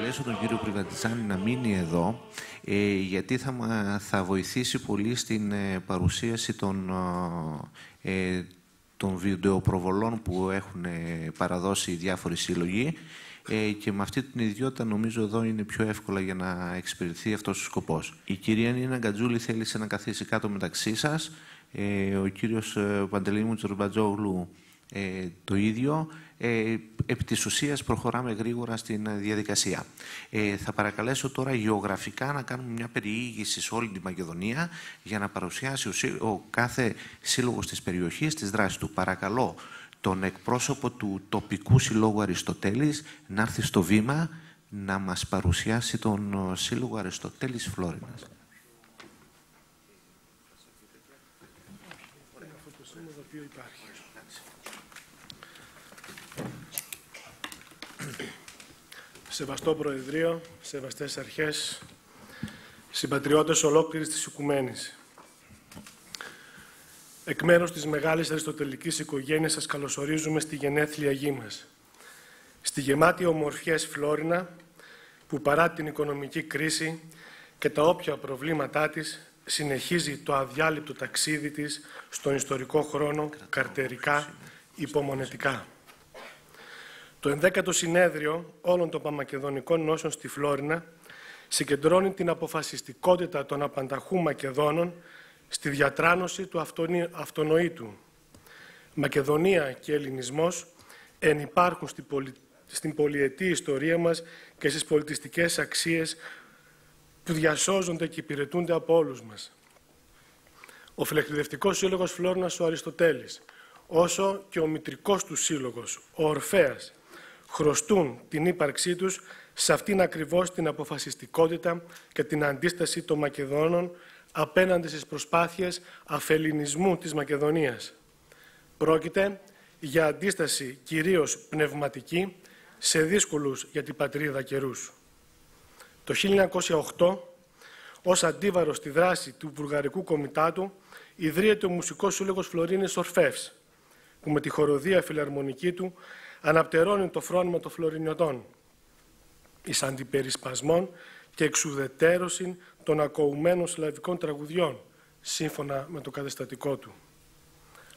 παρακαλέσω τον κύριο Πριβαντιζάνη να μείνει εδώ, γιατί θα βοηθήσει πολύ στην παρουσίαση των βιντεοπροβολών που έχουν παραδώσει οι διάφοροι σύλλογοι, και με αυτή την ιδιότητα νομίζω εδώ είναι πιο εύκολα για να εξυπηρετηθεί αυτός ο σκοπός. Η κυρία Νίνα Γκατζούλη θέλησε να καθίσει κάτω μεταξύ σας, ο κύριος Παντελήμου Τσορμπατζόγλου το ίδιο. Επί της ουσίας προχωράμε γρήγορα στην διαδικασία. Θα παρακαλέσω τώρα γεωγραφικά να κάνουμε μια περιήγηση σε όλη τη Μακεδονία για να παρουσιάσει ο κάθε σύλλογος της περιοχής τις δράσεις του. Παρακαλώ τον εκπρόσωπο του τοπικού συλλόγου Αριστοτέλης να έρθει στο βήμα να μας παρουσιάσει τον σύλλογο Αριστοτέλης Φλόρινας. Σεβαστό Προεδρείο, σεβαστές αρχές, συμπατριώτες ολόκληρης της οικουμένης. Εκ μέρους της μεγάλης αριστοτελικής οικογένειας σας καλωσορίζουμε στη γενέθλια γη μας. Στη γεμάτη ομορφιές Φλόρινα, που παρά την οικονομική κρίση και τα όποια προβλήματά της, συνεχίζει το αδιάλειπτο ταξίδι της στον ιστορικό χρόνο, καρτερικά, υπομονετικά. Το 11ο συνέδριο όλων των Παμακεδονικών Νόσεων στη Φλόρινα συγκεντρώνει την αποφασιστικότητα των απανταχού Μακεδόνων στη διατράνωση του αυτονοήτου. Μακεδονία και Ελληνισμός ενυπάρχουν στην πολυετή ιστορία μας και στις πολιτιστικές αξίες που διασώζονται και υπηρετούνται από όλους μας. Ο Φιλεκπαιδευτικός Σύλλογος Φλόρινας ο Αριστοτέλης, όσο και ο μητρικός του σύλλογος, ο Ορφέας, χρωστούν την ύπαρξή τους σε αυτήν ακριβώς την αποφασιστικότητα και την αντίσταση των Μακεδόνων απέναντι στις προσπάθειες αφελληνισμού της Μακεδονίας. Πρόκειται για αντίσταση κυρίως πνευματική σε δύσκολους για την πατρίδα καιρούς. Το 1908, ως αντίβαρο στη δράση του Βουλγαρικού Κομιτάτου, ιδρύεται ο Μουσικός Σύλλογος Φλωρίνης Ορφεύς, που με τη χοροδία φιλαρμονική του αναπτερώνει το φρόνημα των Φλωρινιωτών, εις αντιπερισπασμών και εξουδετέρωση των ακοουμένων σλαβικών τραγουδιών, σύμφωνα με το καταστατικό του.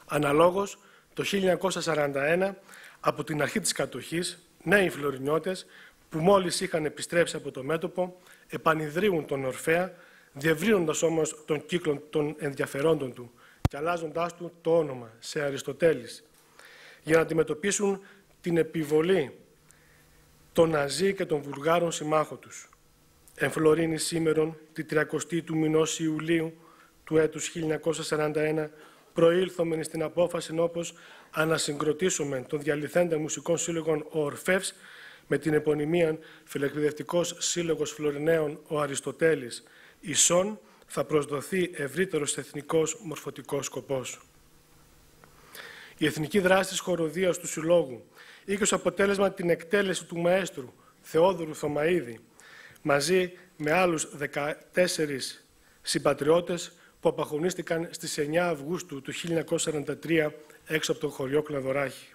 Αναλόγως, το 1941, από την αρχή της κατοχής, νέοι Φλωρινιώτες, που μόλις είχαν επιστρέψει από το μέτωπο, επανειδρύουν τον Ορφέα, διευρύνοντας όμως τον κύκλο των ενδιαφερόντων του και αλλάζοντάς του το όνομα σε Αριστοτέλης, για να αντιμετωπίσουν την επιβολή των Ναζί και των Βουλγάρων συμμάχων τους. Εν Φλωρίνη σήμερον, τη 30η του μηνός Ιουλίου του έτους 1941, προήλθομεν στην απόφαση όπως ανασυγκροτήσουμε των διαλυθέντα μουσικών σύλλογων ο Ορφεύς με την επωνυμία Φιλεκπαιδευτικός Σύλλογος Φλωριναίων ο Αριστοτέλης, ισόν θα προσδοθεί ευρύτερος εθνικός μορφωτικός σκοπός. Η εθνική δράση της χοροδίας του Συλλόγου είχε ως αποτέλεσμα την εκτέλεση του μαέστρου Θεόδωρου Θωμαΐδη μαζί με άλλους 14 συμπατριώτες που απαγωνίστηκαν στις 9 Αυγούστου του 1943 έξω από το χωριό Κλαδωράχη.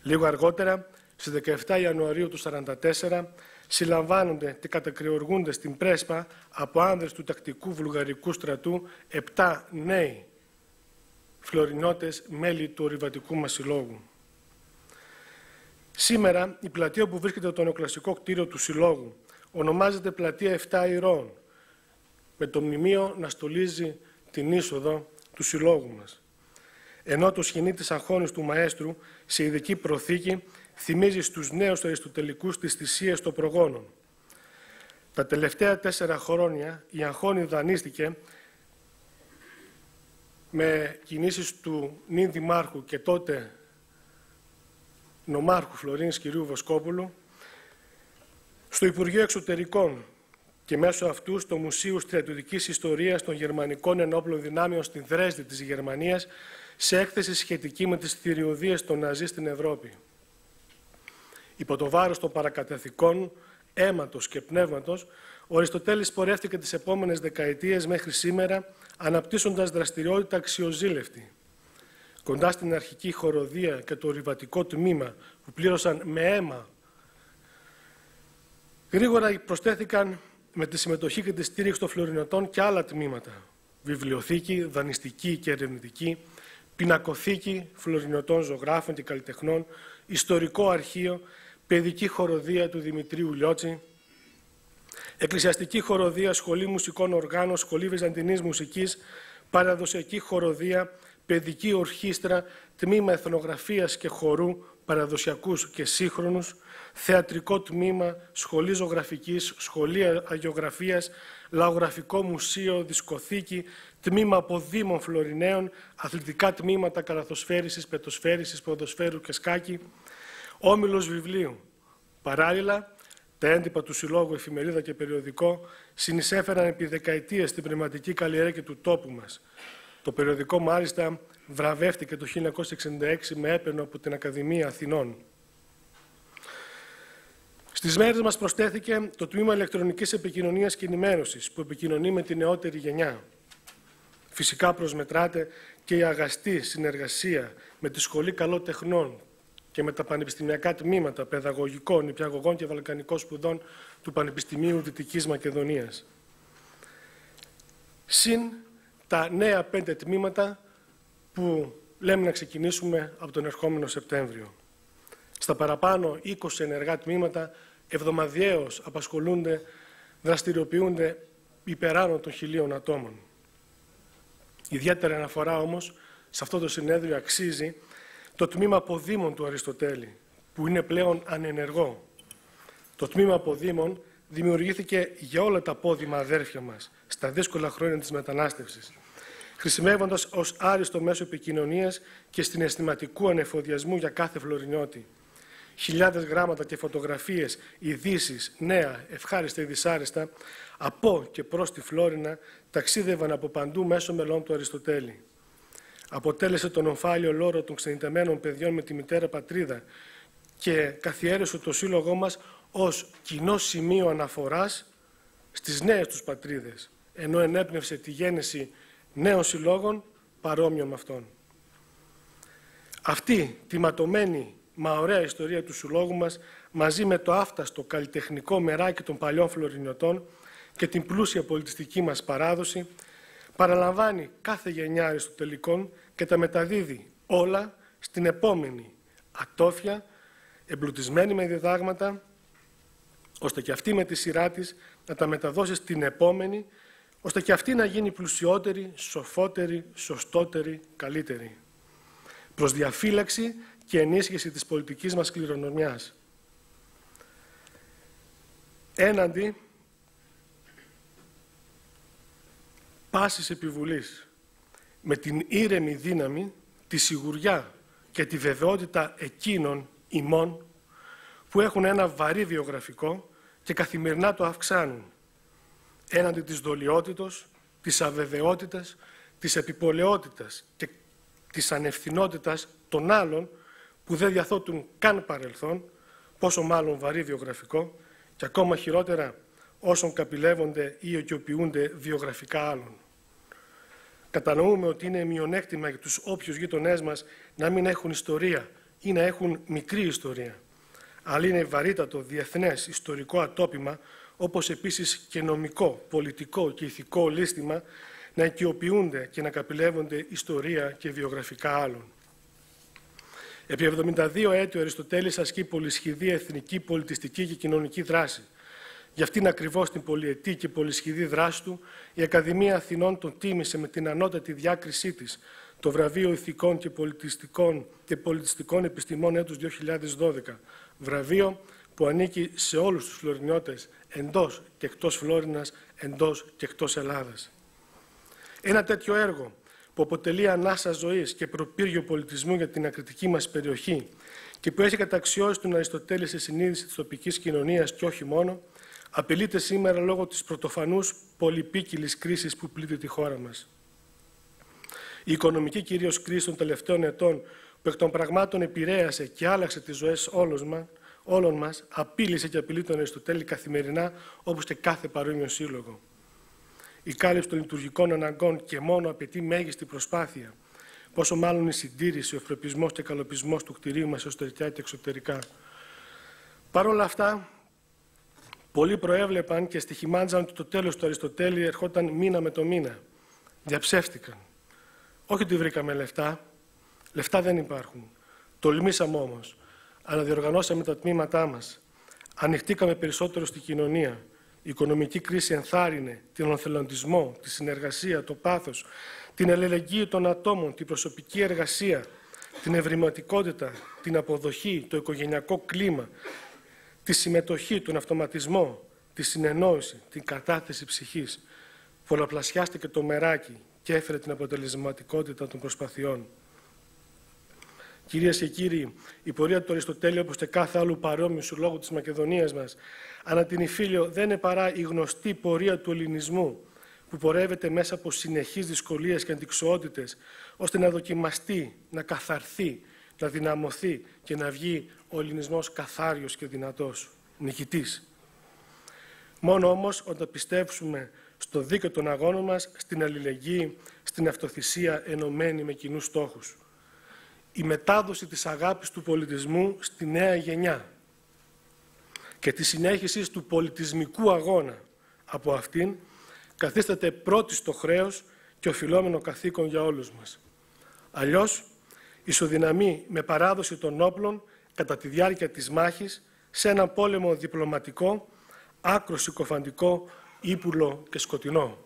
Λίγο αργότερα, στις 17 Ιανουαρίου του 1944, συλλαμβάνονται και κατακριοργούνται στην Πρέσπα από άνδρες του τακτικού βουλγαρικού στρατού 7 νέοι Φλωρινιώτες μέλη του ορειβατικού μας συλλόγου. Σήμερα η πλατεία που βρίσκεται το νεοκλασικό κτίριο του συλλόγου ονομάζεται Πλατεία 7 Ηρώων, με το μνημείο να στολίζει την είσοδο του συλλόγου μας. Ενώ το σχοινί της αγχώνης του μαέστρου σε ειδική προθήκη θυμίζει στους νέους αριστοτελικούς τις θυσίες των προγόνων. Τα τελευταία 4 χρόνια η αγχώνη δανείστηκε με κινήσεις του νυν δημάρχου και τότε νομάρχου Φλωρίνης κ. Βοσκόπουλου στο Υπουργείο Εξωτερικών και μέσω αυτού στο Μουσείο Στρατιωτικής Ιστορίας των Γερμανικών Ενόπλων Δυνάμεων στην Δρέσδη της Γερμανίας σε έκθεση σχετική με τις θηριωδίες των Ναζί στην Ευρώπη. Υπό το βάρος των παρακαταθηκών, αίματος και πνεύματος, ο Αριστοτέλης πορεύτηκε τις επόμενες δεκαετίες μέχρι σήμερα, αναπτύσσοντας δραστηριότητα αξιοζήλευτη. Κοντά στην αρχική χοροδία και το ορειβατικό τμήμα που πλήρωσαν με αίμα Γρήγορα προσθέθηκαν με τη συμμετοχή και τη στήριξη των φλωρινωτών και άλλα τμήματα. Βιβλιοθήκη, δανειστική και ερευνητική, πινακοθήκη φλωρινωτών ζωγράφων και καλλιτεχνών, ιστορικό αρχείο, παιδική χοροδία του Δημητρίου Λιώτση, εκκλησιαστική χοροδία, σχολή μουσικών οργάνων, σχολή βυζαντινής μουσικής, παραδοσιακή χοροδία, παιδική ορχήστρα, τμήμα εθνογραφίας και χορού, παραδοσιακούς και σύγχρονους, θεατρικό τμήμα, σχολή ζωγραφικής, σχολή αγιογραφίας, λαογραφικό μουσείο, δισκοθήκη, τμήμα αποδήμων φλωριναίων, αθλητικά τμήματα καλαθοσφαίρισης, πετοσφαίρισης, ποδοσφαίρου και σκάκι, όμιλος βιβλίου. Παράλληλα, τα έντυπα του Συλλόγου, εφημερίδα και περιοδικό συνεισέφεραν επί δεκαετίες στην πνευματική καλλιέργεια του τόπου μας. Το περιοδικό μάλιστα βραβεύτηκε το 1966 με έπαινο από την Ακαδημία Αθηνών. Στις μέρες μας προσθέθηκε το τμήμα ηλεκτρονικής επικοινωνίας και ενημέρωσης που επικοινωνεί με τη νεότερη γενιά. Φυσικά προσμετράται και η αγαστή συνεργασία με τη Σχολή Καλών Τεχνών και με τα πανεπιστημιακά τμήματα παιδαγωγικών, νηπιαγωγών και βαλκανικών σπουδών του Πανεπιστημίου Δυτικής Μακεδονίας. Συν τα νέα 5 τμήματα που λέμε να ξεκινήσουμε από τον ερχόμενο Σεπτέμβριο. Στα παραπάνω 20 ενεργά τμήματα εβδομαδιαίως απασχολούνται, δραστηριοποιούνται υπεράνω των 1.000 ατόμων. Ιδιαίτερη αναφορά όμως σε αυτό το συνέδριο αξίζει το τμήμα αποδήμων του Αριστοτέλη, που είναι πλέον ανενεργό. Το τμήμα αποδήμων δημιουργήθηκε για όλα τα απόδημα αδέρφια μας στα δύσκολα χρόνια της μετανάστευσης, χρησιμεύοντας ως άριστο μέσο επικοινωνίας και συναισθηματικού ανεφοδιασμού για κάθε φλωρινιώτη. Χιλιάδες γράμματα και φωτογραφίες, ειδήσεις, νέα, ευχάριστα ή δυσάρεστα, από και προς τη Φλόρινα ταξίδευαν από παντού μέσω μελών του Αριστοτέλη. Αποτέλεσε τον ομφάλιο λόρο των ξενιτεμένων παιδιών με τη μητέρα πατρίδα και καθιέρωσε το σύλλογό μας ως κοινό σημείο αναφοράς στις νέες τους πατρίδες, ενώ ενέπνευσε τη γέννηση νέων συλλόγων παρόμοιων με αυτόν. Αυτή τη ματωμένη μα ωραία ιστορία του συλλόγου μας, μαζί με το άφταστο καλλιτεχνικό μεράκι των παλιών φλωρινιωτών και την πλούσια πολιτιστική μας παράδοση, παραλαμβάνει κάθε γενιά αριστοτελικών και τα μεταδίδει όλα στην επόμενη ατόφια, εμπλουτισμένη με διδάγματα, ώστε και αυτή με τη σειρά της να τα μεταδώσει στην επόμενη, ώστε και αυτή να γίνει πλουσιότερη, σοφότερη, σωστότερη, καλύτερη. Προς διαφύλαξη και ενίσχυση της πολιτικής μας κληρονομιάς. Έναντι πάσης επιβουλής, με την ήρεμη δύναμη, τη σιγουριά και τη βεβαιότητα εκείνων ημών που έχουν ένα βαρύ βιογραφικό και καθημερινά το αυξάνουν, έναντι της δολιότητος, της αβεβαιότητας, της επιπολαιότητας και της ανευθυνότητας των άλλων που δεν διαθέτουν καν παρελθόν, πόσο μάλλον βαρύ βιογραφικό, και ακόμα χειρότερα όσων καπηλεύονται ή οικειοποιούνται βιογραφικά άλλων. Κατανοούμε ότι είναι μειονέκτημα για τους όποιους γείτονές μας να μην έχουν ιστορία ή να έχουν μικρή ιστορία. Αλλά είναι βαρύτατο διεθνές ιστορικό ατόπιμα, όπως επίσης και νομικό, πολιτικό και ηθικό λίστημα, να οικειοποιούνται και να καπηλεύονται ιστορία και βιογραφικά άλλων. Επί 72 έτη ο Αριστοτέλης ασκεί πολυσχηδή εθνική, πολιτιστική και κοινωνική δράση. Γι' αυτήν ακριβώς την πολυετή και πολυσχηδή δράση του, η Ακαδημία Αθηνών τον τίμησε με την ανώτατη διάκρισή της, το βραβείο Ηθικών και Πολιτιστικών Επιστημών έτους 2012, βραβείο που ανήκει σε όλους τους φλωρινιώτες εντός και εκτός Φλόρινας, εντός και εκτός Ελλάδας. Ένα τέτοιο έργο που αποτελεί ανάσα ζωής και προπύργιο πολιτισμού για την ακριτική μας περιοχή και που έχει καταξιώσει τον Αριστοτέλη σε συνείδηση της τοπικής κοινωνίας και όχι μόνο, απειλείται σήμερα λόγω της πρωτοφανούς πολυπίκυλης κρίσης που πλήττει τη χώρα μας. Η οικονομική κυρίως κρίση των τελευταίων ετών που εκ των πραγμάτων επηρέασε και άλλαξε τις ζωές όλων μας, απείλησε και απειλεί τον Αριστοτέλη καθημερινά, όπως και κάθε παρόμοιο σύλλογο. Η κάλυψη των λειτουργικών αναγκών και μόνο απαιτεί μέγιστη προσπάθεια, πόσο μάλλον η συντήρηση, ο ευπρεπισμός και καλοπισμός του κτηρίου μας εσωτερικά και εξωτερικά. Παρ' όλα αυτά, Πολλοί προέβλεπαν και στοιχημάτιζαν ότι το τέλος του Αριστοτέλη ερχόταν μήνα με το μήνα. Διαψεύστηκαν. Όχι ότι βρήκαμε λεφτά. Λεφτά δεν υπάρχουν. Τολμήσαμε όμως. Αναδιοργανώσαμε τα τμήματά μας. Ανοιχτήκαμε περισσότερο στη κοινωνία. Η οικονομική κρίση ενθάρρυνε τον εθελοντισμό, τη συνεργασία, το πάθος, την αλληλεγγύη των ατόμων, την προσωπική εργασία, την ευρηματικότητα, την αποδοχή, το οικογενειακό κλίμα, τη συμμετοχή, τον αυτοματισμό, τη συνεννόηση, την κατάθεση ψυχής. Πολλαπλασιάστηκε το μεράκι και έφερε την αποτελεσματικότητα των προσπαθειών. Κυρίες και κύριοι, η πορεία του Αριστοτέλη, όπως και κάθε άλλου παρόμοιου συλλόγου της Μακεδονίας μας, ανά την Ιφίλιο δεν είναι παρά η γνωστή πορεία του ελληνισμού, που πορεύεται μέσα από συνεχείς δυσκολίες και αντιξοότητες, ώστε να δοκιμαστεί, να καθαρθεί, να δυναμωθεί και να βγει ο ελληνισμός καθάριος και δυνατός, νικητής. Μόνο όμως όταν πιστέψουμε στο δίκαιο των αγώνων μας, στην αλληλεγγύη, στην αυτοθυσία ενωμένη με κοινούς στόχους. Η μετάδοση της αγάπης του πολιτισμού στη νέα γενιά και τη συνέχιση του πολιτισμικού αγώνα από αυτήν καθίσταται πρώτη στο χρέος και οφειλόμενο καθήκον για όλους μας. Αλλιώς, ισοδυναμεί με παράδοση των όπλων κατά τη διάρκεια της μάχης σε έναν πόλεμο διπλωματικό, άκρο συκοφαντικό, ύπουλο και σκοτεινό.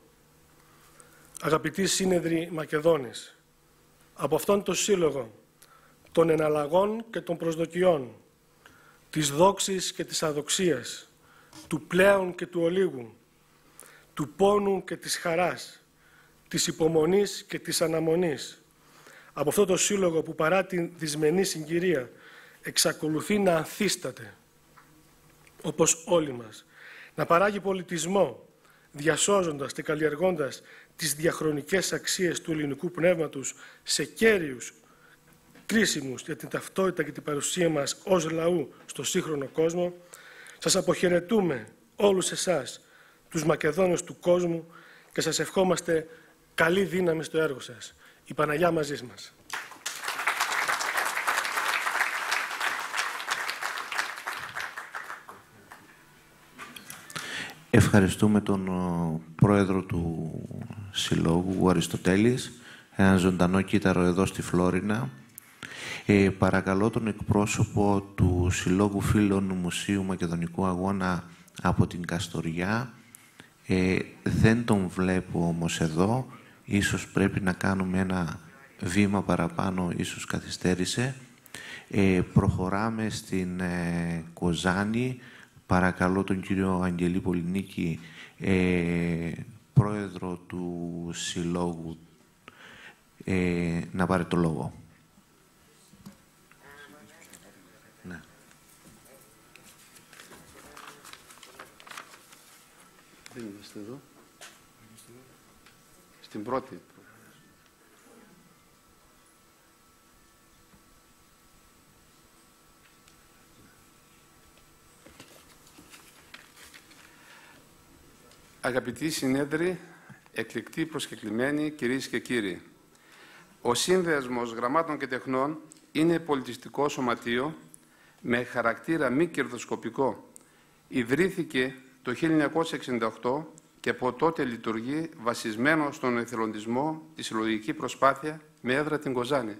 Αγαπητοί σύνεδροι Μακεδόνες, από αυτόν τον σύλλογο των εναλλαγών και των προσδοκιών, της δόξης και της αδοξίας, του πλέον και του ολίγου, του πόνου και της χαράς, της υπομονής και της αναμονής, από αυτό το σύλλογο που παρά την δυσμενή συγκυρία εξακολουθεί να ανθίσταται, όπως όλοι μας, να παράγει πολιτισμό, διασώζοντας και καλλιεργώντας τις διαχρονικές αξίες του ελληνικού πνεύματος σε κέριους, κρίσιμους για την ταυτότητα και την παρουσία μας ως λαού στο σύγχρονο κόσμο, σας αποχαιρετούμε όλους εσάς, τους Μακεδόνες του κόσμου, και σας ευχόμαστε καλή δύναμη στο έργο σας. Η Παναγιά μαζί μας. Ευχαριστούμε τον πρόεδρο του Συλλόγου, Αριστοτέλης, έναν ζωντανό κύτταρο εδώ στη Φλόρινα. Παρακαλώ τον εκπρόσωπο του Συλλόγου Φίλων Μουσείου Μακεδονικού Αγώνα από την Καστοριά. Δεν τον βλέπω όμως εδώ. Ίσως πρέπει να κάνουμε ένα βήμα παραπάνω, ίσως καθυστέρησε. Προχωράμε στην Κοζάνη. Παρακαλώ τον κύριο Αγγελή Πολυνίκη, πρόεδρο του Συλλόγου, να πάρει το λόγο. Ναι. Δεν είμαστε εδώ. Στην πρώτη. Αγαπητοί συνέδροι, εκλεκτοί προσκεκλημένοι, κυρίες και κύριοι, ο Σύνδεσμος Γραμμάτων και Τεχνών είναι πολιτιστικό σωματείο με χαρακτήρα μη κερδοσκοπικό. Ιδρύθηκε το 1968 και από τότε λειτουργεί βασισμένο στον εθελοντισμό, τη συλλογική προσπάθεια με έδρα την Κοζάνη.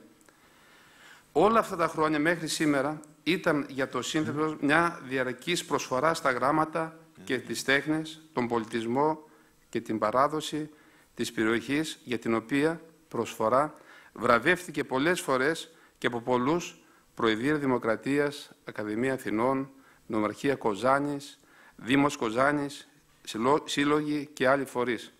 Όλα αυτά τα χρόνια μέχρι σήμερα ήταν για το Σύνδεσμο μια διαρκής προσφορά στα γράμματα και τις τέχνες, τον πολιτισμό και την παράδοση της περιοχής, για την οποία προσφορά βραβεύτηκε πολλές φορές και από πολλούς, Προεδρία Δημοκρατίας, Ακαδημία Αθηνών, Νομαρχία Κοζάνης, Δήμος Κοζάνης, σύλλογοι και άλλοι φορείς.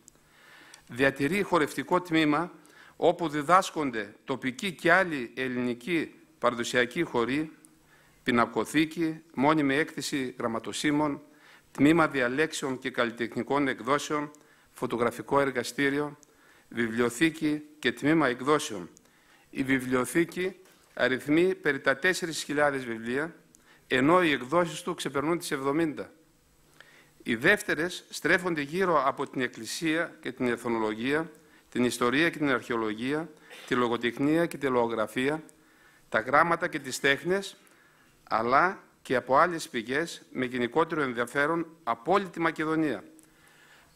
Διατηρεί χορευτικό τμήμα όπου διδάσκονται τοπικοί και άλλοι ελληνικοί παραδοσιακοί χοροί, πινακοθήκη, μόνιμη έκθεση γραμματοσύμων, τμήμα διαλέξεων και καλλιτεχνικών εκδόσεων, φωτογραφικό εργαστήριο, βιβλιοθήκη και τμήμα εκδόσεων. Η βιβλιοθήκη αριθμεί περί τα 4.000 βιβλία, ενώ οι εκδόσεις του ξεπερνούν τις 70. Οι δεύτερες στρέφονται γύρω από την Εκκλησία και την Εθνολογία, την Ιστορία και την Αρχαιολογία, τη Λογοτεχνία και τη Λογογραφία, τα γράμματα και τις τέχνες, αλλά και από άλλες πηγές με γενικότερο ενδιαφέρον από όλη τη Μακεδονία.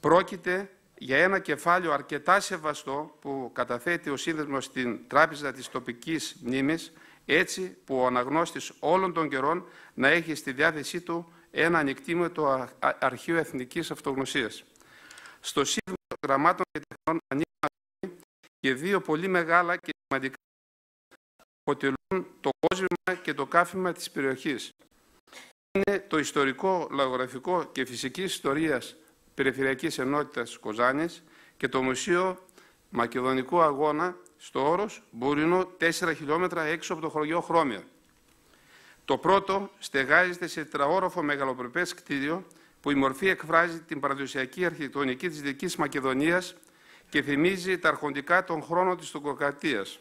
Πρόκειται για ένα κεφάλαιο αρκετά σεβαστό που καταθέτει ο Σύνδεσμος στην Τράπεζα της Τοπικής Μνήμης, έτσι που ο αναγνώστης όλων των καιρών να έχει στη διάθεσή του ένα ανικτήμητο αρχείο εθνικής αυτογνωσίας. Στο Σύνδεσμο Γραμμάτων και Τεχνών ανήκουν και δύο πολύ μεγάλα και σημαντικά αποτελούν το κόσμημα και το κάφημα της περιοχής. Είναι το Ιστορικό, Λαογραφικό και Φυσικής Ιστορίας Περιφερειακής Ενότητας Κοζάνης και το Μουσείο Μακεδονικού Αγώνα στο όρος Μπούρινο, 4 χιλιόμετρα έξω από το χωριό Χρώμια. Το πρώτο στεγάζεται σε τετραόροφο μεγαλοπρεπές κτίριο που η μορφή εκφράζει την παραδοσιακή αρχιτεκτονική της Δυτικής Μακεδονίας και θυμίζει τα αρχοντικά των χρόνων της τουρκοκρατίας.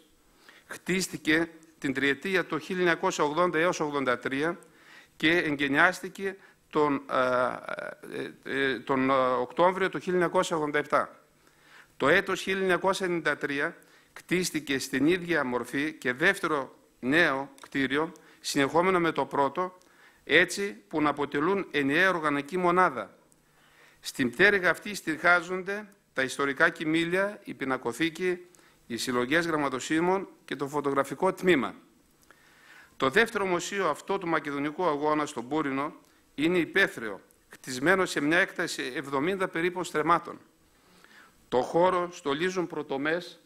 Χτίστηκε την τριετία το 1980 έως 1983 και εγκαινιάστηκε τον Οκτώβριο του 1987. Το έτος 1993 κτίστηκε στην ίδια μορφή και δεύτερο νέο κτίριο, συνεχόμενο με το πρώτο, έτσι που να αποτελούν ενιαία οργανική μονάδα. Στην πτέρυγα αυτή στηριχάζονται τα ιστορικά κοιμήλια, η πινακοθήκη, οι συλλογές γραμματοσύμων και το φωτογραφικό τμήμα. Το δεύτερο μουσείο αυτό του Μακεδονικού Αγώνα στον Μπούρινο είναι υπαίθριο, χτισμένο σε μια έκταση 70 περίπου στρεμμάτων. Το χώρο στολίζουν πρωτομές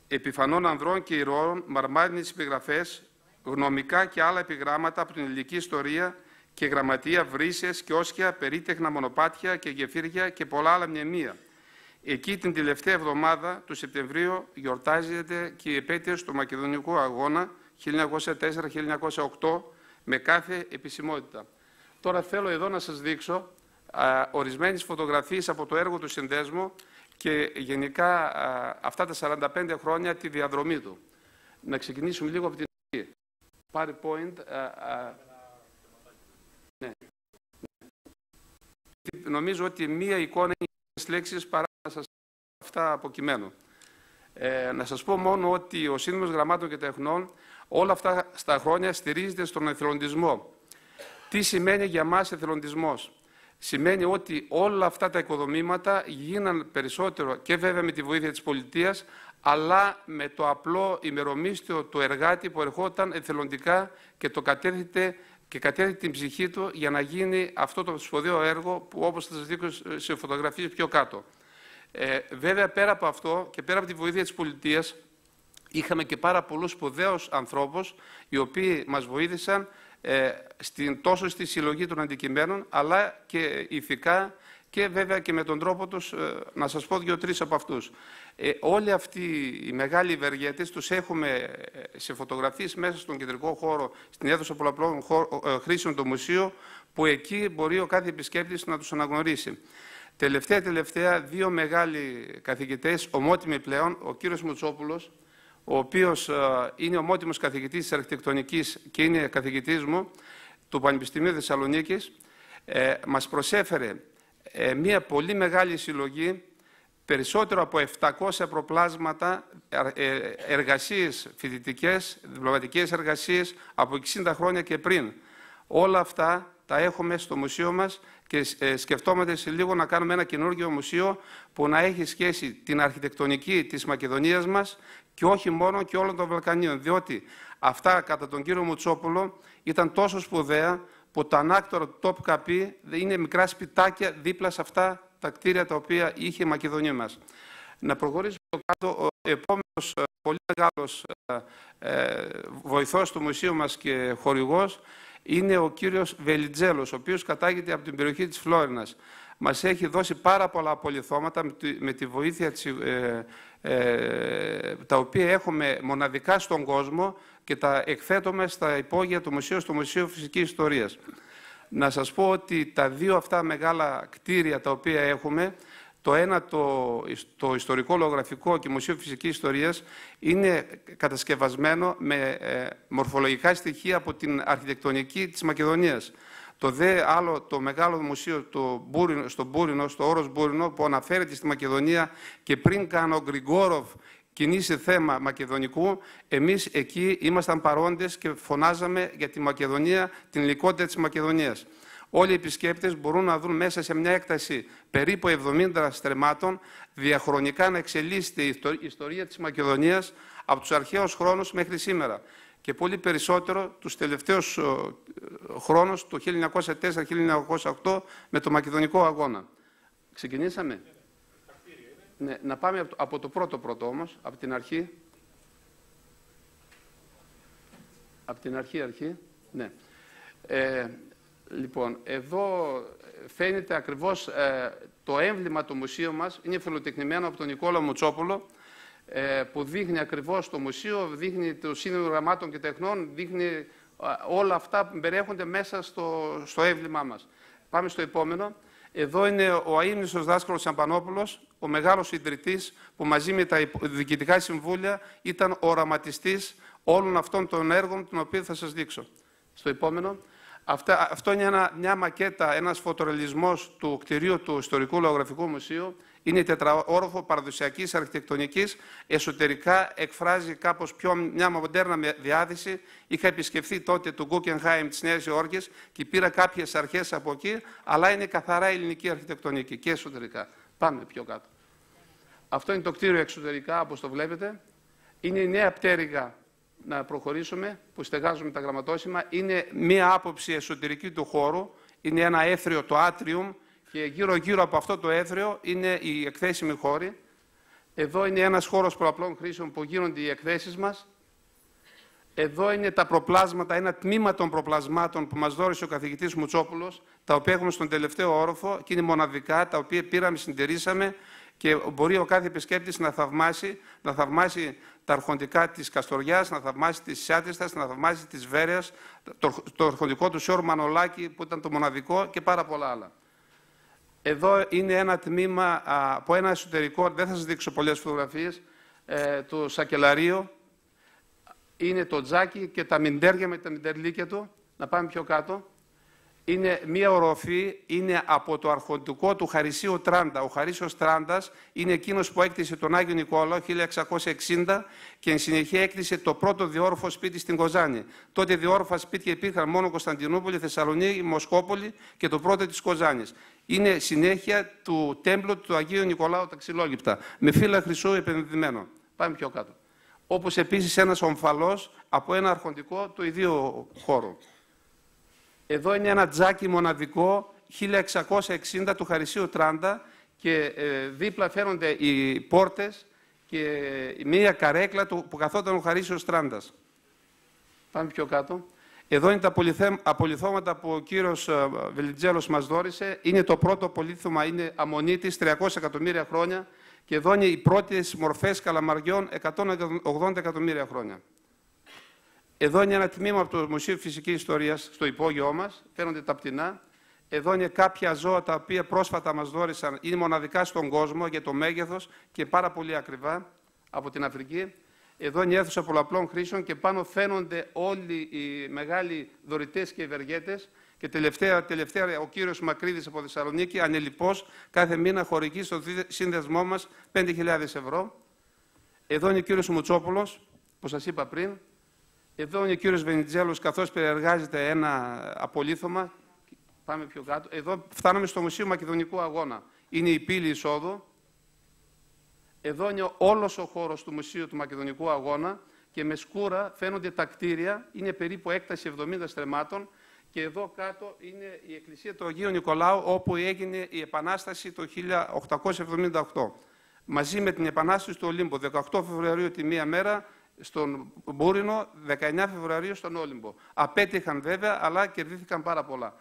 επιφανών ανδρών και ηρώων, μαρμάρινες επιγραφές, γνωμικά και άλλα επιγράμματα από την ελληνική ιστορία και γραμματεία, βρύσες και όσχια, περίτεχνα μονοπάτια και γεφύρια και πολλά άλλα μνημεία. Εκεί την τελευταία εβδομάδα του Σεπτεμβρίου γιορτάζεται και η επέτειος του Μακεδονικού Αγώνα 1904-1908 με κάθε επισημότητα. Τώρα θέλω εδώ να σας δείξω ορισμένες φωτογραφίες από το έργο του Συνδέσμου και γενικά αυτά τα 45 χρόνια τη διαδρομή του. Να ξεκινήσουμε λίγο από την αρχή. PowerPoint. Ναι. Νομίζω ότι μία εικόνα είναι τις λέξεις παρά να σας αυτά από κειμένο. Να σας πω μόνο ότι ο Σύνδεσμος Γραμμάτων και Τεχνών όλα αυτά στα χρόνια στηρίζεται στον εθελοντισμό. Τι σημαίνει για μας εθελοντισμός? Σημαίνει ότι όλα αυτά τα οικοδομήματα γίναν περισσότερο και βέβαια με τη βοήθεια της πολιτείας, αλλά με το απλό ημερομίσθιο του εργάτη που ερχόταν εθελοντικά και το κατέθετε την ψυχή του για να γίνει αυτό το σπουδαίο έργο που, όπως θα σας δείξω σε φωτογραφίες πιο κάτω. Βέβαια πέρα από αυτό και πέρα από τη βοήθεια της πολιτείας είχαμε και πάρα πολλούς σπουδαίους ανθρώπους οι οποίοι μας βοήθησαν τόσο στη συλλογή των αντικειμένων αλλά και ηθικά και βέβαια και με τον τρόπο τους, να σας πω 2-3 από αυτούς. Όλοι αυτοί οι μεγάλοι ευεργέτες τους έχουμε σε φωτογραφίες μέσα στον κεντρικό χώρο, στην αίθουσα πολλαπλών χρήσεων του μουσείου, που εκεί μπορεί ο κάθε επισκέπτης να τους αναγνωρίσει. Τελευταία, δύο μεγάλοι καθηγητές, ομότιμοι πλέον, ο κύριος Μουτσόπουλος, ο οποίος είναι ομότιμος καθηγητής της αρχιτεκτονικής και είναι καθηγητής μου του Πανεπιστημίου Θεσσαλονίκης, μας προσέφερε μια πολύ μεγάλη συλλογή, περισσότερο από 700 προπλάσματα, εργασίες φοιτητικές, διπλωματικές εργασίες από 60 χρόνια και πριν. Όλα αυτά τα έχουμε στο μουσείο μας και σκεφτόμαστε σε λίγο να κάνουμε ένα καινούργιο μουσείο που να έχει σχέση την αρχιτεκτονική της Μακεδονίας μας και όχι μόνο και όλων των Βαλκανίων, διότι αυτά κατά τον κύριο Μουτσόπουλο ήταν τόσο σπουδαία που το ανάκτορο Topkapi είναι μικρά σπιτάκια δίπλα σε αυτά τα κτίρια τα οποία είχε η Μακεδονία μας. Να προχωρήσουμε κάτω. Ο επόμενος πολύ μεγάλος βοηθός του μουσείου μας και χορηγός είναι ο κύριος Βελιτζέλος, ο οποίος κατάγεται από την περιοχή της Φλόρινας. Μας έχει δώσει πάρα πολλά απολιθώματα με τη βοήθεια τα οποία έχουμε μοναδικά στον κόσμο και τα εκθέτουμε στα υπόγεια του μουσείου, στο Μουσείο Φυσικής Ιστορίας. Να σας πω ότι τα δύο αυτά μεγάλα κτίρια τα οποία έχουμε, το ένα το Ιστορικό Λογογραφικό και Μουσείο Φυσικής Ιστορίας, είναι κατασκευασμένο με μορφολογικά στοιχεία από την αρχιτεκτονική της Μακεδονίας. Το δε άλλο, το μεγάλο μουσείο στο Μπούρινο, στο όρος Μπούρινο, που αναφέρεται στη Μακεδονία και πριν καν ο Γκριγκόροφ κινήσει θέμα μακεδονικού, εμείς εκεί ήμασταν παρόντες και φωνάζαμε για τη Μακεδονία, την υλικότητα της Μακεδονίας. Όλοι οι επισκέπτες μπορούν να δουν μέσα σε μια έκταση περίπου 70 στρεμμάτων διαχρονικά να εξελίσσεται η ιστορία της Μακεδονίας από τους αρχαίους χρόνους μέχρι σήμερα. Και πολύ περισσότερο τους τελευταίους χρόνους, το 1904-1908, με το Μακεδονικό Αγώνα. Ξεκινήσαμε. Ναι, να πάμε από το πρώτο όμως, από την αρχή. Από την αρχή. Ναι. Λοιπόν, εδώ φαίνεται ακριβώς το έμβλημα του μουσείου μας. Είναι φιλοτεχνημένο από τον Νικόλα Μουτσόπουλο, που δείχνει ακριβώς το μουσείο, δείχνει το σύνολο γραμμάτων και τεχνών, δείχνει όλα αυτά που περιέχονται μέσα στο έμβλημά μας. Πάμε στο επόμενο. Εδώ είναι ο αείμνηστος δάσκαλος Σαμπανόπουλος, ο μεγάλος ιδρυτής που μαζί με τα διοικητικά συμβούλια ήταν οραματιστής όλων αυτών των έργων, των οποίων θα σας δείξω. Στο επόμενο. Αυτό είναι μια μακέτα, ένας φωτορεαλισμός του κτηρίου του Ιστορικού Λογογραφικού Μουσείου. Είναι τετραόροφο παραδοσιακής αρχιτεκτονικής. Εσωτερικά εκφράζει κάπως πιο μια μοντέρνα διάθεση. Είχα επισκεφθεί τότε το Guggenheim της Νέας Υόρκης και πήρα κάποιες αρχές από εκεί, αλλά είναι καθαρά ελληνική αρχιτεκτονική και εσωτερικά. Πάμε πιο κάτω. Αυτό είναι το κτίριο εξωτερικά, όπως το βλέπετε. Είναι η νέα πτέρυγα. Να προχωρήσουμε, που στεγάζουμε τα γραμματόσημα. Είναι μία άποψη εσωτερική του χώρου. Είναι ένα έθριο, το άτριουμ, και γύρω-γύρω από αυτό το έθριο είναι οι εκθέσιμοι χώροι. Εδώ είναι ένας χώρος πολλαπλών χρήσεων που γίνονται οι εκθέσεις μας. Εδώ είναι τα προπλάσματα, ένα τμήμα των προπλασμάτων που μας δώρισε ο καθηγητής Μουτσόπουλος, τα οποία έχουμε στον τελευταίο όροφο και είναι μοναδικά, τα οποία πήραμε, συντηρήσαμε και μπορεί ο κάθε επισκέπτης να θαυμάσει τα αρχοντικά της Καστοριάς, να θαυμάσει της Σιάτιστας, να θαυμάσει της Βέρειας, το αρχοντικό του Σιόρ Μανολάκη που ήταν το μοναδικό και πάρα πολλά άλλα. Εδώ είναι ένα τμήμα από ένα εσωτερικό, δεν θα σας δείξω πολλές φωτογραφίες, του Σακελαρίου. Είναι το τζάκι και τα μιντέρια με τα μιντερλίκια του. Να πάμε πιο κάτω. Είναι μία οροφή, είναι από το αρχοντικό του Χαρισίου Τράντα. Ο Χαρίσιος Τράντας είναι εκείνος που έκτισε τον Άγιο Νικόλαο 1660 και εν συνεχεία έκτισε το πρώτο διόροφο σπίτι στην Κοζάνη. Τότε διόροφα σπίτια υπήρχαν μόνο Κωνσταντινούπολη, Θεσσαλονίκη, Μοσκόπολη και το πρώτο της Κοζάνης. Είναι συνέχεια του τέμπλου του Αγίου Νικολάου τα Ξυλόγυπτα, με φύλλα χρυσού επενδυμένο. Πάμε πιο κάτω. Όπως επίσης ένας ομφαλός από ένα αρχοντικό του ιδίου χώρου. Εδώ είναι ένα τζάκι μοναδικό 1660 του Χαρισίου Τράντα και δίπλα φαίνονται οι πόρτες και μία καρέκλα που καθόταν ο Χαρίσιος Τράντας. Πάμε πιο κάτω. Εδώ είναι τα απολιθώματα που ο κύριος Βελιτζέλος μας δώρισε. Είναι το πρώτο απολίθωμα, είναι αμμονίτης, 300 εκατομμύρια χρόνια. Και εδώ είναι οι πρώτες μορφές καλαμαριών, 180 εκατομμύρια χρόνια. Εδώ είναι ένα τμήμα από το Μουσείο Φυσικής Ιστορίας στο υπόγειό μας. Φαίνονται τα πτηνά. Εδώ είναι κάποια ζώα τα οποία πρόσφατα μας δώρισαν. Είναι μοναδικά στον κόσμο για το μέγεθος και πάρα πολύ ακριβά από την Αφρική. Εδώ είναι η αίθουσα πολλαπλών χρήσεων και πάνω φαίνονται όλοι οι μεγάλοι δωρητές και ευεργέτες. Και τελευταία ο κύριος Μακρύδης από Θεσσαλονίκη, ανελιπώς, κάθε μήνα χορηγεί στο σύνδεσμό μας 5.000 ευρώ. Εδώ είναι ο κύριος Μουτσόπουλος, που σας είπα πριν. Εδώ είναι ο κύριος Βενιτζέλος, καθώς περιεργάζεται ένα απολίθωμα. Πάμε πιο κάτω. Εδώ φτάνουμε στο Μουσείο Μακεδονικού Αγώνα. Είναι η πύλη εισόδου. Εδώ είναι όλος ο χώρος του Μουσείου του Μακεδονικού Αγώνα και με σκούρα φαίνονται τα κτίρια. Είναι περίπου έκταση 70 στρεμμάτων. Και εδώ κάτω είναι η εκκλησία του Αγίου Νικολάου, όπου έγινε η Επανάσταση το 1878. Μαζί με την Επανάσταση του Ολύμπο, 18 Φεβρουαρίου τη μία μέρα στον Μπούρινο, 19 Φεβρουαρίου στον Όλυμπο. Απέτυχαν βέβαια, αλλά κερδίθηκαν πάρα πολλά.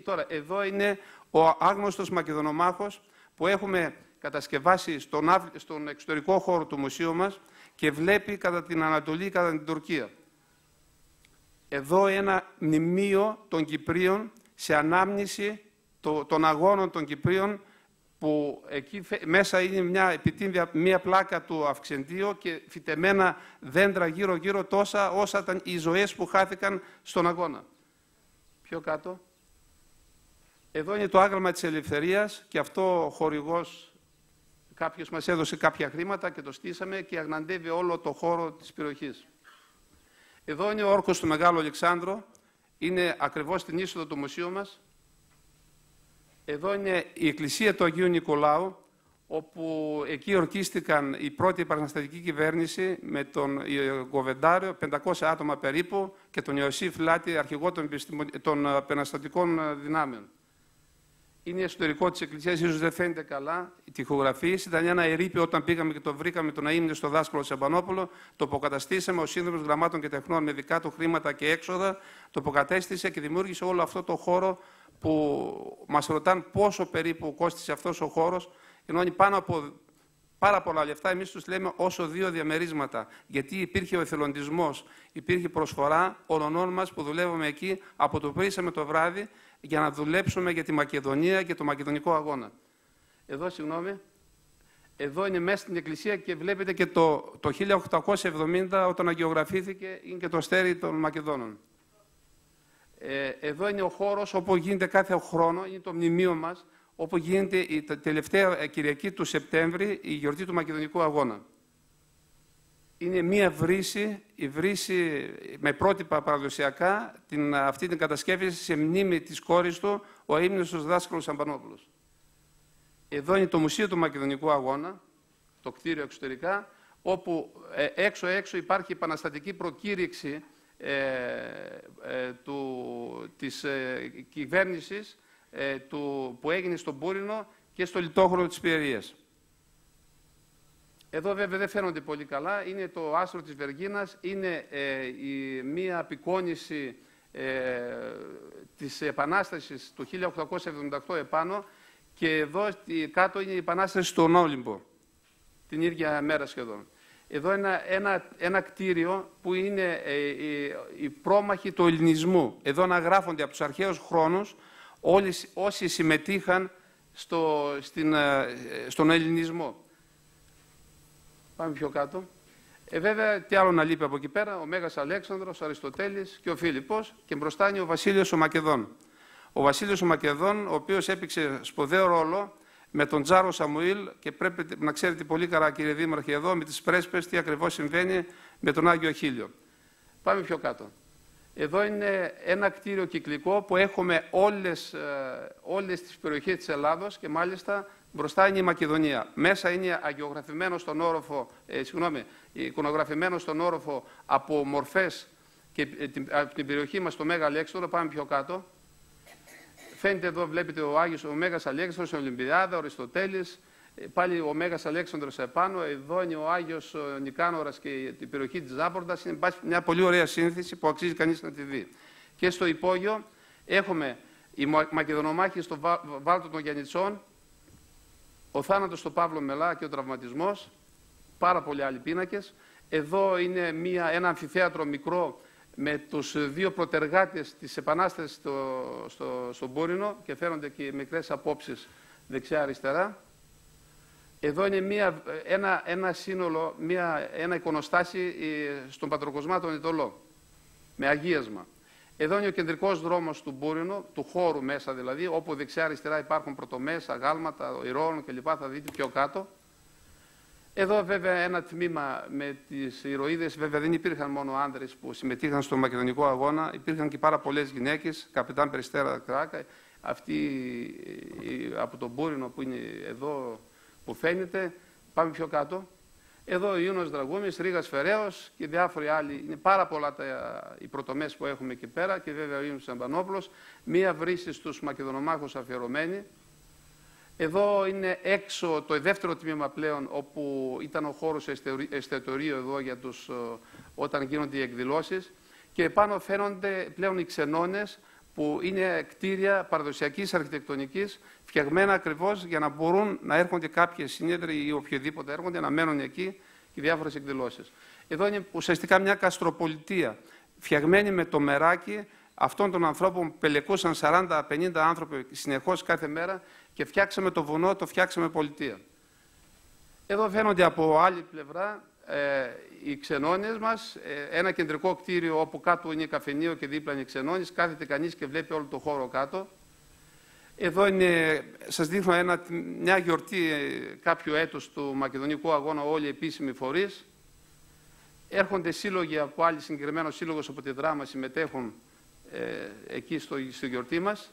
Τώρα, εδώ είναι ο άγνωστος Μακεδονομάχος που έχουμε κατασκευάσει στον εξωτερικό χώρο του μουσείου μας και βλέπει κατά την Ανατολή, κατά την Τουρκία. Εδώ ένα μνημείο των Κυπρίων σε ανάμνηση των αγώνων των Κυπρίων, που εκεί μέσα είναι μια πλάκα του Αυξεντίου και φυτεμένα δέντρα γύρω-γύρω τόσα όσα ήταν οι ζωές που χάθηκαν στον αγώνα. Πιο κάτω. Εδώ είναι το άγαλμα της Ελευθερίας και αυτό ο χορηγός κάποιος μας έδωσε κάποια χρήματα και το στήσαμε και αγναντεύει όλο το χώρο της περιοχής. Εδώ είναι ο όρκος του Μεγάλου Αλεξάνδρου, είναι ακριβώς στην είσοδο του μουσείου μας. Εδώ είναι η εκκλησία του Αγίου Νικολάου, όπου εκεί ορκίστηκαν η πρώτη επαναστατική κυβέρνηση με τον Γκοβεντάριο, 500 άτομα περίπου, και τον Ιωσήφ Λάτη, αρχηγό των επαναστατικών δυνάμεων. Είναι εσωτερικό της εκκλησίας, ίσως δεν φαίνεται καλά. Οι τοιχογραφίες ήταν ένα ερείπιο όταν πήγαμε και το βρήκαμε τον αείμνηστο στο δάσκαλο Σαμπανόπουλο. Το αποκαταστήσαμε ο Σύνδρομος Γραμμάτων και Τεχνών με δικά του χρήματα και έξοδα. Το αποκατέστησε και δημιούργησε όλο αυτό το χώρο που μας ρωτάνε πόσο περίπου κόστησε αυτός ο χώρος. Ενώ είναι πάνω από πάρα πολλά λεφτά, εμείς τους λέμε όσο 2 διαμερίσματα. Γιατί υπήρχε ο εθελοντισμός, υπήρχε προσφορά όλων μας που δουλεύουμε εκεί από το πρωί με το βράδυ για να δουλέψουμε για τη Μακεδονία και το μακεδονικό αγώνα. Εδώ, συγγνώμη, εδώ είναι μέσα στην εκκλησία και βλέπετε και το 1870 όταν αγιογραφήθηκε είναι και το αστέρι των Μακεδόνων. Εδώ είναι ο χώρος όπου γίνεται κάθε χρόνο, είναι το μνημείο μας, όπου γίνεται η τελευταία Κυριακή του Σεπτέμβρη η γιορτή του Μακεδονικού Αγώνα. Είναι μία βρύση, η βρύση με πρότυπα παραδοσιακά, αυτή την κατασκεύαση σε μνήμη της κόρης του, ο αείμνηστος δάσκαλος Σαμπανόπουλος. Εδώ είναι το Μουσείο του Μακεδονικού Αγώνα, το κτίριο εξωτερικά, όπου έξω-έξω υπάρχει επαναστατική προκήρυξη της κυβέρνησης που έγινε στον Μπούρινο και στο λιτόχωρο της Πιερίας. Εδώ βέβαια δεν φαίνονται πολύ καλά, είναι το άστρο της Βεργίνας, είναι μία απεικόνηση της Επανάστασης του 1878 επάνω και εδώ κάτω είναι η Επανάσταση στον Όλυμπο, την ίδια μέρα σχεδόν. Εδώ ένα κτίριο που είναι η πρόμαχη του ελληνισμού. Εδώ αναγράφονται από τους αρχαίους χρόνους όσοι συμμετείχαν στον ελληνισμό. Πάμε πιο κάτω. Βέβαια, τι άλλο να λείπει από εκεί πέρα, ο Μέγας Αλέξανδρος, ο Αριστοτέλης και ο Φίλιππος και μπροστά είναι ο Βασίλειος ο Μακεδόν. Ο Βασίλειος ο Μακεδόν, ο οποίος έπαιξε σπουδαίο ρόλο με τον Τζάρο Σαμουήλ και πρέπει να ξέρετε πολύ καλά, κύριε Δήμαρχε, εδώ με τις πρέσπες τι ακριβώς συμβαίνει με τον Άγιο Αχίλιο. Πάμε πιο κάτω. Εδώ είναι ένα κτίριο κυκλικό που έχουμε όλες τις περιοχές της Ελλάδος και μάλιστα μπροστά είναι η Μακεδονία. Μέσα είναι αγιογραφημένο στον όροφο, εικονογραφημένο στον όροφο από μορφές και από την περιοχή μας στο Μέγα Αλέξανδρο. Πάμε πιο κάτω. Φαίνεται εδώ, βλέπετε ο Μέγας Αλέξανδρος, η Ολυμπιάδα, ο Αριστοτέλης, πάλι ο Μέγας Αλέξανδρος επάνω. Εδώ είναι ο Άγιος Νικάνορας και την περιοχή της Ζάπορτας. Είναι μια πολύ ωραία σύνθεση που αξίζει κανείς να τη δει. Και στο υπόγειο έχουμε η Μακεδονομάχη στο Βάλτο των Γιαννιτσών, ο θάνατος στο Παύλο Μελά και ο τραυματισμός, πάρα πολλοί άλλοι πίνακες. Εδώ είναι ένα αμφιθέατρο μικρό με τους 2 προτεργάτες της Επανάστασης στον Μπούρινο και φαίνονται και μικρές απόψεις δεξιά-αριστερά. Εδώ είναι ένα σύνολο, ένα εικονοστάσι στον Πατροκοσμάτων Ιτωλό, με αγίασμα. Εδώ είναι ο κεντρικός δρόμος του Μπούρινου, του χώρου μέσα δηλαδή, όπου δεξιά-αριστερά υπάρχουν πρωτομέσα, γάλματα, ηρώων κλπ. Θα δείτε πιο κάτω. Εδώ βέβαια ένα τμήμα με τις ηρωίδες, βέβαια δεν υπήρχαν μόνο άνδρες που συμμετείχαν στο Μακεδονικό Αγώνα, υπήρχαν και πάρα πολλές γυναίκες, καπιτάν Περιστέρα Κράκα, αυτή από τον Μπούρινο που είναι εδώ που φαίνεται. Πάμε πιο κάτω. Εδώ ο Ιούνος Δραγούμης, Ρήγας Φεραίος και διάφοροι άλλοι. Είναι πάρα πολλά οι πρωτομές που έχουμε εκεί πέρα και βέβαια ο Ιούνος Σαμπανόπουλος. Μία βρύση στους Μακεδονομάχους αφιερωμένη. Εδώ είναι έξω το δεύτερο τμήμα πλέον, όπου ήταν ο χώρος εστιατορίου εδώ για όταν γίνονται οι εκδηλώσεις. Και επάνω φαίνονται πλέον οι ξενώνες, που είναι κτίρια παραδοσιακής αρχιτεκτονικής, φτιαγμένα ακριβώς για να μπορούν να έρχονται κάποιες συνέδροι ή οποιοδήποτε έρχονται να μένουν εκεί και διάφορες εκδηλώσεις. Εδώ είναι ουσιαστικά μια καστροπολιτεία, φτιαγμένη με το μεράκι αυτών των ανθρώπων που πελεκούσαν 40-50 άνθρωποι συνεχώς κάθε μέρα και φτιάξαμε το βουνό, το φτιάξαμε πολιτεία. Εδώ φαίνονται από άλλη πλευρά οι ξενώνες μας, ένα κεντρικό κτίριο όπου κάτω είναι καφενείο και δίπλα είναι οι ξενώνες, κάθεται κανείς και βλέπει όλο το χώρο κάτω. Εδώ σας δείχνω μια γιορτή κάποιο έτος του Μακεδονικού Αγώνα, όλοι οι επίσημοι φορείς. Έρχονται σύλλογοι από άλλοι, συγκεκριμένο σύλλογος από τη Δράμα, συμμετέχουν εκεί στη γιορτή μας.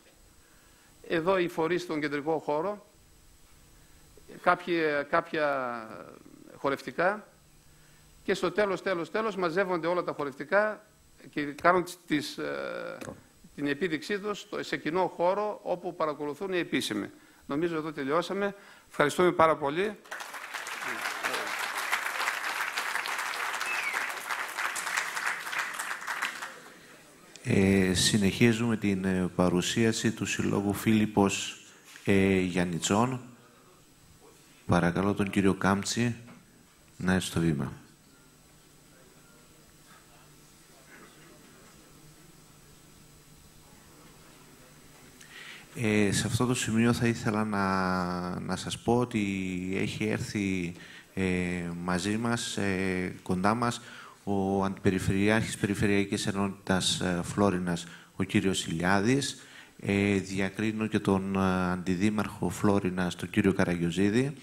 Εδώ οι φορείς στον κεντρικό χώρο, κάποια χορευτικά και στο τέλος μαζεύονται όλα τα χορευτικά και κάνουν την επίδειξή τους σε κοινό χώρο όπου παρακολουθούν οι επίσημοι. Νομίζω εδώ τελειώσαμε. Ευχαριστούμε πάρα πολύ. Συνεχίζουμε την παρουσίαση του Συλλόγου Φίλιππος Γιαννιτσών. Παρακαλώ τον κύριο Κάμψη να έρθει στο βήμα. Σε αυτό το σημείο θα ήθελα να σας πω ότι έχει έρθει μαζί μας, κοντά μας, ο Αντιπεριφερειάρχης Περιφερειακής Ενότητας Φλόρινας, ο κύριος Ηλιάδης. Διακρίνω και τον Αντιδήμαρχο Φλόρινας, τον κύριο Καραγιοζίδη.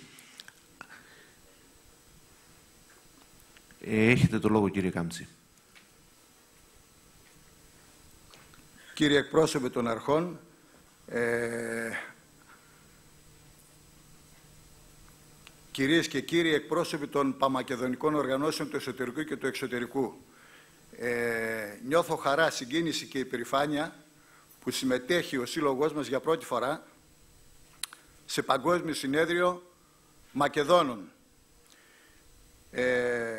Έχετε το λόγο, κύριε Κάμψη. Κύριε εκπρόσωπε των αρχών, κυρίες και κύριοι εκπρόσωποι των παμακεδονικών οργανώσεων του εσωτερικού και του εξωτερικού, νιώθω χαρά, συγκίνηση και υπερηφάνεια που συμμετέχει ο Σύλλογός μας για πρώτη φορά σε Παγκόσμιο Συνέδριο Μακεδόνων.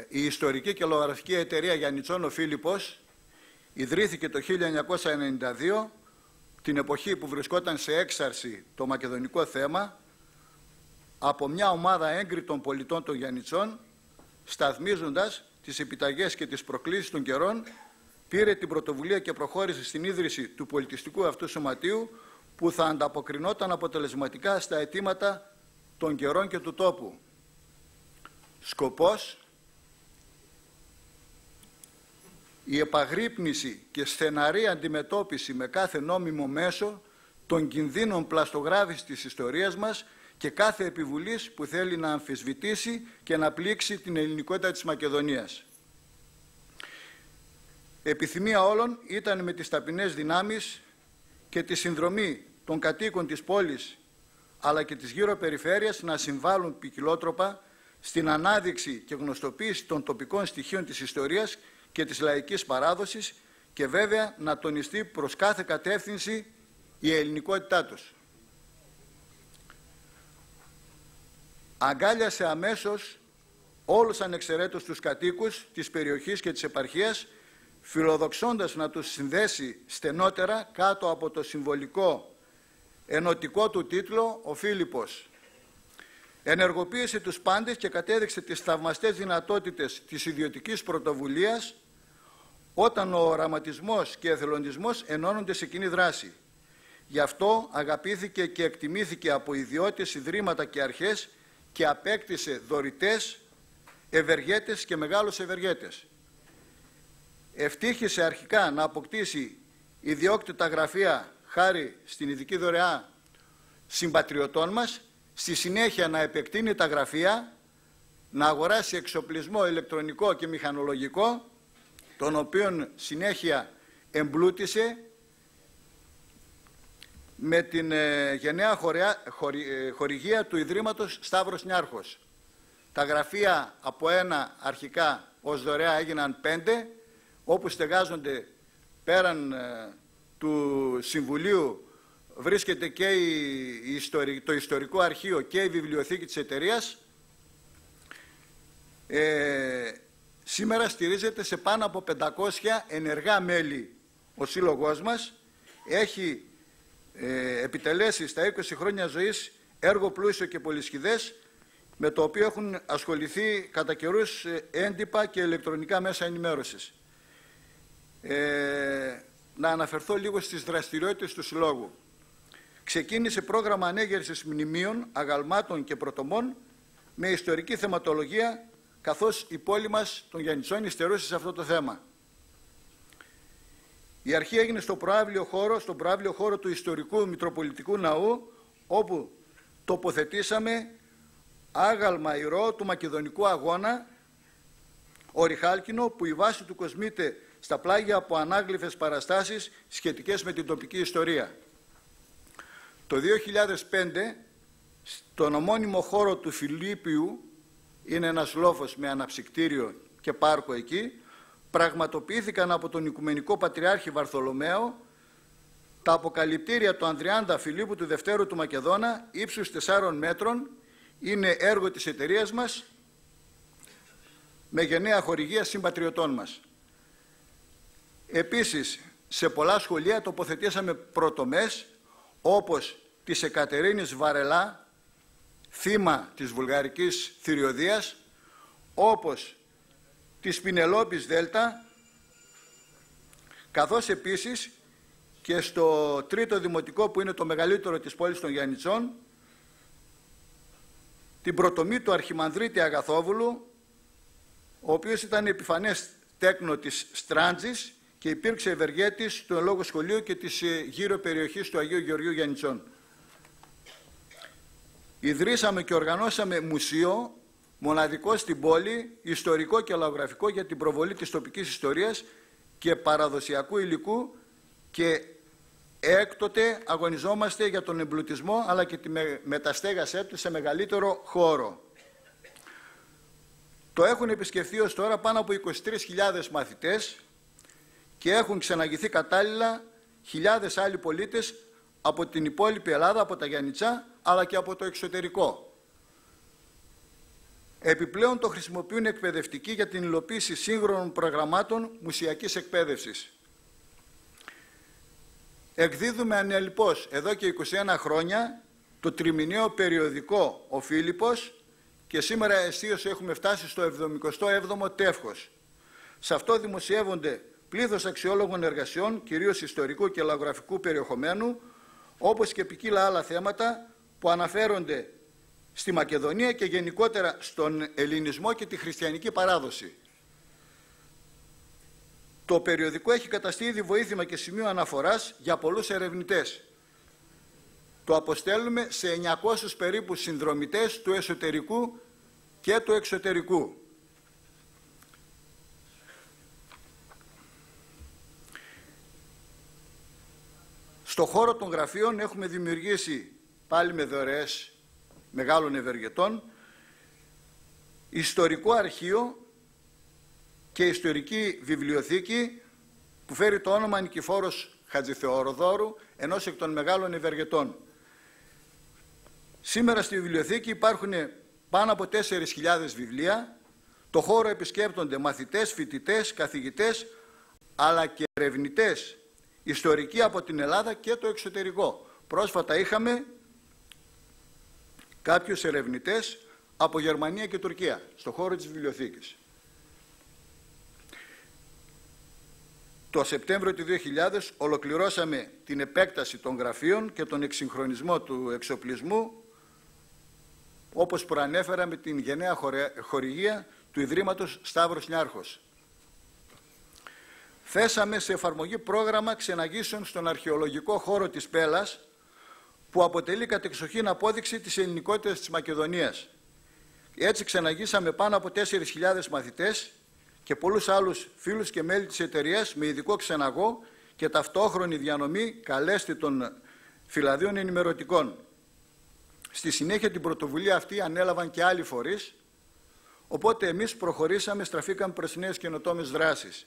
Η ιστορική και λογογραφική εταιρεία Γιαννιτσών ο Φίλιππος ιδρύθηκε το 1992, την εποχή που βρισκόταν σε έξαρση το μακεδονικό θέμα, από μια ομάδα έγκριτων πολιτών των Γιαννιτσών, σταθμίζοντας τις επιταγές και τις προκλήσεις των καιρών, πήρε την πρωτοβουλία και προχώρησε στην ίδρυση του πολιτιστικού αυτού σωματείου που θα ανταποκρινόταν αποτελεσματικά στα αιτήματα των καιρών και του τόπου. Σκοπός: η επαγρύπνηση και στεναρή αντιμετώπιση με κάθε νόμιμο μέσο των κινδύνων πλαστογράφησης της ιστορίας μας και κάθε επιβουλής που θέλει να αμφισβητήσει και να πλήξει την ελληνικότητα της Μακεδονίας. Επιθυμία όλων ήταν με τις ταπεινές δυνάμεις και τη συνδρομή των κατοίκων της πόλης αλλά και της γύρω περιφέρειας να συμβάλλουν ποικιλότροπα στην ανάδειξη και γνωστοποίηση των τοπικών στοιχείων της ιστορίας και της λαϊκής παράδοσης και βέβαια να τονιστεί προς κάθε κατεύθυνση η ελληνικότητά τους. Αγκάλιασε αμέσως όλους ανεξαιρέτως τους κατοίκους της περιοχής και της επαρχίας, φιλοδοξώντας να τους συνδέσει στενότερα κάτω από το συμβολικό ενωτικό του τίτλο «Ο Φίλιππος». Ενεργοποίησε τους πάντες και κατέδειξε τις θαυμαστές δυνατότητες της ιδιωτικής πρωτοβουλίας όταν ο οραματισμός και εθελοντισμός ενώνονται σε κοινή δράση. Γι' αυτό αγαπήθηκε και εκτιμήθηκε από ιδιώτες, ιδρύματα και αρχές και απέκτησε δωρητές, ευεργέτες και μεγάλους ευεργέτες. Ευτύχησε αρχικά να αποκτήσει ιδιόκτητα γραφεία χάρη στην ειδική δωρεά συμπατριωτών μας, στη συνέχεια να επεκτείνει τα γραφεία, να αγοράσει εξοπλισμό ηλεκτρονικό και μηχανολογικό, τον οποίον συνέχεια εμπλούτησε με την γενναία χορηγία του Ιδρύματος Σταύρος Νιάρχος. Τα γραφεία από ένα αρχικά ως δωρεά έγιναν 5, όπου στεγάζονται πέραν του Συμβουλίου βρίσκεται και το ιστορικό αρχείο και η βιβλιοθήκη της εταιρείας. Σήμερα στηρίζεται σε πάνω από 500 ενεργά μέλη ο σύλλογός μας. Έχει επιτελέσει στα 20 χρόνια ζωής έργο πλούσιο και πολυσχηδές, με το οποίο έχουν ασχοληθεί κατά καιρούς έντυπα και ηλεκτρονικά μέσα ενημέρωσης. Να αναφερθώ λίγο στις δραστηριότητες του Συλλόγου. Ξεκίνησε πρόγραμμα ανέγερσης μνημείων, αγαλμάτων και πρωτομών με ιστορική θεματολογία, καθώς η πόλη μας των Γιαννιτσών υστερούσε σε αυτό το θέμα. Η αρχή έγινε στον προαύλιο χώρο του ιστορικού Μητροπολιτικού Ναού, όπου τοποθετήσαμε άγαλμα ηρώο του Μακεδονικού Αγώνα, οριχάλκινο, που η βάση του κοσμείται στα πλάγια από ανάγλυφες παραστάσεις σχετικές με την τοπική ιστορία. Το 2005, στον ομώνυμο χώρο του Φιλίππιου, είναι ένας λόφος με αναψυκτήριο και πάρκο εκεί, πραγματοποιήθηκαν από τον Οικουμενικό Πατριάρχη Βαρθολομαίο τα αποκαλυπτήρια του Ανδριάντα Φιλίππου του Δευτέρου του Μακεδόνα, ύψους 4 μέτρων, είναι έργο της εταιρείας μας, με γενναία χορηγία συμπατριωτών μας. Επίσης, σε πολλά σχολεία τοποθετήσαμε πρωτομές, όπως της Εκατερίνης Βαρελά, θύμα της βουλγαρικής θηριωδίας, όπως της Πινελόπης Δέλτα, καθώς επίσης και στο τρίτο δημοτικό, που είναι το μεγαλύτερο της πόλης των Γιαννιτσών, την πρωτομή του Αρχιμανδρίτη Αγαθόβουλου, ο οποίος ήταν επιφανές τέκνο της Στράντζης και υπήρξε ευεργέτης του εν λόγω σχολείου και της γύρω περιοχής του Αγίου Γεωργίου Γιαννιτσών. Ιδρύσαμε και οργανώσαμε μουσείο, μοναδικό στην πόλη, ιστορικό και λαογραφικό, για την προβολή της τοπικής ιστορίας και παραδοσιακού υλικού, και έκτοτε αγωνιζόμαστε για τον εμπλουτισμό αλλά και τη μεταστέγασή του σε μεγαλύτερο χώρο. Το έχουν επισκεφθεί ως τώρα πάνω από 23.000 μαθητές και έχουν ξεναγηθεί κατάλληλα χιλιάδες άλλοι πολίτες από την υπόλοιπη Ελλάδα, από τα Γιαννιτσά, αλλά και από το εξωτερικό. Επιπλέον το χρησιμοποιούν εκπαιδευτικοί για την υλοποίηση σύγχρονων προγραμμάτων μουσιακής εκπαίδευσης. Εκδίδουμε ανελιπώς εδώ και 21 χρόνια το τριμηνιαίο περιοδικό «Ο Φίλιππος» και σήμερα αισίως έχουμε φτάσει στο 77ο τεύχος. Σε αυτό δημοσιεύονται πλήθος αξιόλογων εργασιών, κυρίως ιστορικού και λαογραφικού περιεχομένου, όπως και ποικίλα άλλα θέματα που αναφέρονται στη Μακεδονία και γενικότερα στον ελληνισμό και τη χριστιανική παράδοση. Το περιοδικό έχει καταστεί ήδη βοήθημα και σημείο αναφοράς για πολλούς ερευνητές. Το αποστέλνουμε σε 900 περίπου συνδρομητές του εσωτερικού και του εξωτερικού. Στο χώρο των γραφείων έχουμε δημιουργήσει, πάλι με δωρεές μεγάλων ευεργετών, ιστορικό αρχείο και ιστορική βιβλιοθήκη που φέρει το όνομα Νικηφόρος Χατζηθεοδόρου, ενός εκ των μεγάλων ευεργετών. Σήμερα στη βιβλιοθήκη υπάρχουν πάνω από 4.000 βιβλία. Το χώρο επισκέπτονται μαθητές, φοιτητές, καθηγητές, αλλά και ερευνητές ιστορικοί από την Ελλάδα και το εξωτερικό. Πρόσφατα είχαμε κάποιους ερευνητές από Γερμανία και Τουρκία στο χώρο της βιβλιοθήκης. Το Σεπτέμβριο του 2000 ολοκληρώσαμε την επέκταση των γραφείων και τον εξυγχρονισμό του εξοπλισμού, όπως προανέφερα, με την γενναία χορηγία του Ιδρύματος Σταύρος Νιάρχος. Θέσαμε σε εφαρμογή πρόγραμμα ξεναγήσεων στον αρχαιολογικό χώρο της Πέλας, που αποτελεί κατεξοχήν απόδειξη της ελληνικότητας της Μακεδονίας. Έτσι ξεναγήσαμε πάνω από 4.000 μαθητές και πολλούς άλλους φίλους και μέλη της εταιρείας με ειδικό ξεναγό και ταυτόχρονη διανομή καλέσθητων φυλαδίων ενημερωτικών. Στη συνέχεια την πρωτοβουλία αυτή ανέλαβαν και άλλοι φορείς, οπότε εμείς προχωρήσαμε, στραφήκαμε προς νέες καινοτόμες δράσεις.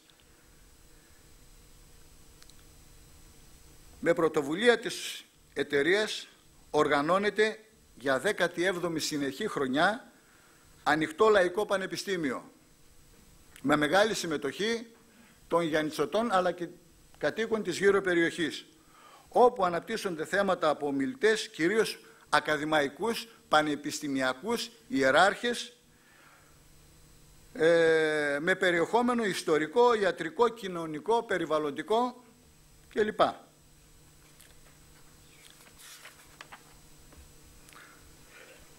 Με πρωτοβουλία της εταιρείας οργανώνεται για 17η συνεχή χρονιά ανοιχτό λαϊκό πανεπιστήμιο, με μεγάλη συμμετοχή των Γιαννιτσωτών αλλά και κατοίκων της γύρω περιοχής, όπου αναπτύσσονται θέματα από ομιλητές, κυρίως ακαδημαϊκούς, πανεπιστημιακούς, ιεράρχες, με περιεχόμενο ιστορικό, ιατρικό, κοινωνικό, περιβαλλοντικό κλπ.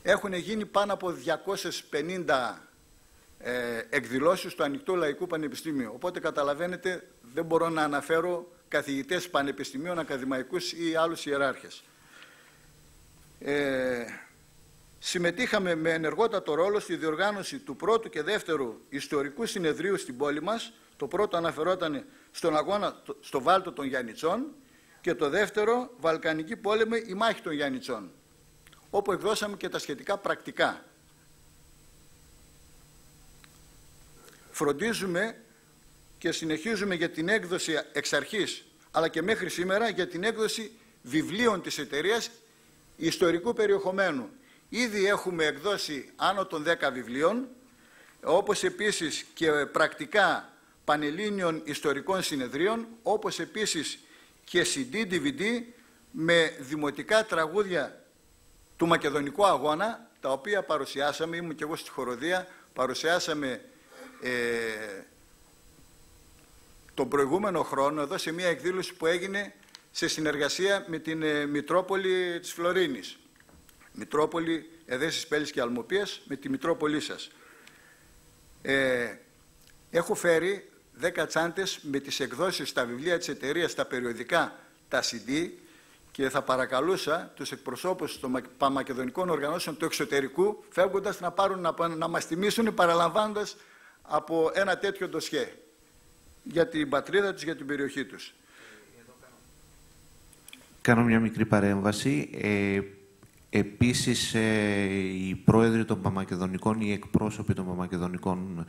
Έχουν γίνει πάνω από 250 εκδηλώσεις του Ανοιχτού Λαϊκού Πανεπιστήμιου. Οπότε καταλαβαίνετε, δεν μπορώ να αναφέρω καθηγητές πανεπιστημίων, ακαδημαϊκούς ή άλλους ιεράρχες. Συμμετείχαμε με ενεργότατο ρόλο στη διοργάνωση του πρώτου και δεύτερου ιστορικού συνεδρίου στην πόλη μας. Το πρώτο αναφερόταν στον αγώνα στο Βάλτο των Γιαννιτσών και το δεύτερο, Βαλκανική πόλεμη, η μάχη των Γιαννιτσών, όπου εκδώσαμε και τα σχετικά πρακτικά. Φροντίζουμε και συνεχίζουμε για την έκδοση εξ αρχής, αλλά και μέχρι σήμερα, για την έκδοση βιβλίων της εταιρείας ιστορικού περιεχομένου. Ήδη έχουμε εκδώσει άνω των 10 βιβλίων, όπως επίσης και πρακτικά πανελλήνιων ιστορικών συνεδρίων, όπως επίσης και CD-DVD με δημοτικά τραγούδια του Μακεδονικού Αγώνα, τα οποία παρουσιάσαμε, ήμουν και εγώ στη χοροδία, παρουσιάσαμε τον προηγούμενο χρόνο εδώ σε μια εκδήλωση που έγινε σε συνεργασία με την Μητρόπολη της Φλωρίνης. Μητρόπολη Εδέσης, Πέλης και Αλμοπίας, με τη Μητρόπολη σας. Έχω φέρει 10 τσάντες με τις εκδόσεις στα βιβλία της εταιρείας, τα περιοδικά, τα CD, και θα παρακαλούσα τους εκπροσώπους των παμακεδονικών οργανώσεων του εξωτερικού, φεύγοντας, να πάρουν να μας τιμήσουν, παραλαμβάνοντας από ένα τέτοιο ντοσιέ για την πατρίδα τους, για την περιοχή τους. Κάνω μια μικρή παρέμβαση. Επίσης, οι πρόεδροι των Παμακεδονικών, οι εκπρόσωποι των Παμακεδονικών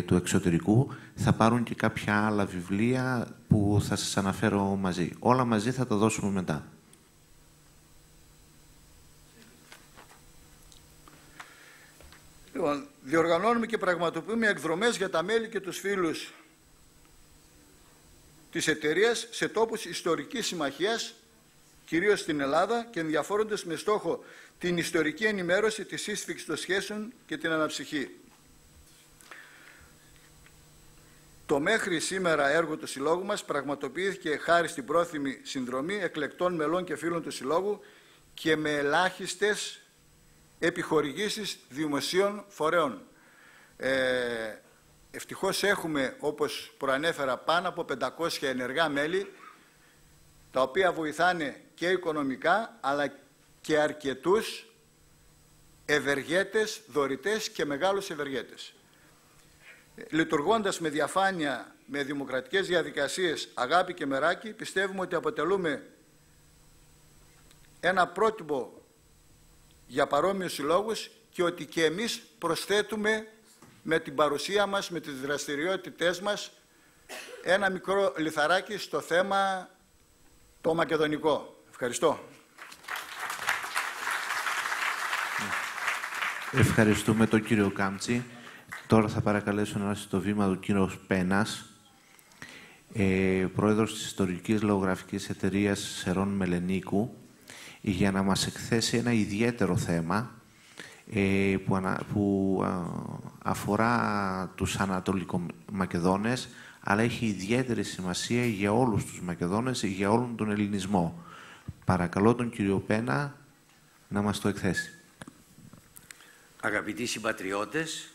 του εξωτερικού θα πάρουν και κάποια άλλα βιβλία που θα σας αναφέρω μαζί. Όλα μαζί θα τα δώσουμε μετά. Λοιπόν, διοργανώνουμε και πραγματοποιούμε εκδρομές για τα μέλη και τους φίλους της εταιρείας σε τόπους ιστορικής συμμαχίας, κυρίως στην Ελλάδα, και ενδιαφέροντες με στόχο την ιστορική ενημέρωση, τη σύσφυξη των σχέσεων και την αναψυχή. Το μέχρι σήμερα έργο του Συλλόγου μας πραγματοποιήθηκε χάρη στην πρόθυμη συνδρομή εκλεκτών μελών και φίλων του Συλλόγου και με ελάχιστες επιχορηγήσεις δημοσίων φορέων. Ευτυχώς έχουμε, όπως προανέφερα, πάνω από 500 ενεργά μέλη, τα οποία βοηθάνε και οικονομικά, αλλά και αρκετούς ευεργέτες, δωρητές και μεγάλους ευεργέτες. Λειτουργώντας με διαφάνεια, με δημοκρατικές διαδικασίες, αγάπη και μεράκι, πιστεύουμε ότι αποτελούμε ένα πρότυπο για παρόμοιους συλλόγους και ότι και εμείς προσθέτουμε με την παρουσία μας, με τις δραστηριότητές μας, ένα μικρό λιθαράκι στο θέμα το μακεδονικό. Ευχαριστώ. Ευχαριστούμε τον κύριο Κάμτσι. Τώρα θα παρακαλέσω να έρθει στο βήμα του κύριος Πένας, πρόεδρος της Ιστορικής Λογογραφικής Εταιρείας Σερών Μελενίκου, για να μας εκθέσει ένα ιδιαίτερο θέμα που αφορά τους Ανατολικομακεδόνες, αλλά έχει ιδιαίτερη σημασία για όλους τους Μακεδόνες, για όλον τον ελληνισμό. Παρακαλώ τον κύριο Πένα να μας το εκθέσει. Αγαπητοί συμπατριώτες,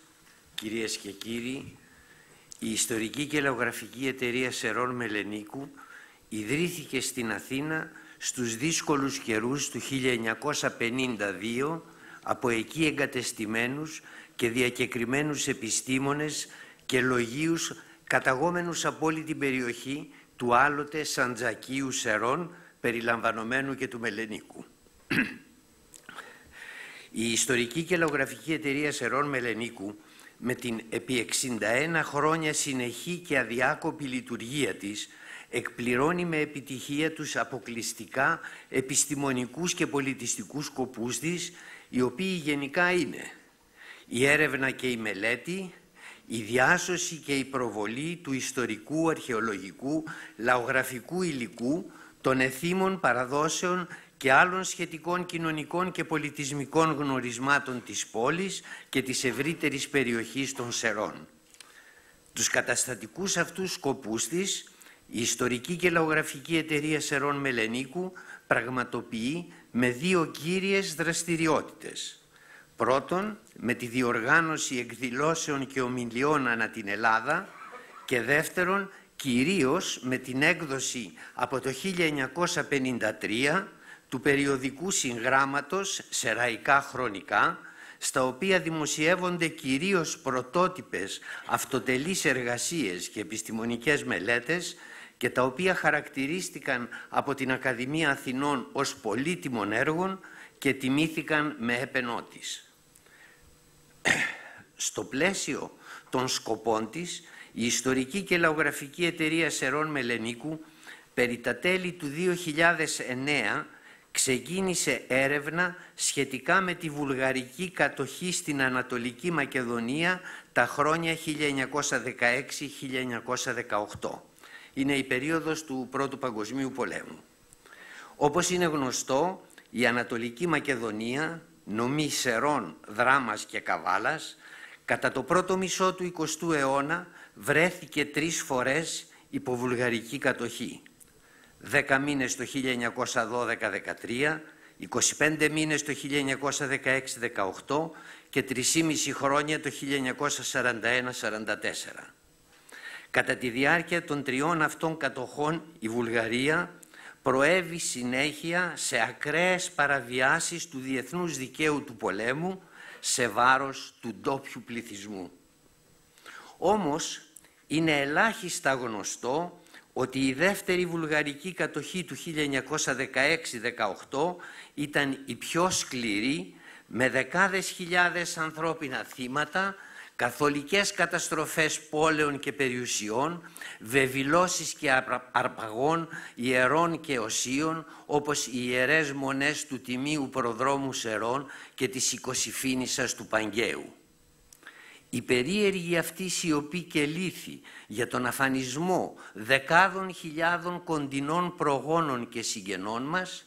κυρίες και κύριοι, η Ιστορική και Λογογραφική Εταιρεία Σερών Μελενίκου ιδρύθηκε στην Αθήνα στους δύσκολους καιρούς του 1952 από εκεί εγκατεστημένους και διακεκριμένους επιστήμονες και λογίους καταγόμενους από όλη την περιοχή του άλλοτε Σαντζακίου Σερών, περιλαμβανομένου και του Μελενίκου. Η Ιστορική και Λογογραφική Εταιρεία Σερών Μελενίκου, με την επί 61 χρόνια συνεχή και αδιάκοπη λειτουργία της, εκπληρώνει με επιτυχία τους αποκλειστικά επιστημονικούς και πολιτιστικούς σκοπούς της, οι οποίοι γενικά είναι η έρευνα και η μελέτη, η διάσωση και η προβολή του ιστορικού, αρχαιολογικού, λαογραφικού υλικού, των εθήμων παραδόσεων και άλλων σχετικών κοινωνικών και πολιτισμικών γνωρισμάτων της πόλης και της ευρύτερης περιοχής των Σερών. Τους καταστατικούς αυτούς σκοπούς της, η Ιστορική και Λογογραφική Εταιρεία Σερών Μελενίκου πραγματοποιεί με δύο κύριες δραστηριότητες. Πρώτον, με τη διοργάνωση εκδηλώσεων και ομιλιών ανά την Ελλάδα, και δεύτερον, κυρίως με την έκδοση από το 1953 του περιοδικού συγγράμματος «Σεραϊκά χρονικά», στα οποία δημοσιεύονται κυρίως πρωτότυπες αυτοτελείς εργασίες και επιστημονικές μελέτες και τα οποία χαρακτηρίστηκαν από την Ακαδημία Αθηνών ως πολύτιμων έργων και τιμήθηκαν με έπαινό της. Στο πλαίσιο των σκοπών της, η Ιστορική και Λαογραφική Εταιρεία Σερών Μελενίκου περί τα τέλη του 2009 ξεκίνησε έρευνα σχετικά με τη βουλγαρική κατοχή στην Ανατολική Μακεδονία τα χρόνια 1916-1918. Είναι η περίοδος του Πρώτου Παγκοσμίου Πολέμου. Όπως είναι γνωστό, η Ανατολική Μακεδονία, νομή Σερών, Δράμας και Καβάλας, κατά το πρώτο μισό του 20ου αιώνα βρέθηκε 3 φορές υπό βουλγαρική κατοχή. 10 μήνες το 1912-13, 25 μήνες το 1916-18 και 3,5 χρόνια το 1941-44. Κατά τη διάρκεια των 3 αυτών κατοχών η Βουλγαρία προέβη συνέχεια σε ακραίες παραβιάσεις του διεθνούς δικαίου του πολέμου σε βάρος του ντόπιου πληθυσμού. Όμως είναι ελάχιστα γνωστό ότι η δεύτερη βουλγαρική κατοχή του 1916-18 ήταν η πιο σκληρή, με δεκάδες χιλιάδες ανθρώπινα θύματα, καθολικές καταστροφές πόλεων και περιουσιών, βεβηλώσεις και αρπαγών ιερών και οσίων, όπως οι ιερές μονές του Τιμίου Προδρόμου Σερών και της Οικοσυφήνισσας του Παγκαίου. Η περίεργη αυτή σιωπή και λύθη για τον αφανισμό δεκάδων χιλιάδων κοντινών προγόνων και συγγενών μας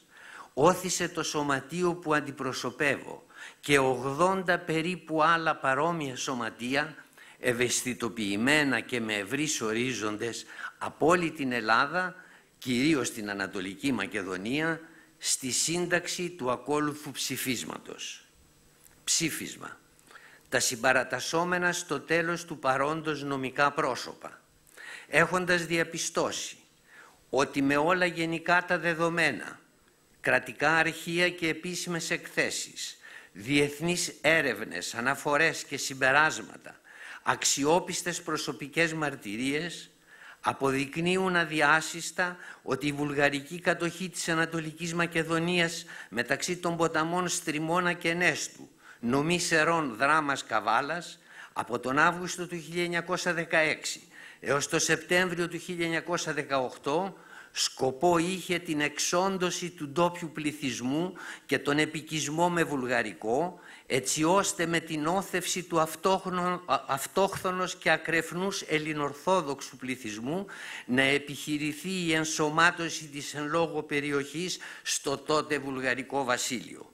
όθησε το σωματείο που αντιπροσωπεύω και 80 περίπου άλλα παρόμοια σωματεία, ευαισθητοποιημένα και με ευρύς ορίζοντες από όλη την Ελλάδα, κυρίως την Ανατολική Μακεδονία, στη σύνταξη του ακόλουθου ψηφίσματος. Ψήφισμα. Τα συμπαρατασσόμενα στο τέλος του παρόντος νομικά πρόσωπα, έχοντας διαπιστώσει ότι με όλα γενικά τα δεδομένα, κρατικά αρχεία και επίσημες εκθέσεις, διεθνείς έρευνες, αναφορές και συμπεράσματα, αξιόπιστες προσωπικές μαρτυρίες, αποδεικνύουν αδιάσυστα ότι η βουλγαρική κατοχή της Ανατολικής Μακεδονίας μεταξύ των ποταμών Στριμώνα και Νέστου, νομή Σερών, Δράμας, Καβάλας, από τον Αύγουστο του 1916 έως το Σεπτέμβριο του 1918 σκοπό είχε την εξόντωση του ντόπιου πληθυσμού και τον επικισμό με βουλγαρικό, έτσι ώστε με την όθευση του αυτόχθονος και ακρεφνούς ελληνορθόδοξου πληθυσμού να επιχειρηθεί η ενσωμάτωση της εν λόγω περιοχής στο τότε βουλγαρικό βασίλειο.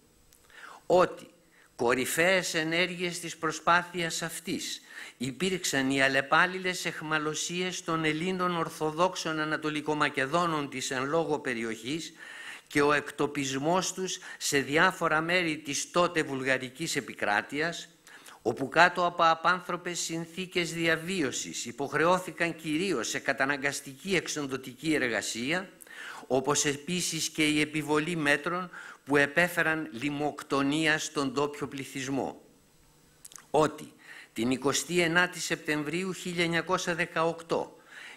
Ότι κορυφαίες ενέργειες της προσπάθειας αυτής υπήρξαν οι αλλεπάλληλες εχμαλωσίες των Ελλήνων Ορθοδόξων Ανατολικομακεδόνων της εν λόγω περιοχής και ο εκτοπισμός τους σε διάφορα μέρη της τότε βουλγαρικής επικράτειας, όπου κάτω από απάνθρωπες συνθήκες διαβίωσης υποχρεώθηκαν κυρίως σε καταναγκαστική εξοντωτική εργασία, όπως επίσης και η επιβολή μέτρων που επέφεραν λιμοκτονία στον ντόπιο πληθυσμό. Ότι την 29η Σεπτεμβρίου 1918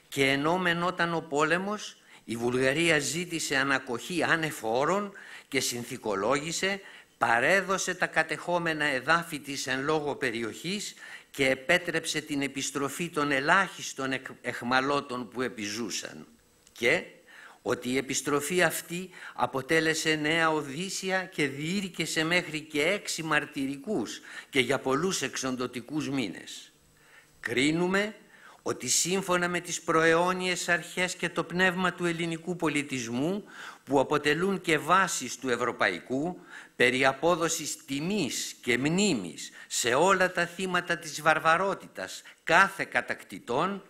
και ενώ μενόταν ο πόλεμος, η Βουλγαρία ζήτησε ανακοχή άνευ όρων και συνθηκολόγησε, παρέδωσε τα κατεχόμενα εδάφη της εν λόγω περιοχής και επέτρεψε την επιστροφή των ελάχιστων εχμαλώτων που επιζούσαν. Και ότι η επιστροφή αυτή αποτέλεσε νέα Οδύσσια και διήρκεσε μέχρι και 6 μαρτυρικούς και για πολλούς εξοντωτικούς μήνες. Κρίνουμε ότι σύμφωνα με τις προαιώνιες αρχές και το πνεύμα του ελληνικού πολιτισμού, που αποτελούν και βάσεις του ευρωπαϊκού, περί απόδοσης τιμής και μνήμης σε όλα τα θύματα της βαρβαρότητας κάθε κατακτητών,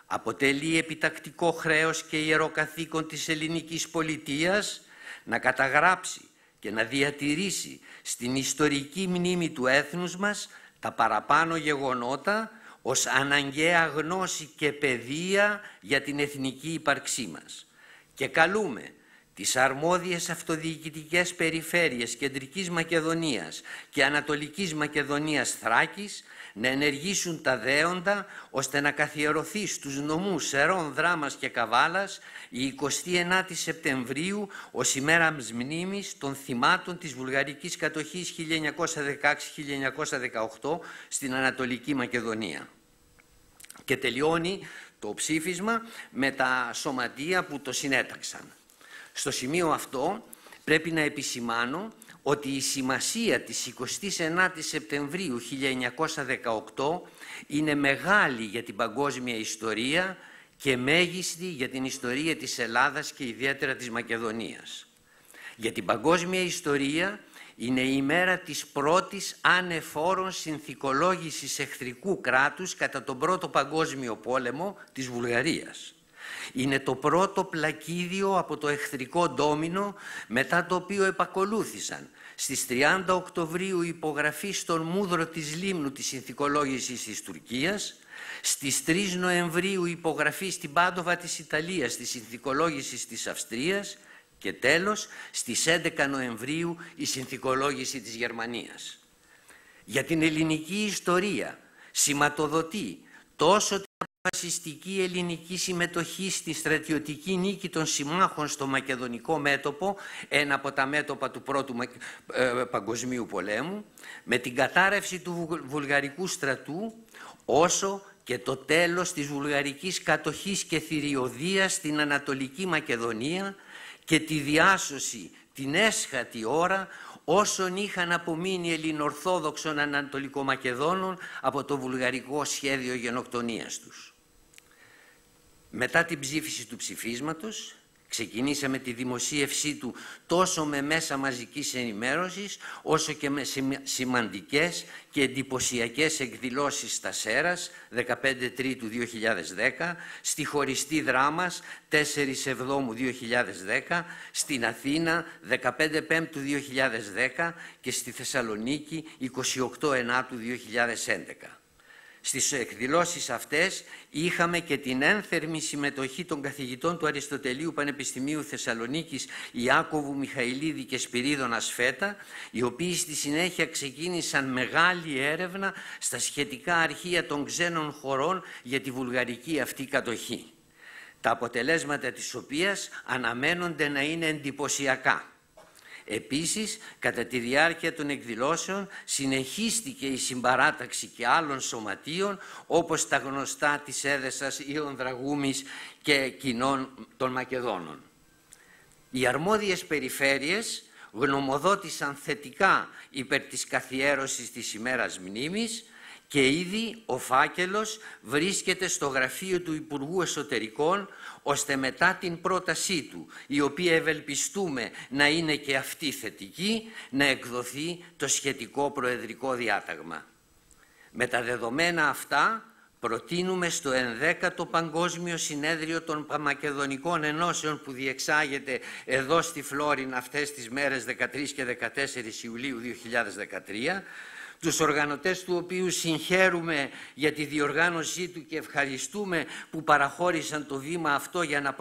αποτελεί επιτακτικό χρέος και ιεροκαθήκον της ελληνικής πολιτείας να καταγράψει και να διατηρήσει στην ιστορική μνήμη του έθνους μας τα παραπάνω γεγονότα, ως αναγκαία γνώση και παιδεία για την εθνική ύπαρξή μας. Και καλούμε τις αρμόδιες αυτοδιοικητικές περιφέρειες Κεντρικής Μακεδονίας και Ανατολικής Μακεδονίας Θράκης να ενεργήσουν τα δέοντα ώστε να καθιερωθεί στους νομούς Σερών, Δράμας και Καβάλας η 29η Σεπτεμβρίου ως ημέρα μνήμης των θυμάτων της βουλγαρικής κατοχής 1916-1918 στην Ανατολική Μακεδονία. Και τελειώνει το ψήφισμα με τα σωματεία που το συνέταξαν. Στο σημείο αυτό πρέπει να επισημάνω ότι η σημασία της 29ης Σεπτεμβρίου 1918 είναι μεγάλη για την παγκόσμια ιστορία και μέγιστη για την ιστορία της Ελλάδας και ιδιαίτερα της Μακεδονίας. Για την παγκόσμια ιστορία είναι η μέρα της πρώτης ανεφόρων συνθηκολόγησης εχθρικού κράτους κατά τον Πρώτο Παγκόσμιο Πόλεμο της Βουλγαρίας. Είναι το πρώτο πλακίδιο από το εχθρικό ντόμινο, μετά το οποίο επακολούθησαν στις 30 Οκτωβρίου η υπογραφή στον Μούδρο της Λίμνου της συνθηκολόγησης της Τουρκίας, στις 3 Νοεμβρίου η υπογραφή στην Πάντοβα της Ιταλίας της συνθηκολόγησης της Αυστρίας και τέλος στις 11 Νοεμβρίου η συνθηκολόγηση της Γερμανίας. Για την ελληνική ιστορία σηματοδοτεί τόσο την αποφασιστική ελληνική συμμετοχή στη στρατιωτική νίκη των συμμάχων στο μακεδονικό μέτωπο, ένα από τα μέτωπα του Πρώτου Παγκοσμίου Πολέμου, με την κατάρρευση του βουλγαρικού στρατού, όσο και το τέλος της βουλγαρικής κατοχής και θηριωδίας στην Ανατολική Μακεδονία και τη διάσωση την έσχατη ώρα όσων είχαν απομείνει ελληνορθόδοξων Ανατολικομακεδόνων από το βουλγαρικό σχέδιο γενοκτονίας τους. Μετά την ψήφιση του ψηφίσματος, ξεκινήσαμε τη δημοσίευσή του τόσο με μέσα μαζικής ενημέρωσης, όσο και με σημαντικές και εντυπωσιακές εκδηλώσεις στα Σέρας, 15 Τρίτου 2010, στη Χωριστή Δράμας, 4 Εβδόμου 2010, στην Αθήνα, 15 Πέμπτου 2010 και στη Θεσσαλονίκη, 28 Ενάτου 2011. Στις εκδηλώσεις αυτές είχαμε και την ένθερμη συμμετοχή των καθηγητών του Αριστοτελείου Πανεπιστημίου Θεσσαλονίκης Ιάκωβου Μιχαηλίδη και Σπυρίδων Ασφέτα, οι οποίοι στη συνέχεια ξεκίνησαν μεγάλη έρευνα στα σχετικά αρχεία των ξένων χωρών για τη βουλγαρική αυτή κατοχή, τα αποτελέσματα της οποίας αναμένονται να είναι εντυπωσιακά. Επίσης, κατά τη διάρκεια των εκδηλώσεων συνεχίστηκε η συμπαράταξη και άλλων σωματείων, όπως τα γνωστά της Έδεσας, Ιων Δραγούμης και κοινών των Μακεδόνων. Οι αρμόδιες περιφέρειες γνωμοδότησαν θετικά υπέρ της καθιέρωσης της ημέρας μνήμης και ήδη ο φάκελος βρίσκεται στο γραφείο του Υπουργού Εσωτερικών, ώστε μετά την πρότασή του, η οποία ευελπιστούμε να είναι και αυτή θετική, να εκδοθεί το σχετικό προεδρικό διάταγμα. Με τα δεδομένα αυτά, προτείνουμε στο 11ο Παγκόσμιο Συνέδριο των Μακεδονικών Ενώσεων που διεξάγεται εδώ στη Φλόρινα αυτές τις μέρες 13 και 14 Ιουλίου 2013, τους οργανωτές του οποίου συγχαίρουμε για τη διοργάνωσή του και ευχαριστούμε που παραχώρησαν το βήμα αυτό για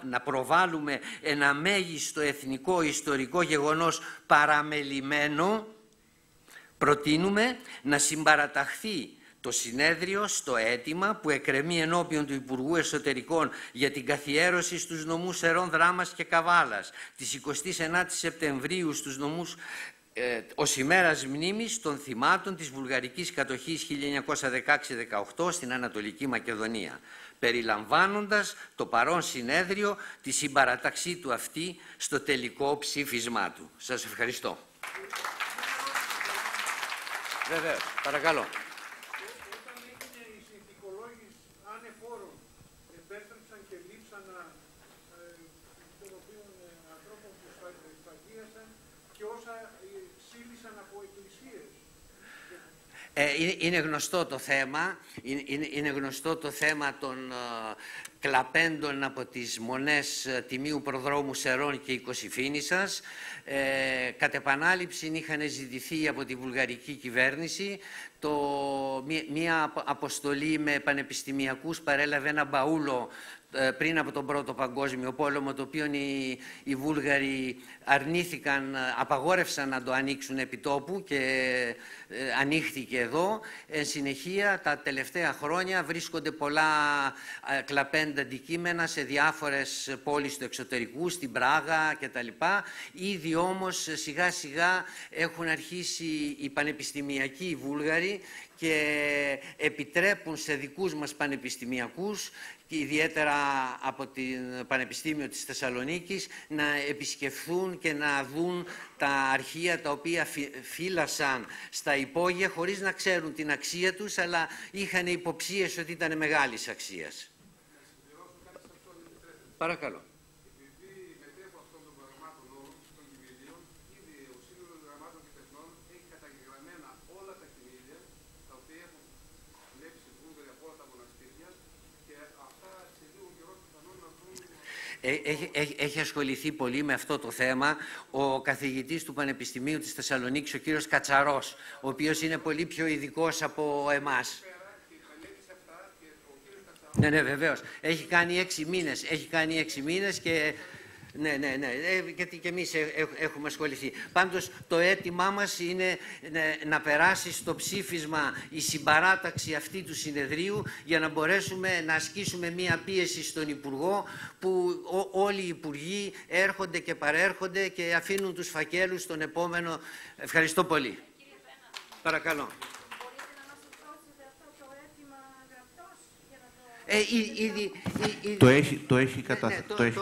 να προβάλλουμε ένα μέγιστο εθνικό ιστορικό γεγονός παραμελημένο, προτείνουμε να συμπαραταχθεί το συνέδριο στο αίτημα που εκκρεμεί ενώπιον του Υπουργού Εσωτερικών για την καθιέρωση στους νομούς Σερών, Δράμας και Καβάλας της 29 Σεπτεμβρίου στους νομούς ως ημέρας μνήμης των θυμάτων της βουλγαρικής κατοχής 1916-18 στην Ανατολική Μακεδονία, περιλαμβάνοντας το παρόν συνέδριο τη συμπαραταξή του αυτή στο τελικό ψήφισμά του. Σας ευχαριστώ. Βεβαίως, παρακαλώ. Όταν έγινε η συνθηκολόγηση ανεφόρων, επέστρεψαν και λείψανα των οποίων ανθρώπων που σφαγίασαν και όσα σύλλησαν από εκκλησίες. Είναι γνωστό το θέμα, είναι γνωστό το θέμα των κλαπέντων από τις μονές Τιμίου Προδρόμου Σερών και Οικοσυφήνισσας. Κατ' επανάληψη είχαν ζητηθεί από τη βουλγαρική κυβέρνηση μία αποστολή με πανεπιστημιακούς παρέλαβε ένα μπαούλο πριν από τον Πρώτο Παγκόσμιο Πόλεμο, το οποίο οι Βούλγαροι αρνήθηκαν, απαγόρευσαν να το ανοίξουν επί τόπου και ανοίχθηκε εδώ. Εν συνεχεία, τα τελευταία χρόνια βρίσκονται πολλά κλαπέντα αντικείμενα σε διάφορες πόλεις του εξωτερικού, στην Πράγα κτλ. Ήδη όμως σιγά σιγά έχουν αρχίσει οι πανεπιστημιακοί Βούλγαροι και επιτρέπουν σε δικούς μας πανεπιστημιακούς, ιδιαίτερα από το Πανεπιστήμιο της Θεσσαλονίκης, να επισκεφθούν και να δουν τα αρχεία τα οποία φύλασαν στα υπόγεια χωρίς να ξέρουν την αξία τους, αλλά είχαν υποψίες ότι ήταν μεγάλης αξίας. Παρακαλώ. Έχει ασχοληθεί πολύ με αυτό το θέμα ο καθηγητής του Πανεπιστημίου της Θεσσαλονίκης, ο κύριος Κατσαρός, ο οποίος είναι πολύ πιο ειδικός από εμάς. Ναι, βεβαίως. Έχει κάνει 6 μήνες και... Ναι, γιατί και εμείς έχουμε ασχοληθεί. Πάντως το αίτημά μας είναι να περάσει στο ψήφισμα η συμπαράταξη αυτή του συνεδρίου, για να μπορέσουμε να ασκήσουμε μία πίεση στον Υπουργό, που όλοι οι Υπουργοί έρχονται και παρέρχονται και αφήνουν τους φακέλους στον επόμενο. Ευχαριστώ πολύ. Παρακαλώ. Το έχει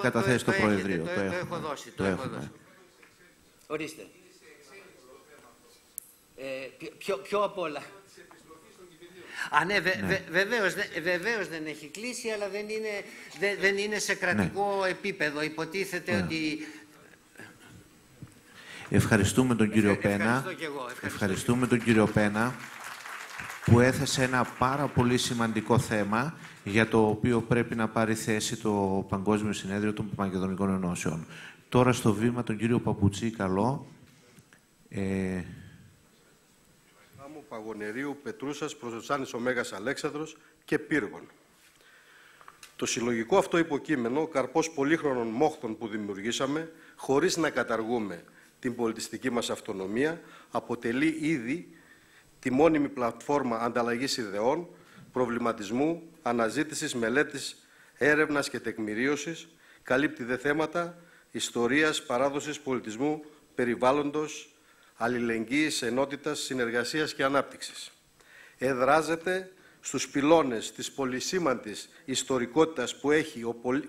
καταθέσει το Προεδρείο. Το έχω δώσει. Ορίστε. Ποιο απ' όλα. Ναι, βεβαίως δεν έχει κλείσει, αλλά δεν είναι σε κρατικό επίπεδο. Υποτίθεται ότι... Ευχαριστούμε τον κύριο Πένα. Ευχαριστούμε τον κύριο Πένα, που έθεσε ένα πάρα πολύ σημαντικό θέμα, για το οποίο πρέπει να πάρει θέση το Παγκόσμιο Συνέδριο των Μακεδονικών Ενώσεων. Τώρα στο βήμα τον κύριο Παπουτσί, καλό. Παγωνερίου, Πετρούσας, Προσοτσάνης ο Μέγας Αλέξανδρος και Πύργων. Το συλλογικό αυτό υποκείμενο, καρπός πολύχρονων μόχθων που δημιουργήσαμε, χωρίς να καταργούμε την πολιτιστική μας αυτονομία, αποτελεί ήδη τη μόνιμη πλατφόρμα ανταλλαγής ιδεών, προβληματισμού, αναζήτησης, μελέτης, έρευνας και τεκμηρίωσης, καλύπτει δε θέματα ιστορίας, παράδοσης, πολιτισμού, περιβάλλοντος, αλληλεγγύης, ενότητας, συνεργασίας και ανάπτυξης. Εδράζεται στους πυλώνες της πολυσήμαντης ιστορικότητας που έχει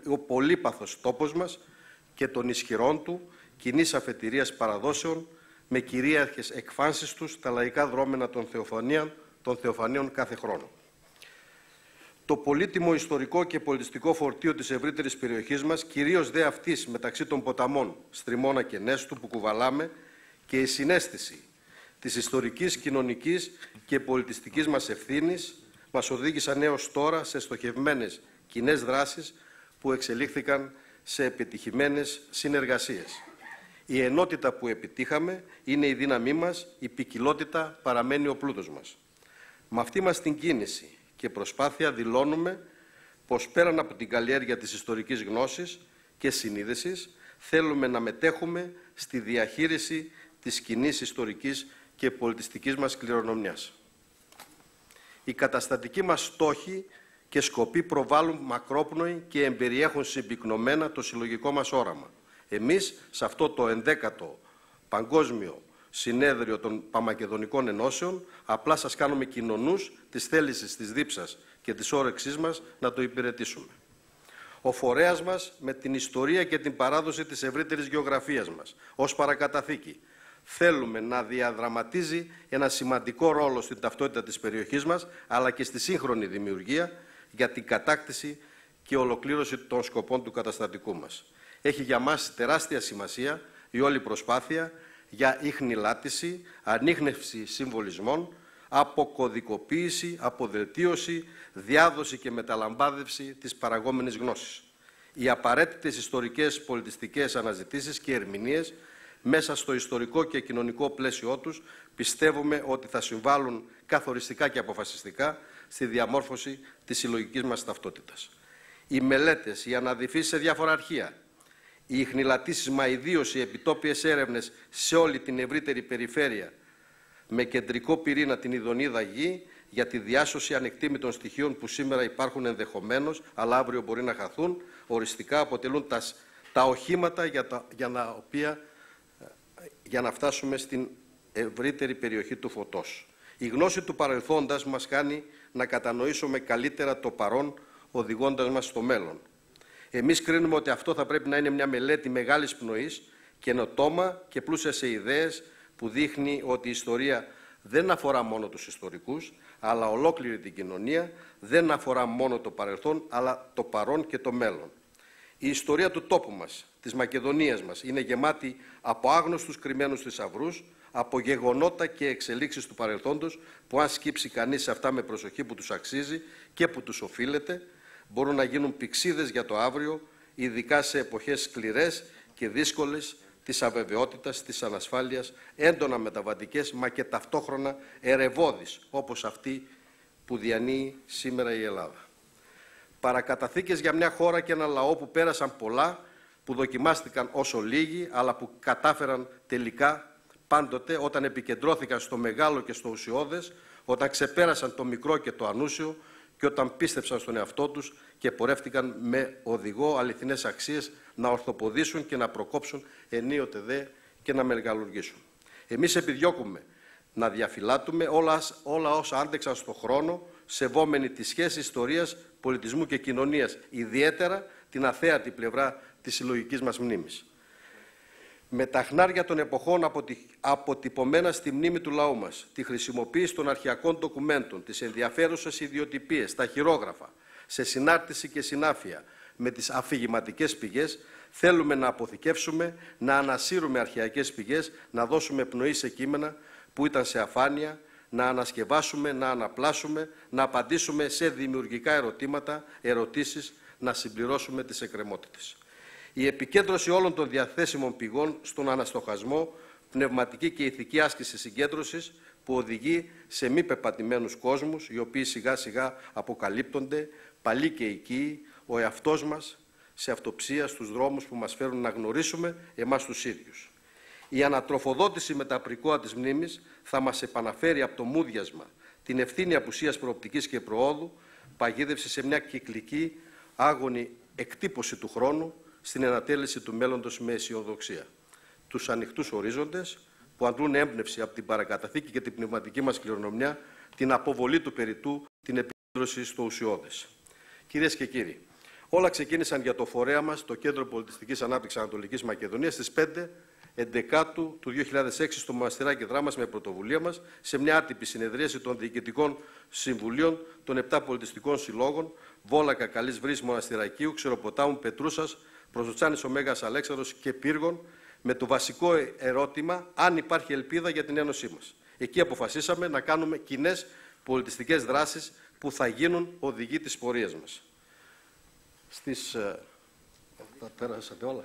ο πολύπαθος τόπος μας και των ισχυρών του κοινής αφετηρίας παραδόσεων, με κυρίαρχες εκφάνσεις τους στα λαϊκά δρόμενα των θεοφανίων κάθε χρόνο. Το πολύτιμο ιστορικό και πολιτιστικό φορτίο της ευρύτερης περιοχής μας, κυρίως δε αυτής μεταξύ των ποταμών Στριμώνα και Νέστου που κουβαλάμε, και η συναίσθηση της ιστορικής, κοινωνικής και πολιτιστικής μας ευθύνης μας οδήγησαν έως τώρα σε στοχευμένες κοινές δράσεις που εξελίχθηκαν σε επιτυχημένες συνεργασίες. Η ενότητα που επιτύχαμε είναι η δύναμή μας, η ποικιλότητα παραμένει ο πλούτος μας. Με αυτή μας την κίνηση και προσπάθεια δηλώνουμε πως πέραν από την καλλιέργεια της ιστορικής γνώσης και συνείδησης, θέλουμε να μετέχουμε στη διαχείριση της κοινής ιστορικής και πολιτιστικής μας κληρονομιάς. Οι καταστατικοί μας στόχοι και σκοποί προβάλλουν μακρόπνοοι και εμπεριέχουν συμπυκνωμένα το συλλογικό μας όραμα. Εμείς, σε αυτό το 11ο Παγκόσμιο Συνέδριο των Παμακεδονικών Ενώσεων, απλά σας κάνουμε κοινωνούς της θέλησης, της δίψας και της όρεξής μας να το υπηρετήσουμε. Ο φορέας μας, με την ιστορία και την παράδοση της ευρύτερης γεωγραφίας μας, ως παρακαταθήκη, θέλουμε να διαδραματίζει ένα σημαντικό ρόλο στην ταυτότητα της περιοχής μας, αλλά και στη σύγχρονη δημιουργία για την κατάκτηση και ολοκλήρωση των σκοπών του καταστατικού μας. Έχει για μας τεράστια σημασία η όλη προσπάθεια για ιχνηλάτηση, ανίχνευση συμβολισμών, αποκωδικοποίηση, αποδελτίωση, διάδοση και μεταλαμπάδευση της παραγόμενης γνώσης. Οι απαραίτητες ιστορικές πολιτιστικές αναζητήσεις και ερμηνείες μέσα στο ιστορικό και κοινωνικό πλαίσιό τους, πιστεύουμε ότι θα συμβάλλουν καθοριστικά και αποφασιστικά στη διαμόρφωση της συλλογικής μας ταυτότητας. Οι μελέτες, οι αναδυφίσεις σε διάφορα αρχεία, οι ιχνηλατήσεις, μα ιδίως οι επιτόπιες έρευνες σε όλη την ευρύτερη περιφέρεια, με κεντρικό πυρήνα την Ιδονίδα Γη, για τη διάσωση ανεκτήμητων στοιχείων που σήμερα υπάρχουν ενδεχομένως, αλλά αύριο μπορεί να χαθούν, οριστικά αποτελούν τα οχήματα για να φτάσουμε στην ευρύτερη περιοχή του φωτός. Η γνώση του παρελθόντας μας κάνει να κατανοήσουμε καλύτερα το παρόν, οδηγώντας μας στο μέλλον. Εμείς κρίνουμε ότι αυτό θα πρέπει να είναι μια μελέτη μεγάλης πνοής, καινοτόμα και πλούσια σε ιδέες, που δείχνει ότι η ιστορία δεν αφορά μόνο τους ιστορικούς, αλλά ολόκληρη την κοινωνία, δεν αφορά μόνο το παρελθόν, αλλά το παρόν και το μέλλον. Η ιστορία του τόπου μας, της Μακεδονίας μας, είναι γεμάτη από άγνωστους κρυμμένους θησαυρούς, από γεγονότα και εξελίξεις του παρελθόντος, που αν σκύψει κανείς σε αυτά με προσοχή που τους αξίζει και που τους οφείλεται, μπορούν να γίνουν πηξίδες για το αύριο, ειδικά σε εποχές σκληρές και δύσκολες, της αβεβαιότητας, της ανασφάλειας, έντονα μεταβατικές, μα και ταυτόχρονα ερευώδεις, όπως αυτή που διανύει σήμερα η Ελλάδα. Παρακαταθήκες για μια χώρα και ένα λαό που πέρασαν πολλά, που δοκιμάστηκαν όσο λίγοι, αλλά που κατάφεραν τελικά πάντοτε όταν επικεντρώθηκαν στο μεγάλο και στο ουσιώδες, όταν ξεπέρασαν το μικρό και το ανούσιο και όταν πίστεψαν στον εαυτό τους και πορεύτηκαν με οδηγό αληθινές αξίες να ορθοποδήσουν και να προκόψουν ενίοτε δε και να μεγαλουργήσουν. Εμείς επιδιώκουμε να διαφυλάττουμε όλα όσα άντεξαν στον χρόνο, σεβόμενοι τη σχέση ιστορίας, πολιτισμού και κοινωνίας, ιδιαίτερα την αθέατη πλευρά της συλλογικής μας μνήμης. Με τα χνάρια των εποχών αποτυπωμένα στη μνήμη του λαού μας, τη χρησιμοποίηση των αρχαιακών ντοκουμέντων, τις ενδιαφέρουσες ιδιοτυπίες, τα χειρόγραφα, σε συνάρτηση και συνάφεια με τις αφηγηματικές πηγές, θέλουμε να αποθηκεύσουμε, να ανασύρουμε αρχαιακές πηγές, να δώσουμε πνοή σε κείμενα που ήταν σε αφάνεια, να ανασκευάσουμε, να αναπλάσουμε, να απαντήσουμε σε δημιουργικά ερωτήματα, ερωτήσεις, να συμπληρώσουμε τις εκκρεμότητες. Η επικέντρωση όλων των διαθέσιμων πηγών στον αναστοχασμό, πνευματική και ηθική άσκηση συγκέντρωσης, που οδηγεί σε μη πεπατημένους κόσμους, οι οποίοι σιγά σιγά αποκαλύπτονται, παλιοί και οικοί, ο εαυτός μας, σε αυτοψία στους δρόμους που μας φέρουν να γνωρίσουμε εμάς τους ίδιους. Η ανατροφοδότηση με τα απρικόα της μνήμης θα μας επαναφέρει από το μούδιασμα την ευθύνη απουσίας προοπτικής και προόδου, παγίδευση σε μια κυκλική, άγωνη εκτύπωση του χρόνου, στην ενατέλεση του μέλλοντος με αισιοδοξία. Τους ανοιχτούς ορίζοντες που αντλούν έμπνευση από την παρακαταθήκη και την πνευματική μας κληρονομιά, την αποβολή του περιττού, την επικέντρωση στο ουσιώδες. Κυρίες και κύριοι, όλα ξεκίνησαν για το φορέα μας, το Κέντρο Πολιτιστικής Ανάπτυξης Ανατολικής Μακεδονίας, στις 5 Εντεκάτου του 2006 στο Μοναστηράκι Δράμας, με πρωτοβουλία μας, σε μια άτυπη συνεδρίαση των διοικητικών συμβουλίων των 7 πολιτιστικών συλλόγων, Βόλακα, Καλής Βρύσης, Μοναστηρακίου, Ξεροποτάμου, Πετρούσας, Προσοτσάνης ο Μέγας Αλέξανδρος και Πύργων, με το βασικό ερώτημα αν υπάρχει ελπίδα για την ένωσή μας. Εκεί αποφασίσαμε να κάνουμε κοινές πολιτιστικές δράσεις που θα γίνουν οδηγοί της πορείας μας. Τα πέρασατε όλα.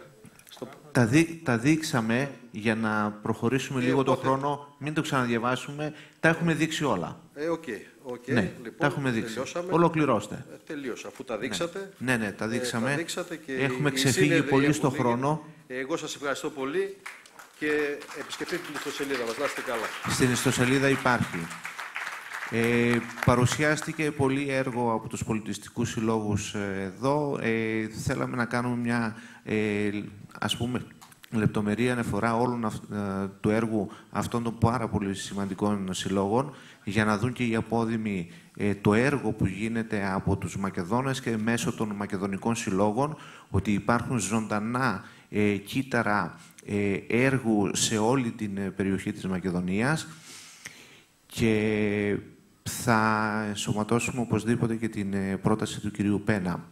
Τα δείξαμε για να προχωρήσουμε λίγο τον χρόνο, μην το ξαναδιαβάσουμε. Τα έχουμε δείξει όλα. Ναι, λοιπόν, τα έχουμε δείξει. Τελειώσαμε. Ολοκληρώστε. Τελείωσα. Αφού τα δείξατε. Ναι, τα δείξαμε. Τα δείξατε και έχουμε ξεφύγει πολύ στο χρόνο. Εγώ σας ευχαριστώ πολύ και επισκεφτείτε την ιστοσελίδα μας. Να είστε καλά. Στην ιστοσελίδα υπάρχει. Παρουσιάστηκε πολύ έργο από τους πολιτιστικούς συλλόγους εδώ. Θέλαμε να κάνουμε μια, ας πούμε, λεπτομερή αναφορά όλων του έργου αυτών των πάρα πολύ σημαντικών συλλόγων, για να δουν και οι απόδημοι το έργο που γίνεται από τους Μακεδόνες και μέσω των μακεδονικών συλλόγων, ότι υπάρχουν ζωντανά κύτταρα έργου σε όλη την περιοχή της Μακεδονίας, και θα ενσωματώσουμε οπωσδήποτε και την πρόταση του κυρίου Πένα.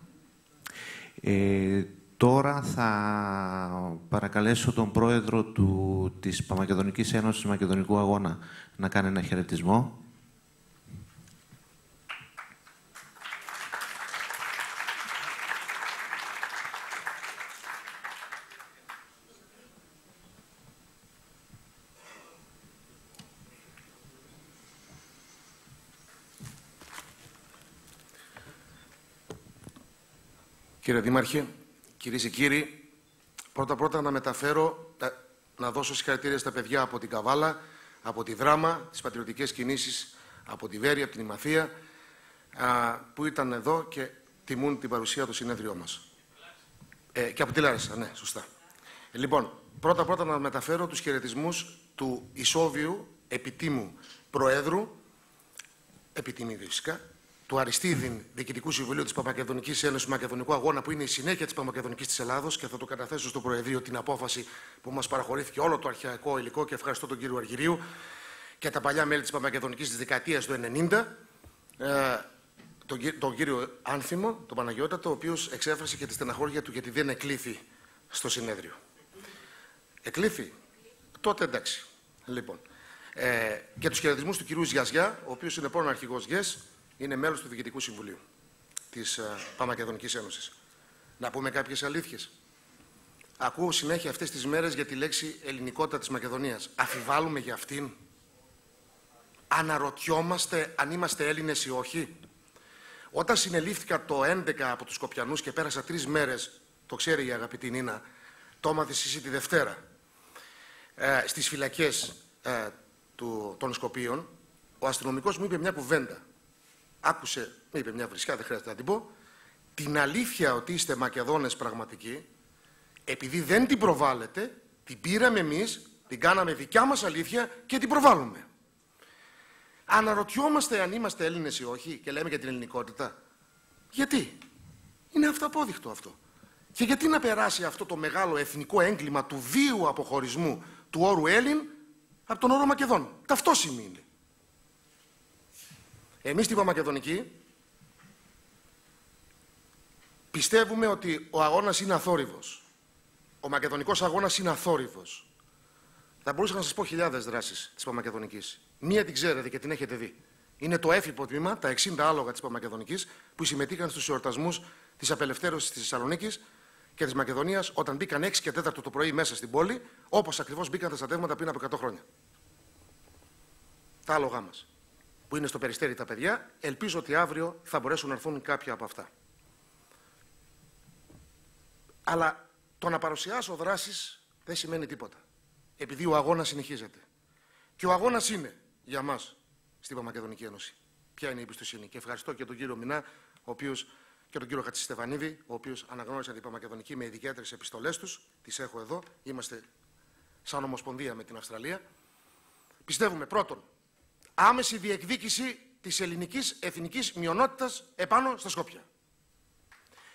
Τώρα θα παρακαλέσω τον πρόεδρο της Παμακεδονικής Ένωσης Μακεδονικού Αγώνα να κάνει ένα χαιρετισμό. Κύριε Δήμαρχε, κυρίες και κύριοι, πρώτα να δώσω συγχαρητήρια στα παιδιά από την Καβάλα, από τη Δράμα, τις πατριωτικές κινήσεις, από τη Βέρεια, από την Ημαθία, που ήταν εδώ και τιμούν την παρουσία του συνέδριό μας. Και από τη Λάρισα, ναι, σωστά. Λοιπόν, πρώτα να μεταφέρω τους χαιρετισμούς του ισόβιου επιτίμου Προέδρου, επιτιμή φυσικά, του Αριστίδην Διοικητικού Συμβουλίου της Παμακεδονικής Ένωσης Μακεδονικού Αγώνα, που είναι η συνέχεια της Παμακεδονικής της Ελλάδος, και θα το καταθέσω στο Προεδρείο την απόφαση που μας παραχωρήθηκε όλο το αρχαϊκό υλικό, και ευχαριστώ τον κύριο Αργυρίου και τα παλιά μέλη της Παμακεδονικής της δεκαετίας του 90, τον κύριο Άνθιμο, τον Παναγιώτατο, ο οποίος εξέφρασε και τη στεναχώρια του γιατί δεν εκλήθη στο συνέδριο. Εκλήθη. Τότε εντάξει. Λοιπόν. Και τους χαιρετισμούς του κυρίου Ζιαζιά, ο οποίος είναι πρώην αρχηγός ΓΕΣ, είναι μέλος του Διοικητικού Συμβουλίου της Παμακεδονικής Ένωσης. Να πούμε κάποιες αλήθειες. Ακούω συνέχεια αυτές τις μέρες για τη λέξη ελληνικότητα της Μακεδονίας. Αφιβάλλουμε για αυτήν. Αναρωτιόμαστε αν είμαστε Έλληνες ή όχι. Όταν συνελήφθηκα το 11 από τους Σκοπιανούς και πέρασα 3 μέρες, το ξέρει η αγαπητή Νίνα, το έμαθε εσύ τη Δευτέρα, στις φυλακές των Σκοπίων, ο αστυνομικός μου είπε μια κουβέντα. Άκουσε, μου είπε μια βρισιά, δεν χρειάζεται να την πω, την αλήθεια ότι είστε Μακεδόνες πραγματικοί, επειδή δεν την προβάλλετε, την πήραμε εμείς, την κάναμε δικιά μας αλήθεια και την προβάλλουμε. Αναρωτιόμαστε αν είμαστε Έλληνες ή όχι και λέμε για την ελληνικότητα. Γιατί? Είναι αυταπόδεικτο αυτό. Και γιατί να περάσει αυτό το μεγάλο εθνικό έγκλημα του βίου αποχωρισμού του όρου Έλλην από τον όρο Μακεδόν? Ταυτόσημη είναι. Εμείς στην Παμακεδονική πιστεύουμε ότι ο αγώνας είναι αθόρυβος. Ο μακεδονικός αγώνας είναι αθόρυβος. Θα μπορούσα να σας πω χιλιάδες δράσεις της Παμακεδονικής. Μία την ξέρετε και την έχετε δει. Είναι το έφυπο τμήμα, τα 60 άλογα της Παμακεδονικής, που συμμετείχαν στους εορτασμούς της απελευθέρωσης της Θεσσαλονίκης και της Μακεδονίας, όταν μπήκαν 6 και 4 το πρωί μέσα στην πόλη, όπως ακριβώς μπήκαν τα στρατεύματα πριν από 100 χρόνια. Τα άλογά μας, που είναι στο Περιστέρι τα παιδιά, ελπίζω ότι αύριο θα μπορέσουν να έρθουν κάποια από αυτά. Αλλά το να παρουσιάσω δράσεις δεν σημαίνει τίποτα. Επειδή ο αγώνας συνεχίζεται. Και ο αγώνας είναι για μας στην Παμακεδονική Ένωση. Ποια είναι η εμπιστοσύνη? Και ευχαριστώ και τον κύριο Μινά, ο οποίος, και τον κύριο Χατσιστεφανίδη, ο οποίος αναγνώρισαν την Παμακεδονική με ιδιαίτερες επιστολές τους. Τις έχω εδώ. Είμαστε σαν ομοσπονδία με την Αυστραλία. Πιστεύουμε πρώτον, άμεση διεκδίκηση της ελληνικής εθνικής μειονότητας επάνω στα Σκόπια.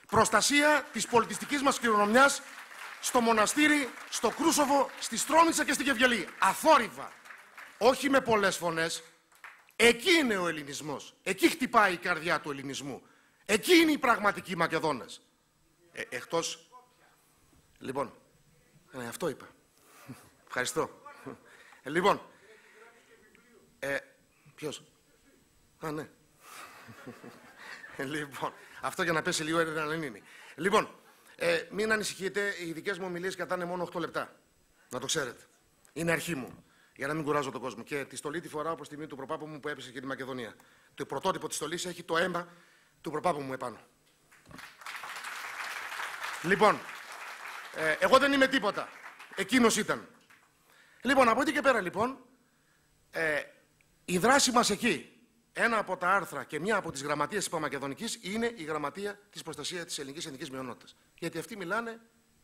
Προστασία της πολιτιστικής μας κληρονομιάς στο Μοναστήρι, στο Κρούσοβο, στη Στρόμιτσα και στη Γευγελή. Αθόρυβα. Όχι με πολλές φωνές. Εκεί είναι ο ελληνισμός. Εκεί χτυπάει η καρδιά του ελληνισμού. Εκεί είναι οι πραγματικοί Μακεδόνες. Εκτός... Λοιπόν, αυτό είπα. Ευχαριστώ. Λοιπόν, ποιος? Α, ναι. Λοιπόν, αυτό για να πέσει λίγο αδρεναλίνη. Λοιπόν, μην ανησυχείτε, οι δικές μου ομιλίες κρατάνε μόνο 8 λεπτά. Να το ξέρετε. Είναι αρχή μου. Για να μην κουράζω τον κόσμο. Και τη στολή τη φοράω προς τιμή του προπάπου μου που έπεσε και τη Μακεδονία. Το πρωτότυπο της στολής έχει το αίμα του προπάπου μου επάνω. Λοιπόν, εγώ δεν είμαι τίποτα. Εκείνος ήταν. Λοιπόν, από εκεί και πέρα λοιπόν, η δράση μας εκεί, ένα από τα άρθρα και μια από τις γραμματείες της Παμακεδονικής είναι η γραμματεία της προστασίας της ελληνικής εθνικής μειονότητας. Γιατί αυτοί μιλάνε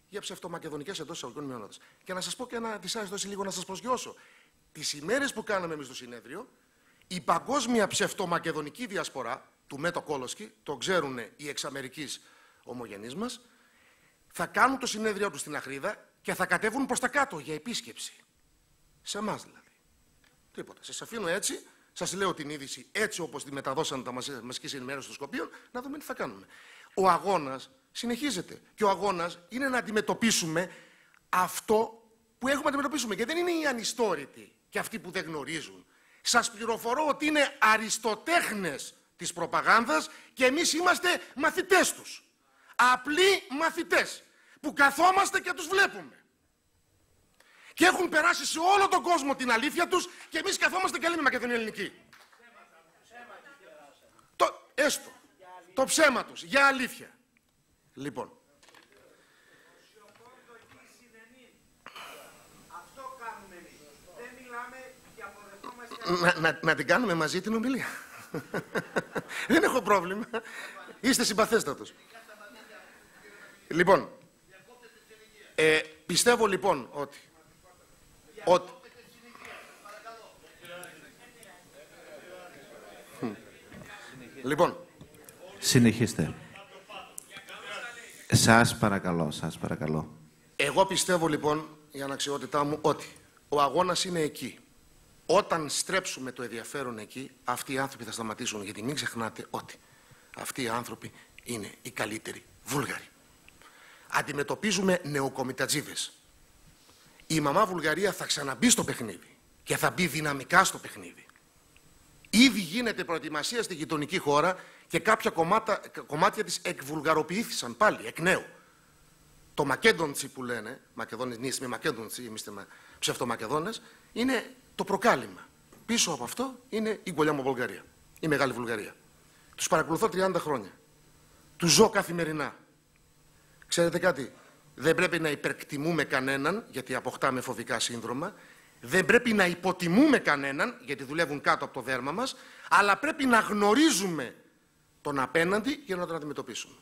για ψευτομακεδονικές εντός εισαγωγικών μειονότητας. Και να σας πω και ένα δυσάρεστο λίγο να σας προσγειώσω. Τις ημέρες που κάναμε εμείς το συνέδριο, η παγκόσμια ψευτομακεδονική διασπορά του Μέτο Κόλοσκι, το ξέρουν οι εξαμερικής ομογενείς μας, θα κάνουν το συνέδριό τους στην Αχρίδα και θα κατέβουν προς τα κάτω για επίσκεψη. Σε εμάς δηλαδή. Τίποτα. Σας αφήνω έτσι, σας λέω την είδηση έτσι όπως τη μεταδώσαν τα μαζικής ενημέρωσης των Σκοπίων, να δούμε τι θα κάνουμε. Ο αγώνας συνεχίζεται. Και ο αγώνας είναι να αντιμετωπίσουμε αυτό που έχουμε να αντιμετωπίσουμε. Και δεν είναι οι ανιστόρητοι και αυτοί που δεν γνωρίζουν. Σας πληροφορώ ότι είναι αριστοτέχνες της προπαγάνδας και εμείς είμαστε μαθητές τους. Απλοί μαθητές που καθόμαστε και τους βλέπουμε. Και έχουν περάσει σε όλο τον κόσμο την αλήθεια τους και εμείς καθόμαστε και λέμε Μακεδονία ελληνική. Έστω. Το ψέμα τους. Για αλήθεια. Λοιπόν. Να την κάνουμε μαζί την ομιλία. Δεν έχω πρόβλημα. Είστε συμπαθέστατος. Λοιπόν, πιστεύω λοιπόν ότι... Λοιπόν. Συνεχίστε. Σας παρακαλώ, σας παρακαλώ. Εγώ πιστεύω λοιπόν, η αναξιότητά μου, ότι ο αγώνας είναι εκεί. Όταν στρέψουμε το ενδιαφέρον εκεί, αυτοί οι άνθρωποι θα σταματήσουν. Γιατί μην ξεχνάτε ότι αυτοί οι άνθρωποι είναι οι καλύτεροι Βούλγαροι. Αντιμετωπίζουμε νεοκομιτατζίδες. Η μαμά Βουλγαρία θα ξαναμπεί στο παιχνίδι και θα μπει δυναμικά στο παιχνίδι. Ήδη γίνεται προετοιμασία στη γειτονική χώρα και κάποια κομμάτια της εκβουλγαροποιήθησαν πάλι, εκ νέου. Το Μακέντοντσι που λένε, Μακεδόνες νήσι με Μακέντοντσι, εμείς είστε ψευτομακεδόνες, είναι το προκάλημα. Πίσω από αυτό είναι η Γκολιάμα Βουλγαρία, η Μεγάλη Βουλγαρία. Τους παρακολουθώ 30 χρόνια. Τους ζω καθημερινά. Ξέρετε κάτι, δεν πρέπει να υπερκτιμούμε κανέναν, γιατί αποκτάμε φοβικά σύνδρομα. Δεν πρέπει να υποτιμούμε κανέναν, γιατί δουλεύουν κάτω από το δέρμα μας, αλλά πρέπει να γνωρίζουμε τον απέναντι για να τον αντιμετωπίσουμε.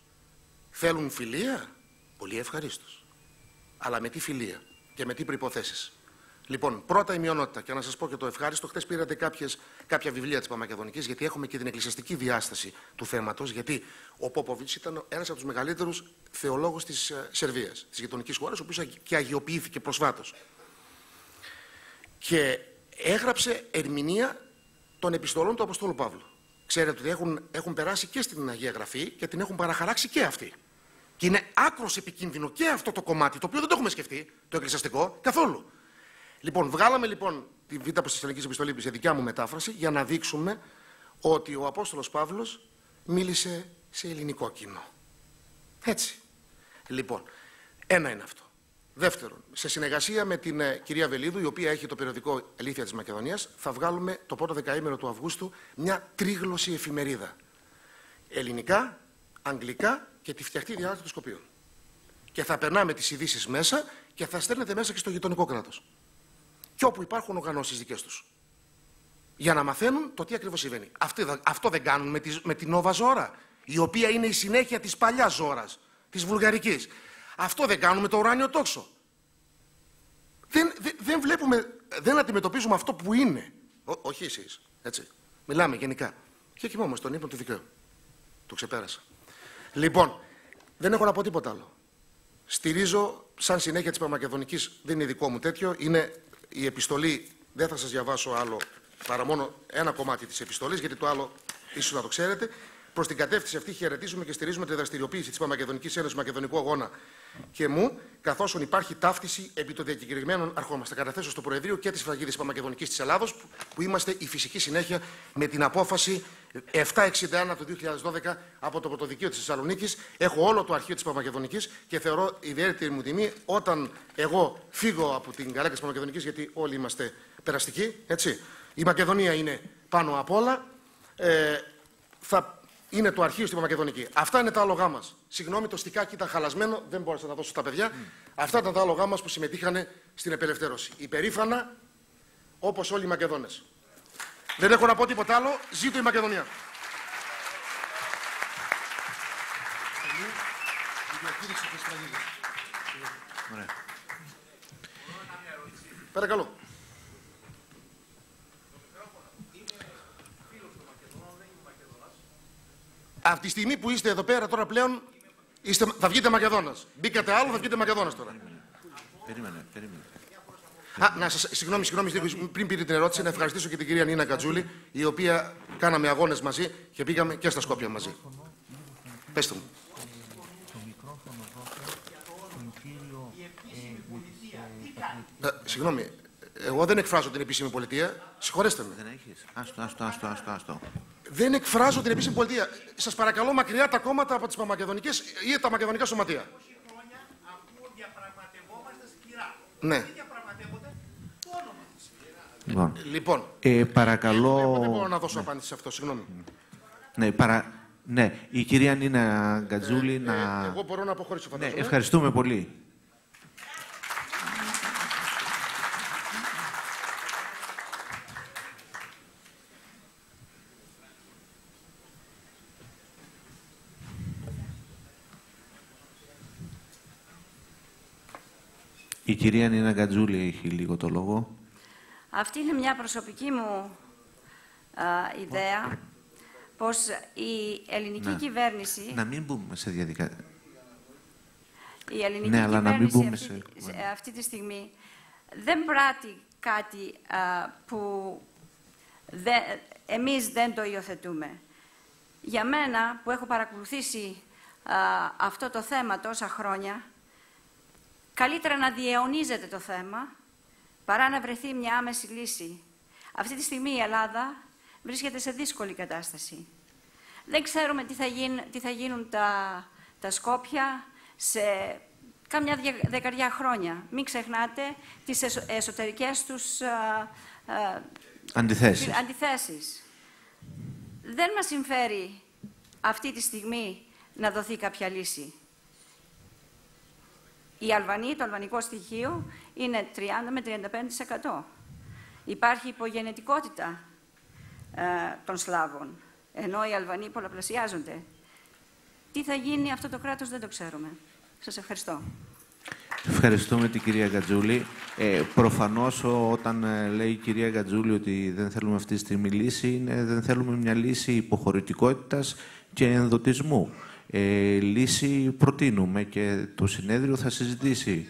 Θέλουν φιλία? Πολύ ευχαρίστως. Αλλά με τι φιλία και με τι προϋποθέσεις? Λοιπόν, πρώτα η μειονότητα. Και να σας πω και το ευχάριστο, χθες πήρατε κάποια βιβλία της Παπαμακεδονικής, γιατί έχουμε και την εκκλησιαστική διάσταση του θέματος, γιατί ο Πόποβιτς ήταν ένας από τους μεγαλύτερους θεολόγους της Σερβίας, της γειτονικής χώρας, ο οποίος και αγιοποιήθηκε προσφάτως. Και έγραψε ερμηνεία των επιστολών του Αποστόλου Παύλου. Ξέρετε ότι έχουν περάσει και στην Αγία Γραφή και την έχουν παραχαράξει και αυτοί. Και είναι άκρως επικίνδυνο και αυτό το κομμάτι, το οποίο δεν το έχουμε σκεφτεί, το εκκλησιαστικό, καθόλου. Λοιπόν, βγάλαμε λοιπόν τη Β' Αποστολική Επιστολή σε δικιά μου μετάφραση για να δείξουμε ότι ο Απόστολος Παύλος μίλησε σε ελληνικό κοινό. Έτσι. Λοιπόν, ένα είναι αυτό. Δεύτερον, σε συνεργασία με την κυρία Βελίδου, η οποία έχει το περιοδικό Αλήθεια της Μακεδονίας, θα βγάλουμε το πρώτο δεκαήμερο του Αυγούστου μια τρίγλωση εφημερίδα. Ελληνικά, αγγλικά και τη φτιαχτή διάρκεια των Σκοπίων. Και θα περνάμε τις ειδήσεις μέσα και θα στέλνετε μέσα και στο γειτονικό κράτος. Και όπου υπάρχουν οργανώσεις δικές τους. Για να μαθαίνουν το τι ακριβώς συμβαίνει. Αυτό δεν κάνουν με την Νόβα Ζώρα, η οποία είναι η συνέχεια της παλιάς Ζώρας, της βουλγαρικής. Αυτό δεν κάνουν με το ουράνιο τόξο. Δεν βλέπουμε, δεν αντιμετωπίζουμε αυτό που είναι. Όχι εσείς, έτσι. Μιλάμε γενικά. Και κοιμόμαστε τον ύπνο του δικαίου. Το ξεπέρασα. Λοιπόν, δεν έχω να πω τίποτα άλλο. Στηρίζω, σαν συνέχεια της Παπαμακεδονικής, δεν είναι δικό μου τέτοιο, είναι η επιστολή, δεν θα σας διαβάσω άλλο, παρά μόνο ένα κομμάτι της επιστολής, γιατί το άλλο ίσως να το ξέρετε. Προς την κατεύθυνση αυτή χαιρετίζουμε και στηρίζουμε τη δραστηριοποίηση της Παπαμακεδονικής Ένωσης Μακεδονικού Αγώνα και μου, καθώς υπάρχει ταύτιση επί των διακεκριμένων αρχών μας. Θα καταθέσω στο Προεδρείο και της Φραγίδης Παπαμακεδονικής της Ελλάδος, που είμαστε η φυσική συνέχεια με την απόφαση 761 του 2012 από το Πρωτοδικείο της Θεσσαλονίκης. Έχω όλο το αρχείο της Παπαμακεδονικής και θεωρώ ιδιαίτερη μου τιμή όταν εγώ φύγω από την καρέκλα της Παπαμακεδονικής, γιατί όλοι είμαστε περαστικοί, έτσι. Η Μακεδονία είναι πάνω απ' όλα. Είναι το αρχείο στην Μακεδονική. Αυτά είναι τα άλογά μας. Συγγνώμη, το στικάκι ήταν χαλασμένο, δεν μπόρεσα να τα δώσω στα παιδιά. Αυτά ήταν τα άλογά μας που συμμετείχαν στην απελευθέρωση. Υπερήφανα, όπως όλοι οι Μακεδόνες. Δεν έχω να πω τίποτα άλλο. Ζήτω η Μακεδονία. Παρακαλώ. Από τη στιγμή που είστε εδώ πέρα τώρα πλέον, θα βγείτε Μακεδόνας. Μπήκατε άλλο, θα βγείτε Μακεδόνας τώρα. Περίμενε. Συγγνώμη, πριν πήρε την ερώτηση, να ευχαριστήσω και την κυρία Νίνα Κατζούλη, η οποία κάναμε αγώνες μαζί και πήγαμε και στα Σκόπια μαζί. Πέστε μου. Συγγνώμη, εγώ δεν εκφράζω την επίσημη πολιτεία. Συγχωρέστε με. Δεν έχεις. Άστο. Δεν εκφράζω την επίσημη πολιτεία. Σας παρακαλώ, μακριά τα κόμματα από τις Παπαμακεδονικές ή τα μακεδονικά σωματεία. 20 χρόνια αφού διαπραγματευόμαστε σκληρά. Ναι. Λοιπόν, παρακαλώ... Δεν μπορώ να δώσω απάντηση σε αυτό, συγγνώμη. Ναι, Ναι, η κυρία Νίνα Γκατζούλη να... Εγώ μπορώ να αποχωρήσω, φαντάζομαι. Ναι, ευχαριστούμε πολύ. Η κυρία Νίνα Γκατζούλη έχει λίγο το λόγο. Αυτή είναι μια προσωπική μου ιδέα, πως η ελληνική κυβέρνηση... Να μην μπούμε σε διαδικασία. Η ελληνική αλλά να μην μπούμε αυτή τη στιγμή δεν πράττει κάτι που εμείς δεν το υιοθετούμε. Για μένα, που έχω παρακολουθήσει αυτό το θέμα τόσα χρόνια, καλύτερα να διαιωνίζεται το θέμα, παρά να βρεθεί μια άμεση λύση. Αυτή τη στιγμή η Ελλάδα βρίσκεται σε δύσκολη κατάσταση. Δεν ξέρουμε τι θα γίνουν τα Σκόπια σε κάμια δεκαριά χρόνια. Μην ξεχνάτε τις εσωτερικές τους αντιθέσεις. Δεν μας συμφέρει αυτή τη στιγμή να δοθεί κάποια λύση. Οι Αλβανοί, το αλβανικό στοιχείο, είναι 30 με 35%. Υπάρχει υπογενετικότητα των Σλάβων, ενώ οι Αλβανοί πολλαπλασιάζονται. Τι θα γίνει αυτό το κράτος δεν το ξέρουμε. Σας ευχαριστώ. Ευχαριστούμε την κυρία Γκατζούλη. Προφανώς όταν λέει η κυρία Γκατζούλη ότι δεν θέλουμε αυτή τη στιγμή λύση, δεν θέλουμε μια λύση υποχωρητικότητας και ενδοτισμού. Λύση προτείνουμε και το συνέδριο θα συζητήσει.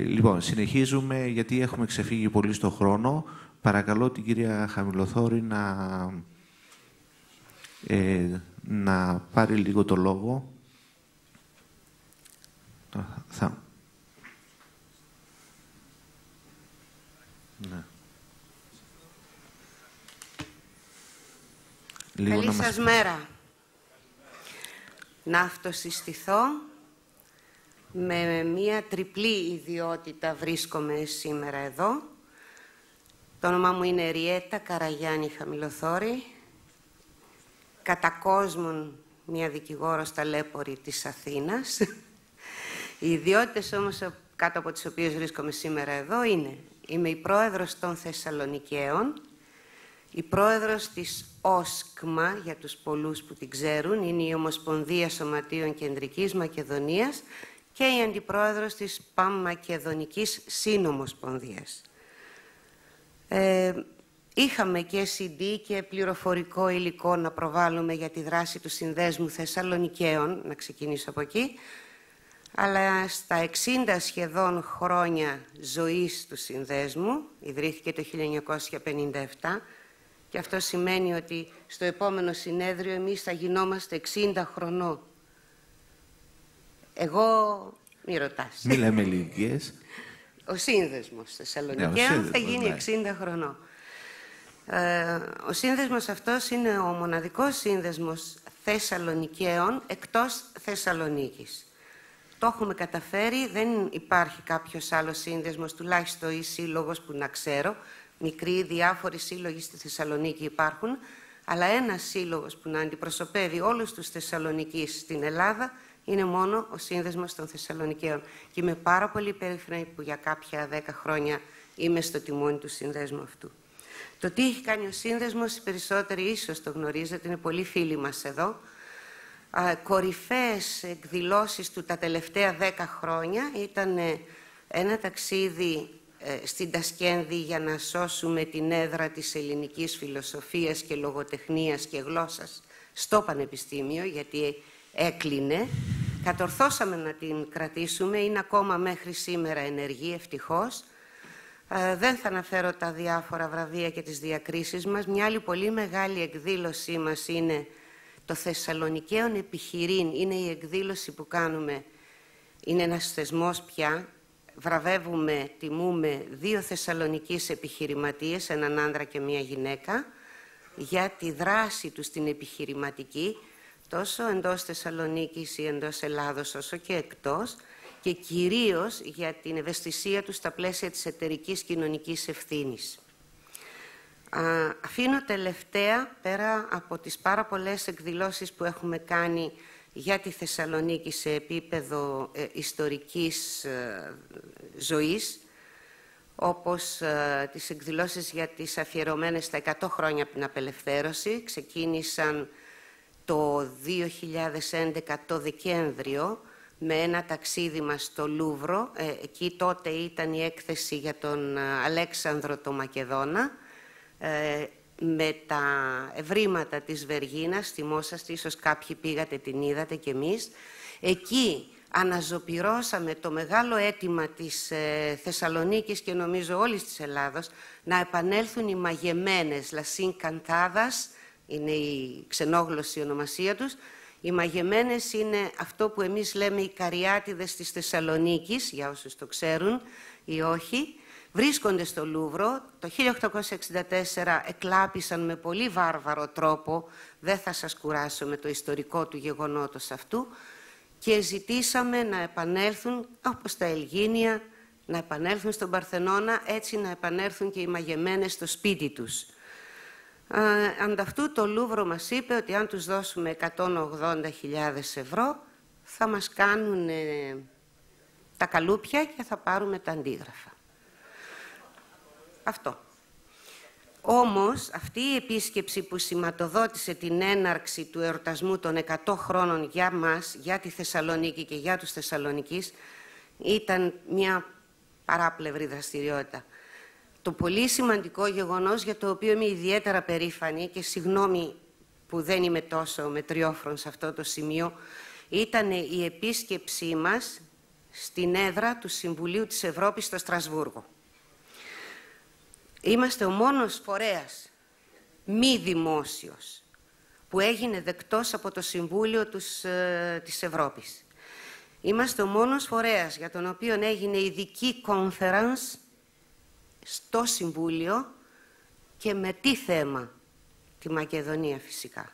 Λοιπόν, συνεχίζουμε γιατί έχουμε ξεφύγει πολύ στο χρόνο. Παρακαλώ την κυρία Χαμηλοθόρη να πάρει λίγο το λόγο. Ναι. Καλή σας μέρα. Να αυτοσυστηθώ. Με μία τριπλή ιδιότητα βρίσκομαι σήμερα εδώ. Το όνομά μου είναι Ριέτα Καραγιάννη Χαμηλοθόρη. Κατά κόσμον μία δικηγόρος ταλέπορη της Αθήνας. Οι ιδιότητες όμως κάτω από τις οποίες βρίσκομαι σήμερα εδώ είναι: είμαι η πρόεδρος των Θεσσαλονικαίων, η πρόεδρος της ΟΣΚΜΑ, για τους πολλούς που την ξέρουν, είναι η Ομοσπονδία Σωματείων Κεντρικής Μακεδονίας, και η αντιπρόεδρος της Παμμακεδονικής Συνομοσπονδίας. Είχαμε και CD και πληροφορικό υλικό να προβάλλουμε για τη δράση του Συνδέσμου Θεσσαλονικαίων, να ξεκινήσω από εκεί, αλλά στα 60 σχεδόν χρόνια ζωής του Συνδέσμου, ιδρύθηκε το 1957, και αυτό σημαίνει ότι στο επόμενο συνέδριο εμείς θα γινόμαστε 60 χρονών. Εγώ, μη ρωτάς. Μη λέμε ηλικίες. Ο Σύνδεσμος Θεσσαλονικαίων θα γίνει 60 χρονών. Ο σύνδεσμος αυτός είναι ο μοναδικός σύνδεσμος Θεσσαλονικαίων εκτός Θεσσαλονίκης. Το έχουμε καταφέρει, δεν υπάρχει κάποιος άλλος σύνδεσμος, τουλάχιστον ή σύλλογος που να ξέρω. Μικροί διάφοροι σύλλογοι στη Θεσσαλονίκη υπάρχουν, αλλά ένας σύλλογος που να αντιπροσωπεύει όλους τους Θεσσαλονικείς στην Ελλάδα είναι μόνο ο Σύνδεσμος των Θεσσαλονικαίων. Και είμαι πάρα πολύ περήφανη που για κάποια 10 χρόνια είμαι στο τιμόνι του συνδέσμου αυτού. Το τι έχει κάνει ο Σύνδεσμος, οι περισσότεροι ίσως το γνωρίζετε, είναι πολλοί φίλοι μας εδώ. Κορυφαίες εκδηλώσεις του τα τελευταία 10 χρόνια ήταν ένα ταξίδι στην Τασκένδη για να σώσουμε την έδρα της ελληνικής φιλοσοφίας και λογοτεχνίας και γλώσσας στο Πανεπιστήμιο, γιατί έκλεινε. Κατορθώσαμε να την κρατήσουμε, είναι ακόμα μέχρι σήμερα ενεργή, ευτυχώς. Δεν θα αναφέρω τα διάφορα βραβεία και τις διακρίσεις μας. Μια άλλη πολύ μεγάλη εκδήλωσή μας είναι το Θεσσαλονικαίων Επιχειρήν. Είναι η εκδήλωση που κάνουμε, είναι ένας θεσμός πια. Βραβεύουμε, τιμούμε 2 Θεσσαλονικείς επιχειρηματίες, έναν άντρα και μια γυναίκα, για τη δράση τους στην επιχειρηματική, τόσο εντός Θεσσαλονίκης ή εντός Ελλάδος, όσο και εκτός, και κυρίως για την ευαισθησία τους στα πλαίσια της εταιρικής κοινωνικής ευθύνης. Αφήνω τελευταία, πέρα από τις πάρα πολλές εκδηλώσεις που έχουμε κάνει για τη Θεσσαλονίκη σε επίπεδο ιστορικής ζωής, όπως τις εκδηλώσεις για τις αφιερωμένες στα 100 χρόνια από την απελευθέρωση. Ξεκίνησαν το 2011 το Δεκέμβριο με ένα ταξίδι μας στο Λούβρο. Εκεί τότε ήταν η έκθεση για τον Αλέξανδρο το Μακεδόνα, με τα ευρήματα της Βεργίνας. Θυμόσαστε, ίσως κάποιοι πήγατε, την είδατε κι εμείς. Εκεί αναζωπυρώσαμε το μεγάλο αίτημα της Θεσσαλονίκης και νομίζω όλης της Ελλάδος να επανέλθουν οι μαγεμένες, λασίν καντάδας, είναι η ξενόγλωση ονομασία τους. Οι μαγεμένες είναι αυτό που εμείς λέμε οι καριάτιδες της Θεσσαλονίκης, για όσους το ξέρουν ή όχι. Βρίσκονται στο Λούβρο. Το 1864 εκλάπησαν με πολύ βάρβαρο τρόπο, δεν θα σας κουράσω με το ιστορικό του γεγονότος αυτού, και ζητήσαμε να επανέλθουν, όπως τα Ελγίνια, να επανέλθουν στον Παρθενώνα, έτσι να επανέλθουν και οι μαγεμένες στο σπίτι τους. Ανταυτού το Λούβρο μας είπε ότι αν τους δώσουμε 180.000 ευρώ θα μας κάνουν τα καλούπια και θα πάρουμε τα αντίγραφα. Αυτό. Όμως αυτή η επίσκεψη που σηματοδότησε την έναρξη του εορτασμού των 100 χρόνων για μας, για τη Θεσσαλονίκη και για τους Θεσσαλονικείς, ήταν μια παράπλευρη δραστηριότητα. Το πολύ σημαντικό γεγονός, για το οποίο είμαι ιδιαίτερα περήφανη και συγγνώμη που δεν είμαι τόσο μετριόφρον σε αυτό το σημείο, ήταν η επίσκεψή μας στην έδρα του Συμβουλίου της Ευρώπης στο Στρασβούργο. Είμαστε ο μόνος φορέας μη δημόσιος που έγινε δεκτός από το Συμβούλιο της Ευρώπης. Είμαστε ο μόνος φορέας για τον οποίο έγινε ειδική conference στο Συμβούλιο και με τι θέμα? Τη Μακεδονία φυσικά.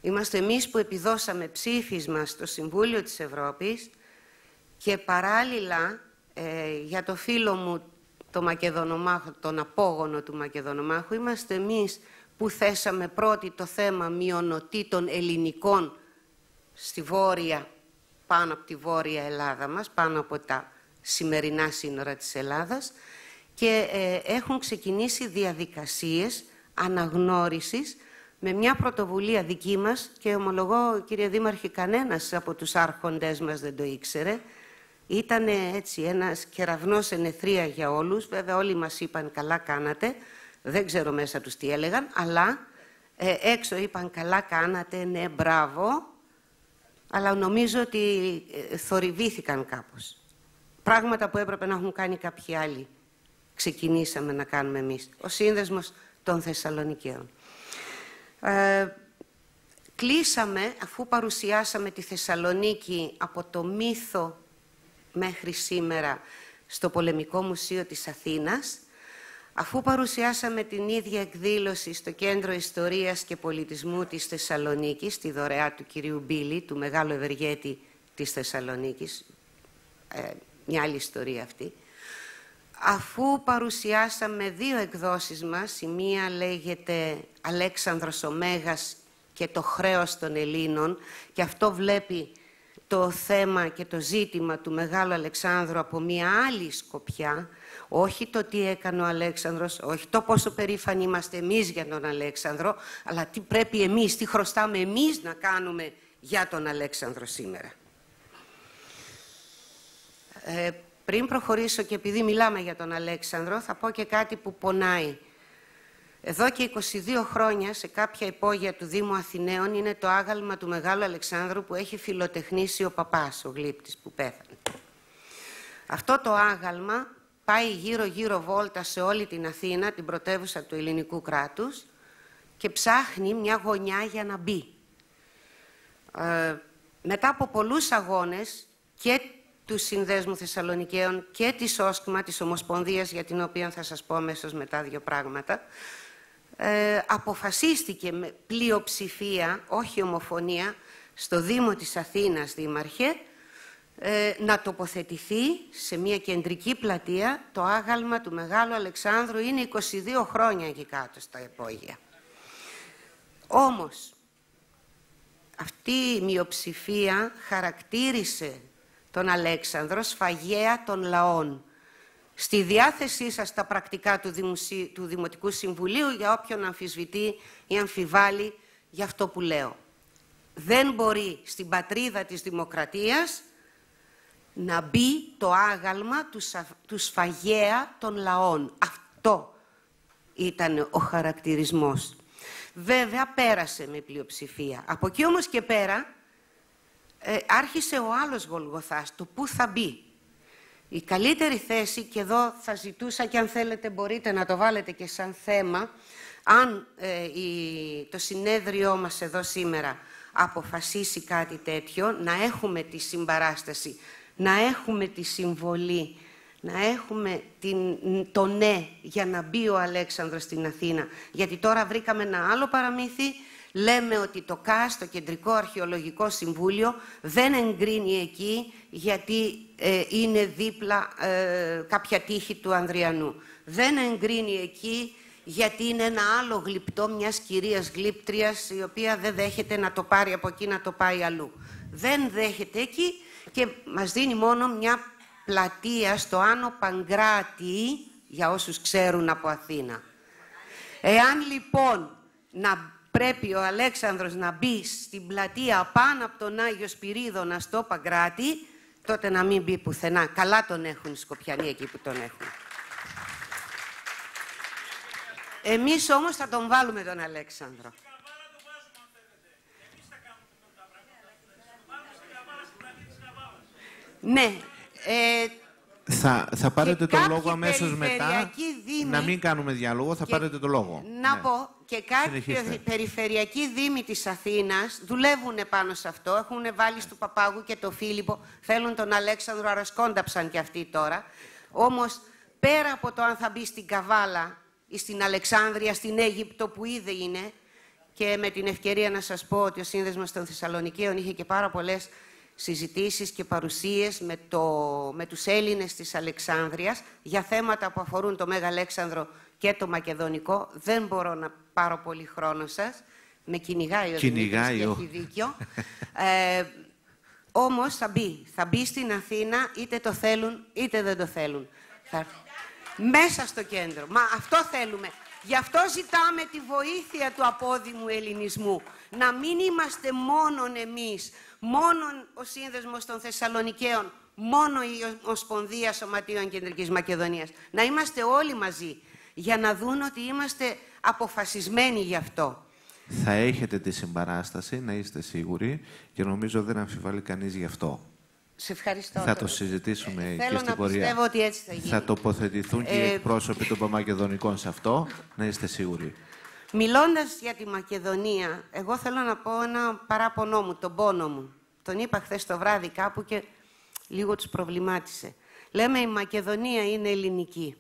Είμαστε εμείς που επιδώσαμε ψήφισμα στο Συμβούλιο της Ευρώπης και παράλληλα για το φίλο μου το Μακεδονομάχο, τον απόγονο του Μακεδονομάχου, είμαστε εμείς που θέσαμε πρώτοι το θέμα μειονοτήτων ελληνικών στη βόρεια, πάνω από τη βόρεια Ελλάδα μας, πάνω από τα σημερινά σύνορα της Ελλάδας, και έχουν ξεκινήσει διαδικασίες αναγνώρισης με μια πρωτοβουλία δική μας, και ομολογώ, κύριε Δήμαρχε, κανένας από τους άρχοντες μας δεν το ήξερε. Ήταν έτσι ένας κεραυνός ενεθρία για όλους. Βέβαια όλοι μας είπαν καλά κάνατε, δεν ξέρω μέσα τους τι έλεγαν, αλλά έξω είπαν καλά κάνατε, ναι μπράβο, αλλά νομίζω ότι θορυβήθηκαν κάπως. Πράγματα που έπρεπε να έχουν κάνει κάποιοι άλλοι, ξεκινήσαμε να κάνουμε εμείς. Ο Σύνδεσμος των Θεσσαλονικαίων. Κλείσαμε, αφού παρουσιάσαμε τη Θεσσαλονίκη από το μύθο μέχρι σήμερα στο Πολεμικό Μουσείο της Αθήνας, αφού παρουσιάσαμε την ίδια εκδήλωση στο Κέντρο Ιστορίας και Πολιτισμού της Θεσσαλονίκης, στη δωρεά του κυρίου Μπίλη, του μεγάλου ευεργέτη της Θεσσαλονίκης, μια άλλη ιστορία αυτή, αφού παρουσιάσαμε δύο εκδόσεις μας, η μία λέγεται «Αλέξανδρος ο Μέγας και το χρέος των Ελλήνων», και αυτό βλέπει το θέμα και το ζήτημα του Μεγάλου Αλεξάνδρου από μια άλλη σκοπιά, όχι το τι έκανε ο Αλέξανδρος, όχι το πόσο περήφανοι είμαστε εμείς για τον Αλέξανδρο, αλλά τι πρέπει εμείς, τι χρωστάμε εμείς να κάνουμε για τον Αλέξανδρο σήμερα. Πριν προχωρήσω, και επειδή μιλάμε για τον Αλέξανδρο, θα πω και κάτι που πονάει. Εδώ και 22 χρόνια σε κάποια υπόγεια του Δήμου Αθηναίων είναι το άγαλμα του Μεγάλου Αλεξάνδρου που έχει φιλοτεχνήσει ο παπάς, ο γλύπτης που πέθανε. Αυτό το άγαλμα πάει γύρω-γύρω βόλτα σε όλη την Αθήνα, την πρωτεύουσα του ελληνικού κράτους, και ψάχνει μια γωνιά για να μπει. Μετά από πολλούς αγώνες και του Συνδέσμου Θεσσαλονικαίων και της ΟΣΚΜΑ, της Ομοσπονδίας, για την οποία θα σας πω αμέσως μετά δύο πράγματα, αποφασίστηκε με πλειοψηφία, όχι ομοφωνία, στο Δήμο της Αθήνας, Δήμαρχε, να τοποθετηθεί σε μια κεντρική πλατεία. Το άγαλμα του Μεγάλου Αλεξάνδρου είναι 22 χρόνια εκεί κάτω στα υπόγεια. Όμως, αυτή η μειοψηφία χαρακτήρισε τον Αλέξανδρο σφαγέα των λαών. Στη διάθεσή σας τα πρακτικά του Δημοτικού Συμβουλίου για όποιον αμφισβητεί ή αμφιβάλλει για αυτό που λέω. Δεν μπορεί στην πατρίδα της δημοκρατίας να μπει το άγαλμα του σφαγέα των λαών. Αυτό ήταν ο χαρακτηρισμός. Βέβαια πέρασε με πλειοψηφία. Από εκεί όμως και πέρα άρχισε ο άλλος Γολγοθάς, το πού θα μπει. Η καλύτερη θέση, και εδώ θα ζητούσα και αν θέλετε μπορείτε να το βάλετε και σαν θέμα, αν το συνέδριό μας εδώ σήμερα αποφασίσει κάτι τέτοιο, να έχουμε τη συμπαράσταση, να έχουμε τη συμβολή, να έχουμε το ναι για να μπει ο Αλέξανδρος στην Αθήνα. Γιατί τώρα βρήκαμε ένα άλλο παραμύθι, λέμε ότι το ΚΑΣ, το Κεντρικό Αρχαιολογικό Συμβούλιο, δεν εγκρίνει εκεί γιατί είναι δίπλα κάποια τύχη του Ανδριανού. Δεν εγκρίνει εκεί γιατί είναι ένα άλλο γλυπτό μιας κυρίας γλύπτριας, η οποία δεν δέχεται να το πάρει από εκεί, να το πάει αλλού. Δεν δέχεται εκεί και μας δίνει μόνο μια πλατεία στο Άνω Παγκράτη, για όσους ξέρουν από Αθήνα. Εάν λοιπόν πρέπει ο Αλέξανδρος να μπει στην πλατεία πάνω από τον Άγιο Σπυρίδωνα στο Παγκράτη, τότε να μην μπει πουθενά. Καλά τον έχουν οι Σκοπιανοί εκεί που τον έχουν. Εμείς όμως θα τον βάλουμε τον Αλέξανδρο. Ναι. Θα πάρετε το λόγο αμέσως μετά. Δήμοι, να μην κάνουμε διάλογο, θα πάρετε το λόγο. Να πω, και κάποιοι περιφερειακοί δήμοι της Αθήνας δουλεύουν πάνω σε αυτό. Έχουν βάλει στο Παπάγου και το Φίλιππο. Θέλουν τον Αλέξανδρο, αρασκόνταψαν και αυτοί τώρα. Όμως, πέρα από το αν θα μπει στην Καβάλα ή στην Αλεξάνδρεια, στην Αίγυπτο που ήδη είναι, και με την ευκαιρία να σας πω ότι ο Σύνδεσμος των Θεσσαλονικαίων είχε και πάρα πολλές συζητήσεις και παρουσίες με τους Έλληνες της Αλεξάνδρειας για θέματα που αφορούν το Μέγα Αλέξανδρο και το Μακεδονικό. Δεν μπορώ να πάρω πολύ χρόνο σας. Με κυνηγάει ο Δημήτρης και έχει δίκιο. Όμως θα μπει στην Αθήνα, είτε το θέλουν είτε δεν το θέλουν. Μέσα στο κέντρο. Μα αυτό θέλουμε. Γι' αυτό ζητάμε τη βοήθεια του απόδημου ελληνισμού. Να μην είμαστε μόνον εμείς, μόνον ο Σύνδεσμος των Θεσσαλονικαίων, μόνο η Ομοσπονδία Σωματείων Κεντρικής Μακεδονίας. Να είμαστε όλοι μαζί, για να δουν ότι είμαστε αποφασισμένοι γι' αυτό. Θα έχετε τη συμπαράσταση, να είστε σίγουροι, και νομίζω δεν αμφιβάλλει κανείς γι' αυτό. Σε ευχαριστώ. Θα το συζητήσουμε και στην πορεία. Πιστεύω ότι έτσι θα γίνει. Θα τοποθετηθούν και οι εκπρόσωποι των Παμακεδονικών σε αυτό, να είστε σίγουροι. Μιλώντας για τη Μακεδονία, εγώ θέλω να πω ένα παράπονό μου, τον πόνο μου. Τον είπα χθες το βράδυ κάπου και λίγο τους προβλημάτισε. Λέμε η Μακεδονία είναι ελληνική.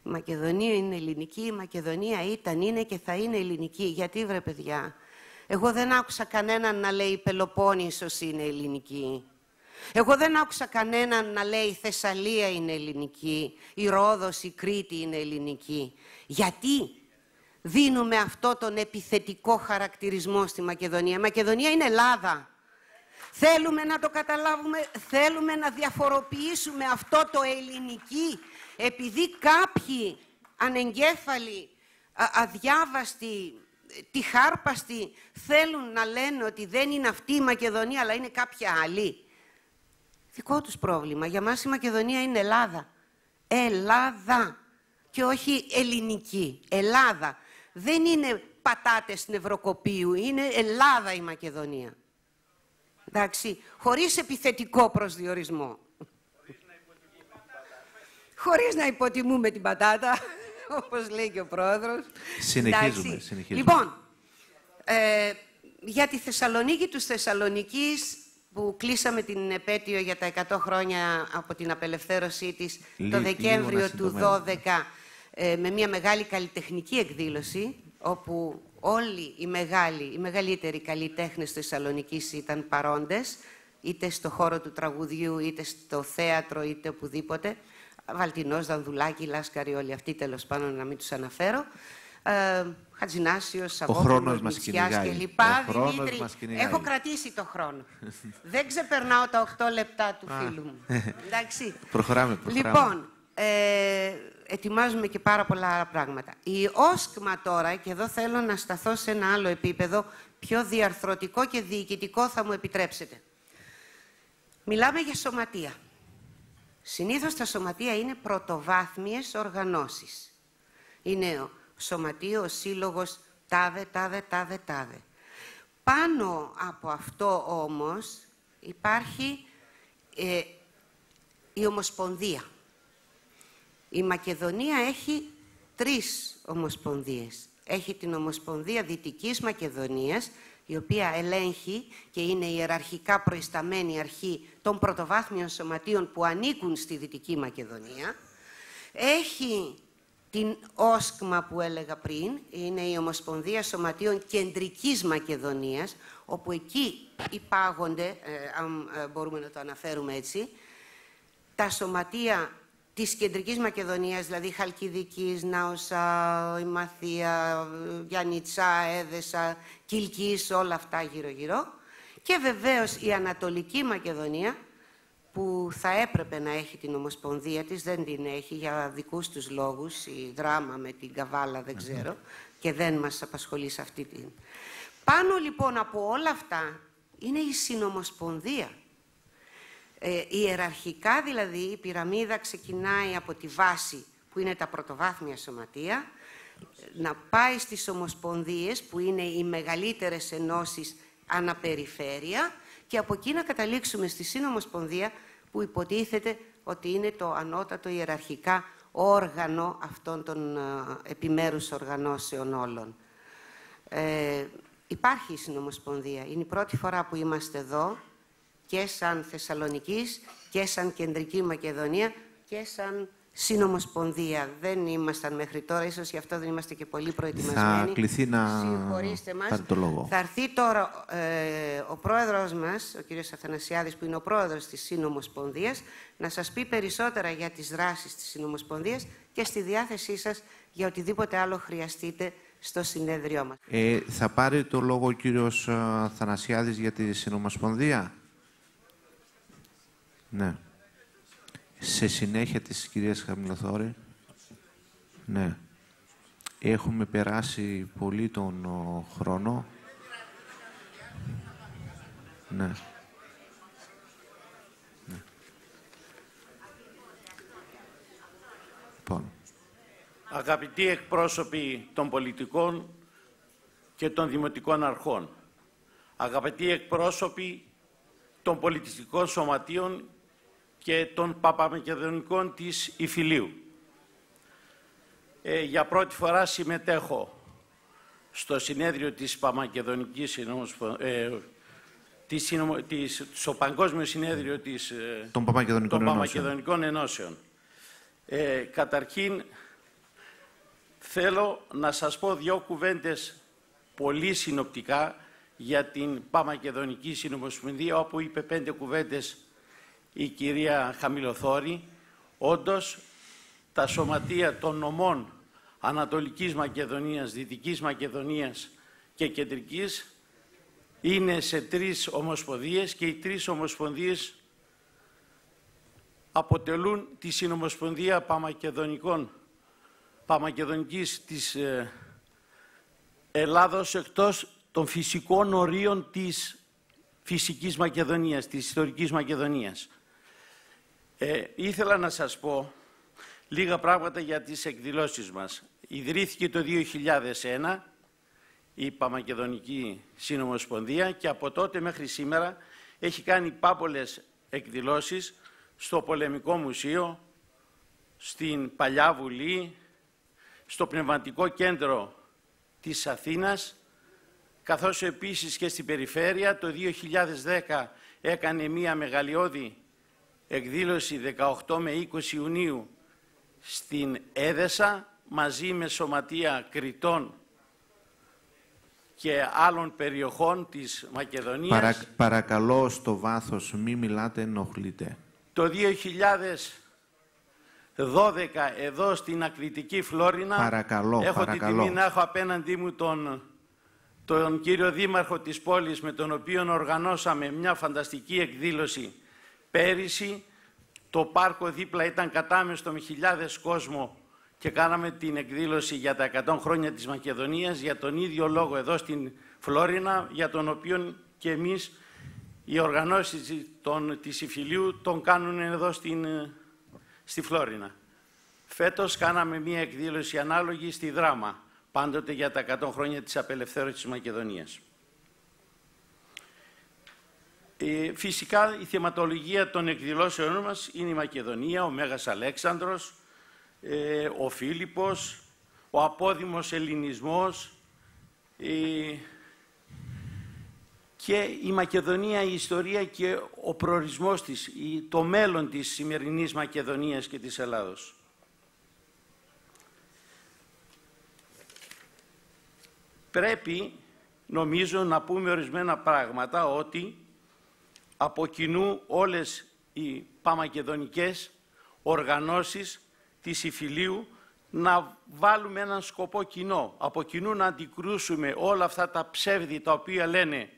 Η Μακεδονία είναι ελληνική, η Μακεδονία ήταν, είναι και θα είναι ελληνική. Γιατί βρε παιδιά, εγώ δεν άκουσα κανέναν να λέει η Πελοπόννησος είναι ελληνική. Εγώ δεν άκουσα κανέναν να λέει η Θεσσαλία είναι ελληνική, η Ρόδος, η Κρήτη είναι ελληνική. Γιατί δίνουμε αυτό τον επιθετικό χαρακτηρισμό στη Μακεδονία? Η Μακεδονία είναι Ελλάδα. Θέλουμε να το καταλάβουμε, θέλουμε να διαφοροποιήσουμε αυτό το ελληνική, επειδή κάποιοι ανεγκέφαλοι, αδιάβαστοι, τυχάρπαστοι θέλουν να λένε ότι δεν είναι αυτή η Μακεδονία αλλά είναι κάποια άλλη. Δικό τους πρόβλημα. Για μας η Μακεδονία είναι Ελλάδα. Ελλάδα. Και όχι ελληνική. Ελλάδα. Δεν είναι πατάτες νευροκοπίου. Είναι Ελλάδα η Μακεδονία. Εντάξει. Χωρίς επιθετικό προσδιορισμό. Χωρίς να υποτιμούμε την πατάτα, όπως λέει και ο πρόεδρος. Συνεχίζουμε. Λοιπόν, για τη Θεσσαλονίκη τους Θεσσαλονικής, που κλείσαμε την επέτειο για τα 100 χρόνια από την απελευθέρωσή της το Δεκέμβριο του 2012 με μια μεγάλη καλλιτεχνική εκδήλωση, όπου όλοι οι μεγαλύτεροι καλλιτέχνες της Θεσσαλονικής ήταν παρόντες, είτε στο χώρο του τραγουδιού, είτε στο θέατρο, είτε οπουδήποτε. Βαλτινός, Δανδουλάκη, Λάσκαρη, όλοι αυτοί, τέλος πάντων, να μην τους αναφέρω. Χατζηνάσιος, Σαββόπουλος, Μητσιάς και λοιπά. Δημήτρη, έχω κρατήσει το χρόνο. Δεν ξεπερνάω τα 8 λεπτά του φίλου μου. Εντάξει. Προχωράμε. Λοιπόν, ετοιμάζουμε και πάρα πολλά άλλα πράγματα. Η όσκμα τώρα, και εδώ θέλω να σταθώ σε ένα άλλο επίπεδο, πιο διαρθρωτικό και διοικητικό, θα μου επιτρέψετε. Μιλάμε για σωματεία. Συνήθως τα σωματεία είναι πρωτοβάθμιες οργανώσεις. Είναι ο σωματείο, ο σύλλογος, τάδε. Πάνω από αυτό όμως υπάρχει η Ομοσπονδία. Η Μακεδονία έχει 3 ομοσπονδίες. Έχει την Ομοσπονδία Δυτικής Μακεδονίας, η οποία ελέγχει και είναι η ιεραρχικά προϊσταμένη αρχή των πρωτοβάθμιων σωματείων που ανήκουν στη Δυτική Μακεδονία. Έχει την όσκμα που έλεγα πριν, είναι η Ομοσπονδία Σωματείων Κεντρικής Μακεδονίας, όπου εκεί υπάγονται, αν μπορούμε να το αναφέρουμε έτσι, τα σωματεία της Κεντρικής Μακεδονίας, δηλαδή Χαλκιδικής, Νάουσα, Ημαθία, Γιαννιτσά, Έδεσα, Κιλκής, όλα αυτά γύρω-γύρω. Και βεβαίως η Ανατολική Μακεδονία, που θα έπρεπε να έχει την Ομοσπονδία της, δεν την έχει για δικούς τους λόγους, η δράμα με την Καβάλα δεν ξέρω, και δεν μας απασχολεί σε αυτή την. Πάνω λοιπόν από όλα αυτά είναι η Συνομοσπονδία. Ιεραρχικά δηλαδή η πυραμίδα ξεκινάει από τη βάση που είναι τα πρωτοβάθμια σωματεία, να πάει στις ομοσπονδίες που είναι οι μεγαλύτερες ενώσεις αναπεριφέρεια και από εκεί να καταλήξουμε στη Συνομοσπονδία που υποτίθεται ότι είναι το ανώτατο ιεραρχικά όργανο αυτών των επιμέρους οργανώσεων όλων. Υπάρχει η Συνομοσπονδία. Είναι η πρώτη φορά που είμαστε εδώ και σαν Θεσσαλονικής και σαν Κεντρική Μακεδονία και σαν Συνομοσπονδία. Δεν ήμασταν μέχρι τώρα, ίσως γι' αυτό δεν είμαστε και πολύ προετοιμασμένοι. Θα κληθεί να πάρει το λόγο. Θα έρθει τώρα ο πρόεδρος μας, ο κύριος Αθανασιάδης, που είναι ο πρόεδρος της Συνομοσπονδίας, να σας πει περισσότερα για τις δράσεις της Συνομοσπονδίας και στη διάθεσή σας για οτιδήποτε άλλο χρειαστείτε στο συνέδριό μας. Θα πάρει το λόγο ο κύριος Αθανασιάδης για τη Συνομοσπονδία. Ναι. Σε συνέχεια της κυρίας Χαμηλοθόρη. Ναι. Έχουμε περάσει πολύ τον χρόνο. Ναι. Ναι. Λοιπόν. Αγαπητοί εκπρόσωποι των πολιτικών και των δημοτικών αρχών, αγαπητοί εκπρόσωποι των πολιτιστικών σωματείων και των Παπαμακεδονικών της Ιφιλίου. Για πρώτη φορά συμμετέχω στο συνέδριο της Παπαμακεδονικής στο Παγκόσμιο Συνέδριο των Παπαμακεδονικών Ενώσεων. Καταρχήν, θέλω να σας πω 2 κουβέντες πολύ συνοπτικά για την Παπαμακεδονική Συνομοσπονδία, όπου είπε 5 κουβέντες η κυρία Χαμηλοθόρη. Όντως, τα σωματεία των νομών Ανατολικής Μακεδονίας, Δυτικής Μακεδονίας και Κεντρικής είναι σε 3 ομοσπονδίες και οι 3 ομοσπονδίες αποτελούν τη Συνομοσπονδία Παπαμακεδονικής της Ελλάδος εκτός των φυσικών ορίων της φυσικής Μακεδονίας, της ιστορικής Μακεδονίας. Ήθελα να σας πω λίγα πράγματα για τις εκδηλώσεις μας. Ιδρύθηκε το 2001 η Παπαμακεδονική Συνομοσπονδία και από τότε μέχρι σήμερα έχει κάνει πάμπολες εκδηλώσεις στο Πολεμικό Μουσείο, στην Παλιά Βουλή, στο Πνευματικό Κέντρο της Αθήνας, καθώς επίσης και στην περιφέρεια. Το 2010 έκανε μία μεγαλειώδη εκδήλωση 18 με 20 Ιουνίου στην Έδεσα, μαζί με σωματεία Κρητών και άλλων περιοχών της Μακεδονίας. Παρακαλώ στο βάθος, μη μιλάτε, ενοχλείτε. Το 2012 εδώ στην Ακριτική Φλόρινα έχω την τιμή να έχω απέναντί μου τον κύριο Δήμαρχο της πόλης, με τον οποίο οργανώσαμε μια φανταστική εκδήλωση πέρυσι. Το πάρκο δίπλα ήταν κατάμεστο με χιλιάδες κόσμο και κάναμε την εκδήλωση για τα 100 χρόνια της Μακεδονίας, για τον ίδιο λόγο εδώ στην Φλόρινα, για τον οποίο και εμείς οι οργανώσεις της Ιφιλίου τον κάνουν εδώ στη Φλόρινα. Φέτος κάναμε μία εκδήλωση ανάλογη στη Δράμα, πάντοτε για τα 100 χρόνια της απελευθέρωσης της Μακεδονίας. Φυσικά η θεματολογία των εκδηλώσεων μας είναι η Μακεδονία, ο Μέγας Αλέξανδρος, ο Φίλιππος, ο απόδημος ελληνισμός και η Μακεδονία, η ιστορία και ο προορισμός της, το μέλλον της σημερινής Μακεδονίας και της Ελλάδος. Πρέπει, νομίζω, να πούμε ορισμένα πράγματα, ότι από κοινού όλες οι παμακεδονικές οργανώσεις της Ιφιλίου να βάλουμε έναν σκοπό κοινό, από κοινού να αντικρούσουμε όλα αυτά τα ψεύδη τα οποία λένε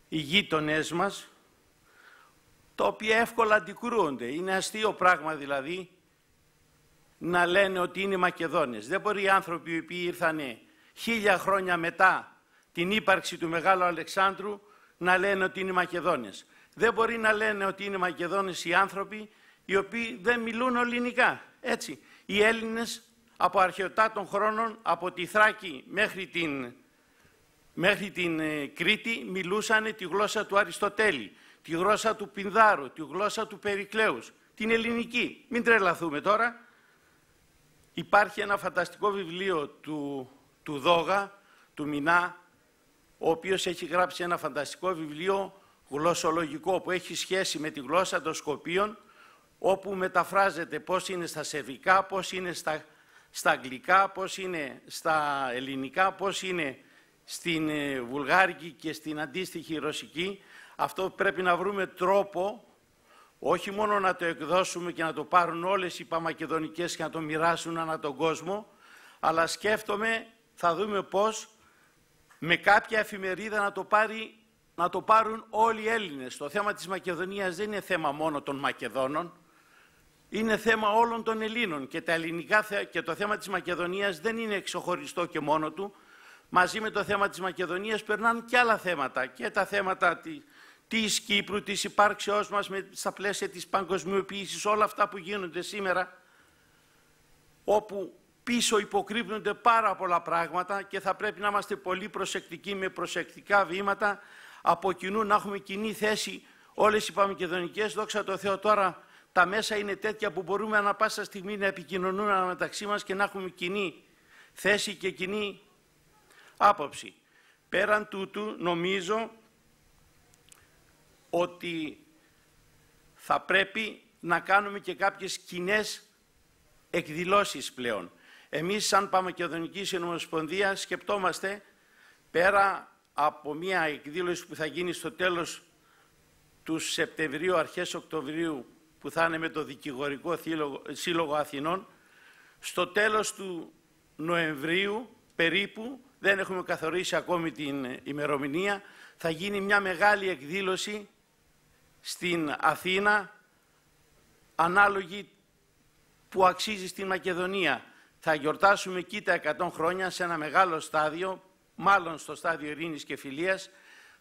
οι γείτονές μας, τα οποία εύκολα αντικρούονται. Είναι αστείο πράγμα δηλαδή να λένε ότι είναι Μακεδόνες. Δεν μπορεί οι άνθρωποι οι οποίοι ήρθανε 1000 χρόνια μετά την ύπαρξη του Μεγάλου Αλεξάνδρου να λένε ότι είναι Μακεδόνες. Δεν μπορεί να λένε ότι είναι Μακεδόνες οι άνθρωποι οι οποίοι δεν μιλούν ελληνικά. Έτσι, οι Έλληνες από αρχαιοτά των χρόνων, από τη Θράκη μέχρι την Κρήτη, μιλούσαν τη γλώσσα του Αριστοτέλη, τη γλώσσα του Πινδάρου, τη γλώσσα του Περικλέους, την ελληνική. Μην τρελαθούμε τώρα. Υπάρχει ένα φανταστικό βιβλίο του Δόγα, του Μινά, ο οποίος έχει γράψει ένα φανταστικό βιβλίο γλωσσολογικό που έχει σχέση με τη γλώσσα των Σκοπίων, όπου μεταφράζεται πώς είναι στα σερβικά, πώς είναι στα αγγλικά, πώς είναι στα ελληνικά, πώς είναι στην βουλγάρικη και στην αντίστοιχη ρωσική. Αυτό πρέπει να βρούμε τρόπο, όχι μόνο να το εκδώσουμε και να το πάρουν όλες οι παμακεδονικές και να το μοιράσουν ανά τον κόσμο, αλλά σκέφτομαι, θα δούμε πώς με κάποια εφημερίδα να το πάρουν όλοι οι Έλληνες. Το θέμα της Μακεδονίας δεν είναι θέμα μόνο των Μακεδόνων, είναι θέμα όλων των Ελλήνων και τα ελληνικά και το θέμα της Μακεδονίας δεν είναι εξωχωριστό και μόνο του. Μαζί με το θέμα της Μακεδονίας περνάνε και άλλα θέματα, και τα θέματα της Κύπρου, της υπάρξεώς μας στα πλαίσια της παγκοσμιοποίησης, όλα αυτά που γίνονται σήμερα, όπου πίσω υποκρύπτονται πάρα πολλά πράγματα και θα πρέπει να είμαστε πολύ προσεκτικοί, με προσεκτικά βήματα, από κοινού να έχουμε κοινή θέση όλες οι παμακεδονικές. Δόξα τω Θεώ, τώρα τα μέσα είναι τέτοια που μπορούμε ανά πάσα στιγμή να επικοινωνούμε μεταξύ μας και να έχουμε κοινή θέση και κοινή άποψη. Πέραν τούτου, νομίζω ότι θα πρέπει να κάνουμε και κάποιες κοινές εκδηλώσεις πλέον. Εμείς σαν Παμακεδονική Συνομοσπονδία σκεπτόμαστε, πέρα από μια εκδήλωση που θα γίνει στο τέλος του Σεπτεμβρίου, αρχές Οκτωβρίου, που θα είναι με το Δικηγορικό Σύλλογο Αθηνών, στο τέλος του Νοεμβρίου περίπου, δεν έχουμε καθορίσει ακόμη την ημερομηνία, θα γίνει μια μεγάλη εκδήλωση στην Αθήνα, ανάλογη που αξίζει στην Μακεδονία. Θα γιορτάσουμε εκεί τα 100 χρόνια σε ένα μεγάλο στάδιο, μάλλον στο στάδιο ειρήνης και φιλίας.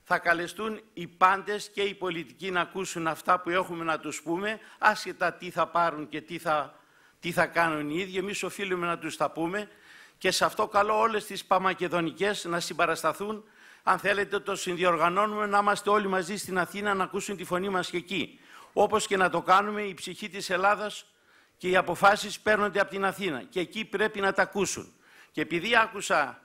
Θα καλεστούν οι πάντες και οι πολιτικοί να ακούσουν αυτά που έχουμε να τους πούμε, άσχετα τι θα πάρουν και τι θα κάνουν οι ίδιοι. Εμείς οφείλουμε να τους τα πούμε και σε αυτό καλώ όλες τις παμακεδονικές να συμπαρασταθούν. Αν θέλετε, το συνδιοργανώνουμε να είμαστε όλοι μαζί στην Αθήνα να ακούσουν τη φωνή μας και εκεί. Όπως και να το κάνουμε, η ψυχή της Ελλάδας και οι αποφάσεις παίρνονται από την Αθήνα και εκεί πρέπει να τα ακούσουν. Και επειδή άκουσα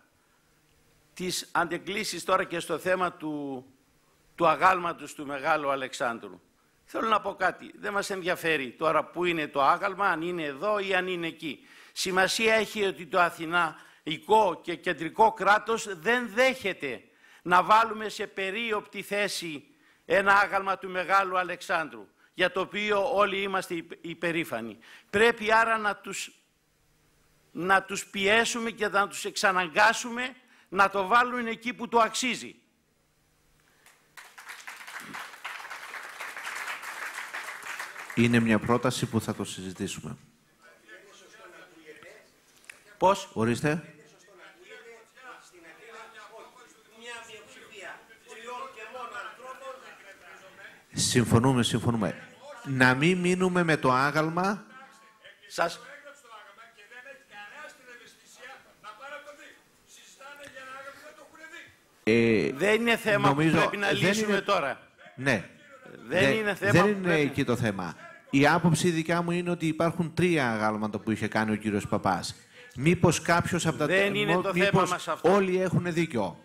τις αντεκκλήσεις τώρα και στο θέμα του αγάλματος του Μεγάλου Αλεξάνδρου, θέλω να πω κάτι. Δεν μας ενδιαφέρει τώρα που είναι το άγαλμα, αν είναι εδώ ή αν είναι εκεί. Σημασία έχει ότι το Αθηνά και κεντρικό κράτος δεν δέχεται να βάλουμε σε περίοπτη θέση ένα άγαλμα του Μεγάλου Αλεξάνδρου, για το οποίο όλοι είμαστε υπερήφανοι. Πρέπει άρα να τους πιέσουμε και να τους εξαναγκάσουμε να το βάλουν εκεί που το αξίζει. Είναι μια πρόταση που θα το συζητήσουμε. Πώς? Ορίστε. Συμφωνούμε. Να μην μείνουμε με το άγαλμα. Σας... δεν είναι θέμα που πρέπει να λύσουμε τώρα. Ναι. Δεν είναι εκεί το θέμα. Η άποψη δικιά μου είναι ότι υπάρχουν 3 αγάλματα που είχε κάνει ο κύριος Παπάς. Μήπως κάποιος από τα 3... Δεν είναι το θέμα μας αυτό. Όλοι έχουν δίκιο.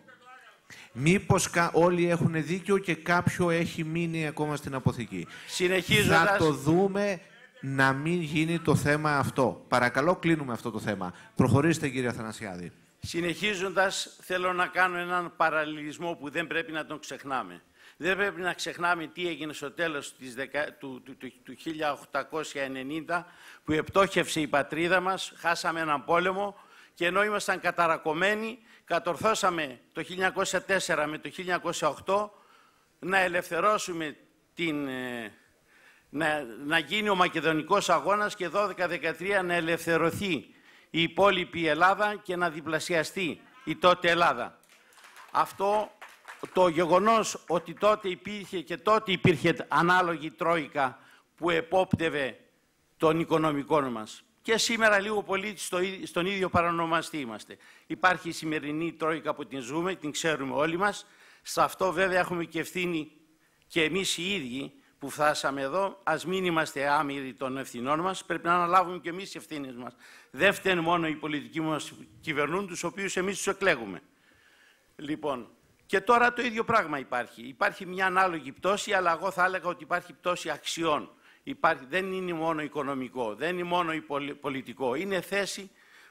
Μήπως όλοι έχουν δίκιο και κάποιο έχει μείνει ακόμα στην αποθήκη. Συνεχίζοντας... Θα το δούμε να μην γίνει το θέμα αυτό. Παρακαλώ, κλείνουμε αυτό το θέμα. Προχωρήστε, κύριε Αθανασιάδη. Συνεχίζοντας, θέλω να κάνω έναν παραλληλισμό που δεν πρέπει να τον ξεχνάμε. Δεν πρέπει να ξεχνάμε τι έγινε στο τέλος του 1890, που επτόχευσε η πατρίδα μας, χάσαμε έναν πόλεμο και ενώ ήμασταν καταρακωμένοι, κατορθώσαμε το 1904 με το 1908 να ελευθερώσουμε να γίνει ο Μακεδονικός αγώνας και 12-13 να ελευθερωθεί η υπόλοιπη Ελλάδα και να διπλασιαστεί η τότε Ελλάδα. Αυτό το γεγονός ότι τότε υπήρχε ανάλογη τρόικα που επόπτευε τον οικονομικό μας. Και σήμερα λίγο πολύ στον ίδιο παρονομαστή είμαστε. Υπάρχει η σημερινή τρόικα που την ζούμε, την ξέρουμε όλοι μας. Σε αυτό βέβαια έχουμε και ευθύνη και εμείς οι ίδιοι που φτάσαμε εδώ. Ας μην είμαστε άμυροι των ευθυνών μας, πρέπει να αναλάβουμε και εμείς τις ευθύνες μας. Δεν φταίνουν μόνο οι πολιτικοί μας κυβερνούν, τους οποίους εμείς τους εκλέγουμε. Λοιπόν, και τώρα το ίδιο πράγμα υπάρχει. Υπάρχει μια ανάλογη πτώση, αλλά εγώ θα έλεγα ότι υπάρχει πτώση αξιών. Δεν είναι μόνο οικονομικό, δεν είναι μόνο πολιτικό. Είναι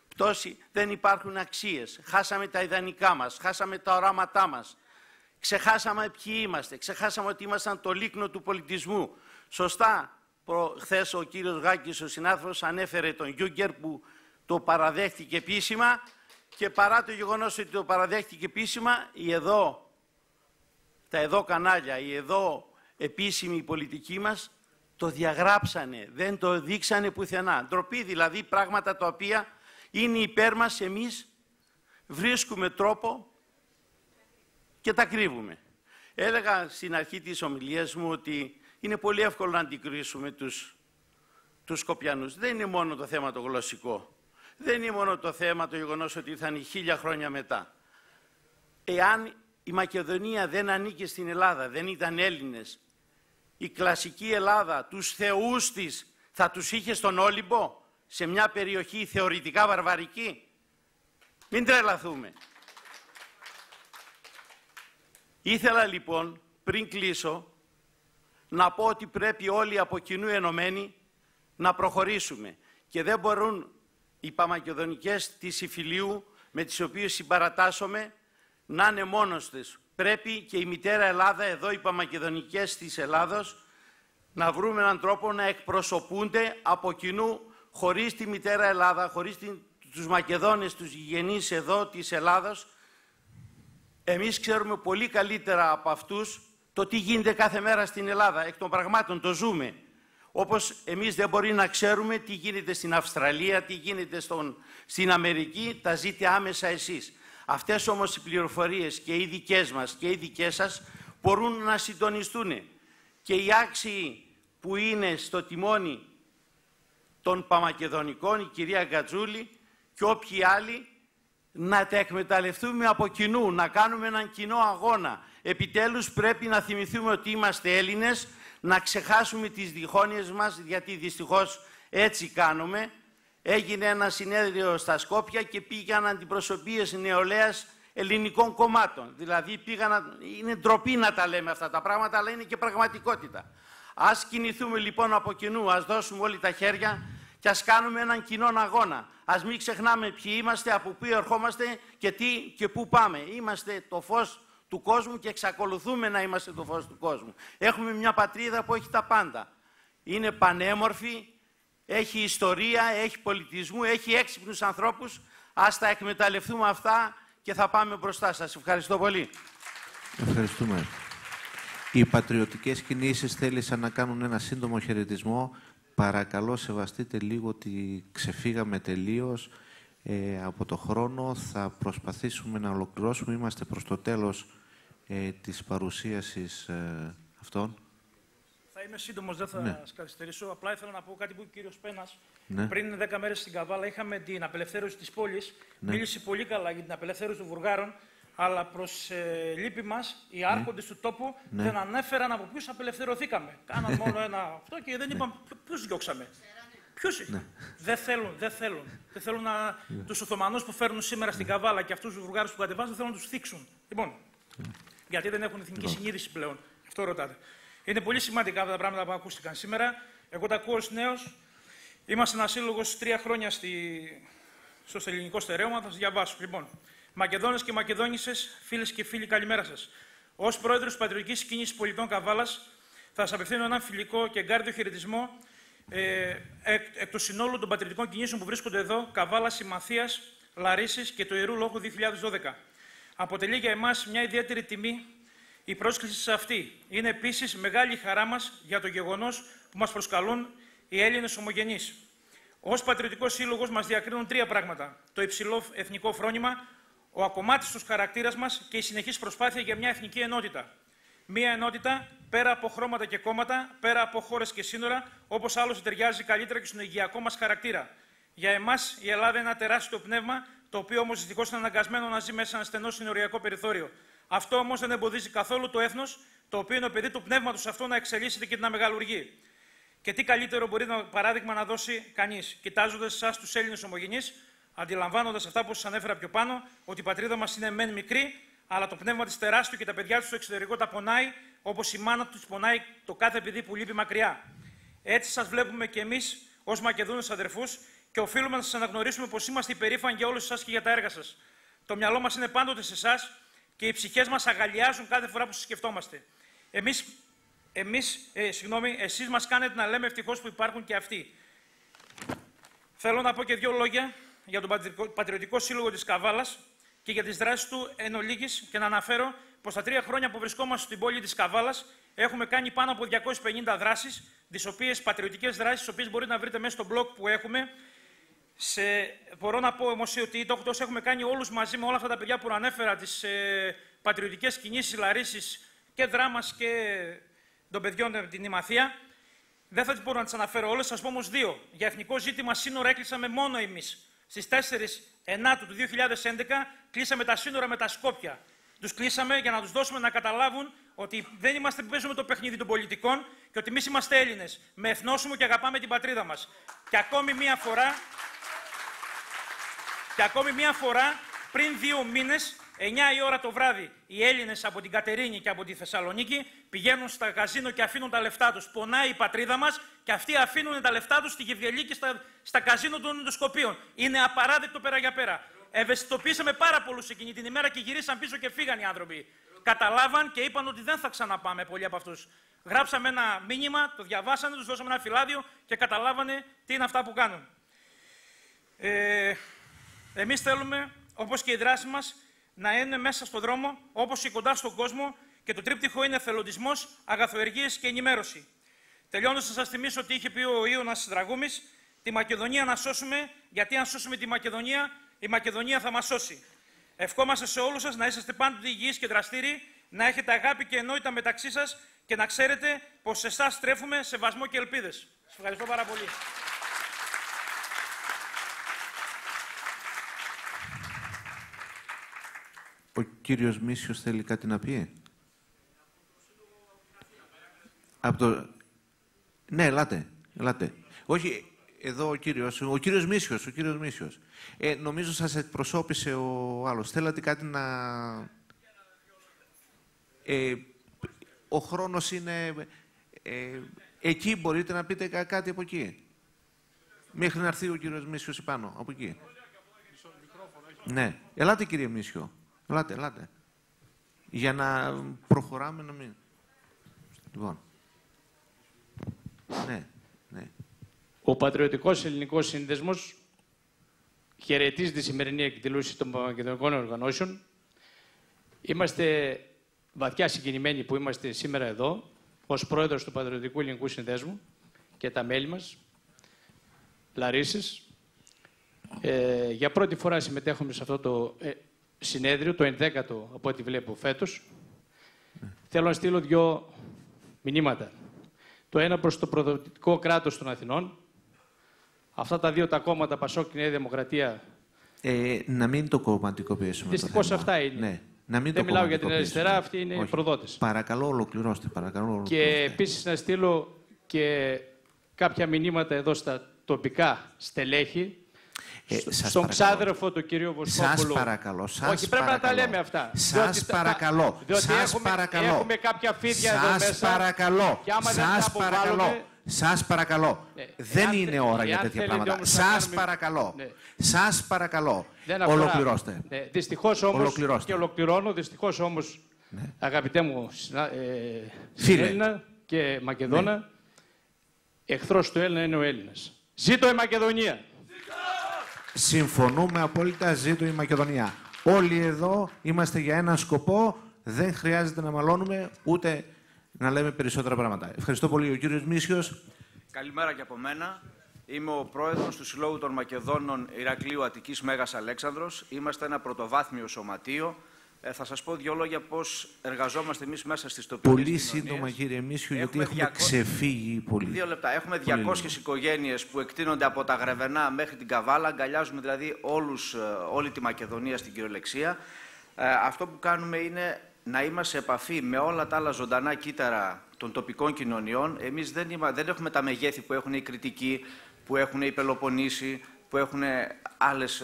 πτώση, δεν υπάρχουν αξίες. Χάσαμε τα ιδανικά μας, χάσαμε τα οράματά μας. Ξεχάσαμε ποιοι είμαστε, ξεχάσαμε ότι ήμασταν το λίκνο του πολιτισμού. Σωστά, χθες ο κύριος Γάκης, ο συνάδελφος, ανέφερε τον Γιούγκερ που το παραδέχτηκε επίσημα και παρά το γεγονός ότι το παραδέχτηκε επίσημα, τα εδώ κανάλια, οι εδώ επίσημοι πολιτικοί μας το διαγράψανε, δεν το δείξανε πουθενά. Ντροπή δηλαδή, πράγματα τα οποία είναι υπέρ μας, εμείς βρίσκουμε τρόπο και τα κρύβουμε. Έλεγα στην αρχή της ομιλίας μου ότι είναι πολύ εύκολο να αντικρίσουμε τους Σκοπιανούς. Δεν είναι μόνο το θέμα το γλωσσικό. Δεν είναι μόνο το θέμα το γεγονός ότι ήρθαν 1000 χρόνια μετά. Εάν η Μακεδονία δεν ανήκε στην Ελλάδα, δεν ήταν Έλληνες, η κλασική Ελλάδα, τους θεούς της, θα τους είχε στον Όλυμπο, σε μια περιοχή θεωρητικά βαρβαρική. Μην τρελαθούμε. Ήθελα λοιπόν, πριν κλείσω, να πω ότι πρέπει όλοι από κοινού ενωμένοι να προχωρήσουμε και δεν μπορούν οι παμακεδονικές της Ιφιλίου, με τις οποίες συμπαρατάσσομαι, να είναι μόνος της. Πρέπει και η μητέρα Ελλάδα, εδώ οι παμακεδονικές της Ελλάδος, να βρούμε έναν τρόπο να εκπροσωπούνται από κοινού, χωρίς τη μητέρα Ελλάδα, χωρίς τους Μακεδόνες, τους γηγενείς εδώ της Ελλάδος. Εμείς ξέρουμε πολύ καλύτερα από αυτούς το τι γίνεται κάθε μέρα στην Ελλάδα. Εκ των πραγμάτων το ζούμε. Όπως εμείς δεν μπορεί να ξέρουμε τι γίνεται στην Αυστραλία, τι γίνεται στην Αμερική, τα ζείτε άμεσα εσείς. Αυτές όμως οι πληροφορίες και οι δικές μας και οι δικές σας μπορούν να συντονιστούν. Και οι άξιοι που είναι στο τιμόνι των Παμακεδονικών, η κυρία Γκατζούλη και όποιοι άλλοι, να τα εκμεταλλευτούμε από κοινού, να κάνουμε έναν κοινό αγώνα. Επιτέλους πρέπει να θυμηθούμε ότι είμαστε Έλληνες, να ξεχάσουμε τις διχόνοιες μας, γιατί δυστυχώς έτσι κάνουμε. Έγινε ένα συνέδριο στα Σκόπια και πήγαν αντιπροσωπείες νεολαίας ελληνικών κομμάτων. Δηλαδή είναι ντροπή να τα λέμε αυτά τα πράγματα, αλλά είναι και πραγματικότητα. Ας κινηθούμε λοιπόν από κοινού, ας δώσουμε όλοι τα χέρια και ας κάνουμε έναν κοινό αγώνα. Ας μην ξεχνάμε ποιοι είμαστε, από πού ερχόμαστε και τι και πού πάμε. Είμαστε το φως του κόσμου και εξακολουθούμε να είμαστε το φως του κόσμου. Έχουμε μια πατρίδα που έχει τα πάντα. Είναι πανέμορφη, έχει ιστορία, έχει πολιτισμού, έχει έξυπνους ανθρώπους. Ας τα εκμεταλλευτούμε αυτά και θα πάμε μπροστά. Σας ευχαριστώ πολύ. Ευχαριστούμε. Οι πατριωτικές κινήσεις θέλησαν να κάνουν ένα σύντομο χαιρετισμό. Παρακαλώ, σεβαστείτε λίγο ότι ξεφύγαμε τελείως από το χρόνο. Θα προσπαθήσουμε να ολοκληρώσουμε. Είμαστε προς το τέλος της παρουσίασης αυτών. Θα είμαι σύντομος, δεν θα σας καθυστερήσω. Απλά ήθελα να πω κάτι που είπε ο κύριος Πένας. Ναι. Πριν 10 μέρες στην Καβάλα είχαμε την απελευθέρωση της πόλης. Ναι. Μίλησε πολύ καλά για την απελευθέρωση των Βουργάρων. Αλλά προς λύπη μας, οι άρχοντες του τόπου δεν ανέφεραν από ποιους απελευθερωθήκαμε. Κάναν μόνο ένα αυτό και δεν είπαν ποιους διώξαμε. Ποιους. Δεν θέλουν τους Οθωμανούς που φέρνουν σήμερα στην Καβάλα και αυτούς τους Βουργάρους που κατεβάζουν, δεν θέλουν να τους θίξουν. Λοιπόν, γιατί δεν έχουν εθνική συνείδηση πλέον. Αυτό ρωτάτε. Είναι πολύ σημαντικά αυτά τα πράγματα που ακούστηκαν σήμερα. Εγώ τα ακούω ως νέος. Είμαστε ένα σύλλογος 3 χρόνια στο ελληνικό στερέωμα. Θα σας διαβάσω. Λοιπόν, Μακεδόνες και Μακεδόνισσες, φίλες και φίλοι, καλημέρα σας. Ως πρόεδρος της Πατριωτικής Κίνησης Πολιτών Καβάλας, θα σας απευθύνω έναν φιλικό και εγκάρδιο χαιρετισμό εκ του συνόλου των πατριωτικών κινήσεων που βρίσκονται εδώ, Καβάλας, Συμμαθίας, Λαρίσης και του Ιερού Λόγου 2012. Αποτελεί για εμάς μια ιδιαίτερη τιμή η πρόσκληση σε αυτή. Είναι επίσης μεγάλη χαρά μας για το γεγονός που μας προσκαλούν οι Έλληνες ομογενείς. Ως πατριωτικός σύλλογος μας διακρίνουν 3 πράγματα: το υψηλό εθνικό φρόνημα, ο ακομμάτιστος χαρακτήρας μας και η συνεχής προσπάθεια για μια εθνική ενότητα. Μια ενότητα πέρα από χρώματα και κόμματα, πέρα από χώρες και σύνορα, όπως άλλωστε ταιριάζει καλύτερα και στον υγειακό μας χαρακτήρα. Για εμάς η Ελλάδα είναι ένα τεράστιο πνεύμα, το οποίο όμως δυστυχώς είναι αναγκασμένο να ζει μέσα σε ένα στενό συνοριακό περιθώριο. Αυτό όμως δεν εμποδίζει καθόλου το έθνος, το οποίο είναι παιδί του πνεύματος αυτό, να εξελίσσεται και να μεγαλουργεί. Και τι καλύτερο μπορεί παράδειγμα να δώσει κανείς, κοιτάζοντας εσάς τους Έλληνες ομογενείς, αντιλαμβάνοντας αυτά που σας ανέφερα πιο πάνω, ότι η πατρίδα μας είναι μεν μικρή, αλλά το πνεύμα της τεράστιο και τα παιδιά του στο εξωτερικό τα πονάει, όπως η μάνα τους πονάει το κάθε παιδί που λείπει μακριά. Έτσι σας βλέπουμε κι εμείς ως Μακεδόνες αδερφούς και οφείλουμε να σας αναγνωρίσουμε πως είμαστε υπερήφανοι για όλους εσάς και για τα έργα σας. Το μυαλό μας είναι πάντοτε σε εσάς και οι ψυχές μας αγαλιάζουν κάθε φορά που σας σκεφτόμαστε. Εσείς μας κάνετε να λέμε ευτυχώς που υπάρχουν και αυτοί. Θέλω να πω και 2 λόγια για τον Πατριωτικό Σύλλογο της Καβάλας και για τις δράσεις του εν ολίγης και να αναφέρω πως τα 3 χρόνια που βρισκόμαστε στην πόλη της Καβάλας έχουμε κάνει πάνω από 250 δράσεις, τις οποίες πατριωτικές δράσεις, τις οποίες μπορείτε να βρείτε μέσα στο blog που έχουμε. Μπορώ να πω όμως ότι τόσο έχουμε κάνει όλους μαζί με όλα αυτά τα παιδιά που ανέφερα, τις πατριωτικές κινήσεις Λαρίσης και Δράμας και των παιδιών την Ημαθία. Δεν θα μπορώ να τις αναφέρω όλες, σας πω όμως 2. Για εθνικό ζήτημα σύνορα έκλεισαμε μόνο εμείς. Στις 4 Ενάτου του 2011 κλείσαμε τα σύνορα με τα Σκόπια. Τους κλείσαμε για να τους δώσουμε να καταλάβουν ότι δεν είμαστε που παίζουμε το παιχνίδι των πολιτικών και ότι εμείς είμαστε Έλληνες, με εθνόσημο και αγαπάμε την πατρίδα μας. Και ακόμη μία φορά, πριν 2 μήνες, 9 η ώρα το βράδυ, οι Έλληνες από την Κατερίνη και από τη Θεσσαλονίκη πηγαίνουν στα καζίνο και αφήνουν τα λεφτά τους. Πονάει η πατρίδα μας και αυτοί αφήνουν τα λεφτά τους στη Γευγελή και στα καζίνο των Σκοπίων. Είναι απαράδεκτο πέρα για πέρα. Ευαισθητοποίησαμε πάρα πολλούς εκείνη την ημέρα και γυρίσαν πίσω και φύγαν οι άνθρωποι. Καταλάβαν και είπαν ότι δεν θα ξαναπάμε πολλοί από αυτούς. Γράψαμε ένα μήνυμα, το διαβάσανε, τους δώσαμε ένα φυλάδιο και καταλάβανε τι είναι αυτά που κάνουν. Εμείς θέλουμε, όπως και η δράση μας, να είναι μέσα στον δρόμο, όπως και κοντά στον κόσμο, και το τρίπτυχο είναι εθελοντισμός, αγαθοεργίες και ενημέρωση. Τελειώνοντας, θα σας θυμίσω ότι είχε πει ο Ιώνας Δραγούμης: τη Μακεδονία να σώσουμε, γιατί αν σώσουμε τη Μακεδονία, η Μακεδονία θα μας σώσει. Ευχόμαστε σε όλους σας να είσαστε πάντοτε υγιείς και δραστήριοι, να έχετε αγάπη και ενότητα μεταξύ σας και να ξέρετε πως σε εσάς στρέφουμε σεβασμό και ελπίδες. Σας ευχαριστώ πάρα πολύ. Ο κύριος Μίσιος θέλει κάτι να πει. Ναι, ελάτε. Όχι, εδώ ο κύριος Μίσιος. Νομίζω σας εκπροσώπησε ο άλλος. Θέλατε κάτι να... ο χρόνος είναι... εκεί μπορείτε να πείτε κάτι από εκεί. Μέχρι να έρθει ο κύριος Μίσιος επάνω, από εκεί. Ναι. Ελάτε, κύριε Μίσιο. Ελάτε. Για να προχωράμε να μην... Λοιπόν. Ναι. Ο Πατριωτικός Ελληνικός Σύνδεσμος χαιρετίζει τη σημερινή εκδήλωση των Παπαμακεδονικών Οργανώσεων. Είμαστε βαθιά συγκινημένοι που είμαστε σήμερα εδώ, ως πρόεδρος του Πατριωτικού Ελληνικού Συνδέσμου και τα μέλη μας, Λαρίσης. Για πρώτη φορά συμμετέχουμε σε αυτό το συνέδριο, το 11ο από ό,τι βλέπω φέτος. Θέλω να στείλω 2 μηνύματα. Το ένα προς το προδοτικό κράτος των Αθηνών. Αυτά τα 2 τα κόμματα, Πασόκ και Νέα Δημοκρατία. Να μην το κομματικοποιήσουμε. Δυστυχώς αυτά είναι. Ναι. Να μην δεν το μιλάω για την αριστερά, αυτοί είναι οι προδότες. Παρακαλώ, ολοκληρώστε. Και επίσης να στείλω και κάποια μηνύματα εδώ στα τοπικά στελέχη. Στον ξάδερφο του κυρίου Βοσκόπουλου. Σας παρακαλώ. Όχι, πρέπει να τα λέμε αυτά. Σας παρακαλώ. Διότι έχουμε κάποια φίδια εδώ μέσα. Σας παρακαλώ. Σας παρακαλώ. Δεν είναι ώρα για τέτοια πράγματα. Σας παρακαλώ. Ολοκληρώστε. Δυστυχώς όμως, και ολοκληρώνω, δυστυχώς όμως, αγαπητέ μου Έλληνα και Μακεδόνα, εχθρός του Έλληνα είναι ο Έλληνας. Ζήτω η Μακεδονία! Συμφωνούμε απόλυτα, ζήτω η Μακεδονία. Όλοι εδώ είμαστε για έναν σκοπό, δεν χρειάζεται να μαλώνουμε ούτε να λέμε περισσότερα πράγματα. Ευχαριστώ πολύ. Ο κύριος Μίσιος. Καλημέρα και από μένα. Είμαι ο πρόεδρος του Συλλόγου των Μακεδόνων Ηρακλείου Αττικής Μέγας Αλέξανδρος. Είμαστε ένα πρωτοβάθμιο σωματείο. Θα σας πω 2 λόγια πώς εργαζόμαστε εμείς μέσα στις τοπικές κοινωνίες. Πολύ σύντομα, κύριε Μίσιο, γιατί έχουμε ξεφύγει πολύ. 2 λεπτά. Έχουμε 200 οικογένειες που εκτείνονται από τα Γρεβενά μέχρι την Καβάλα. Αγκαλιάζουμε δηλαδή όλη τη Μακεδονία στην κυριολεξία. Αυτό που κάνουμε είναι να είμαστε σε επαφή με όλα τα άλλα ζωντανά κύτταρα των τοπικών κοινωνιών. Εμείς δεν έχουμε τα μεγέθη που έχουν οι Κρητικοί, που έχουν οι Πελοποννήσοι, που έχουν άλλες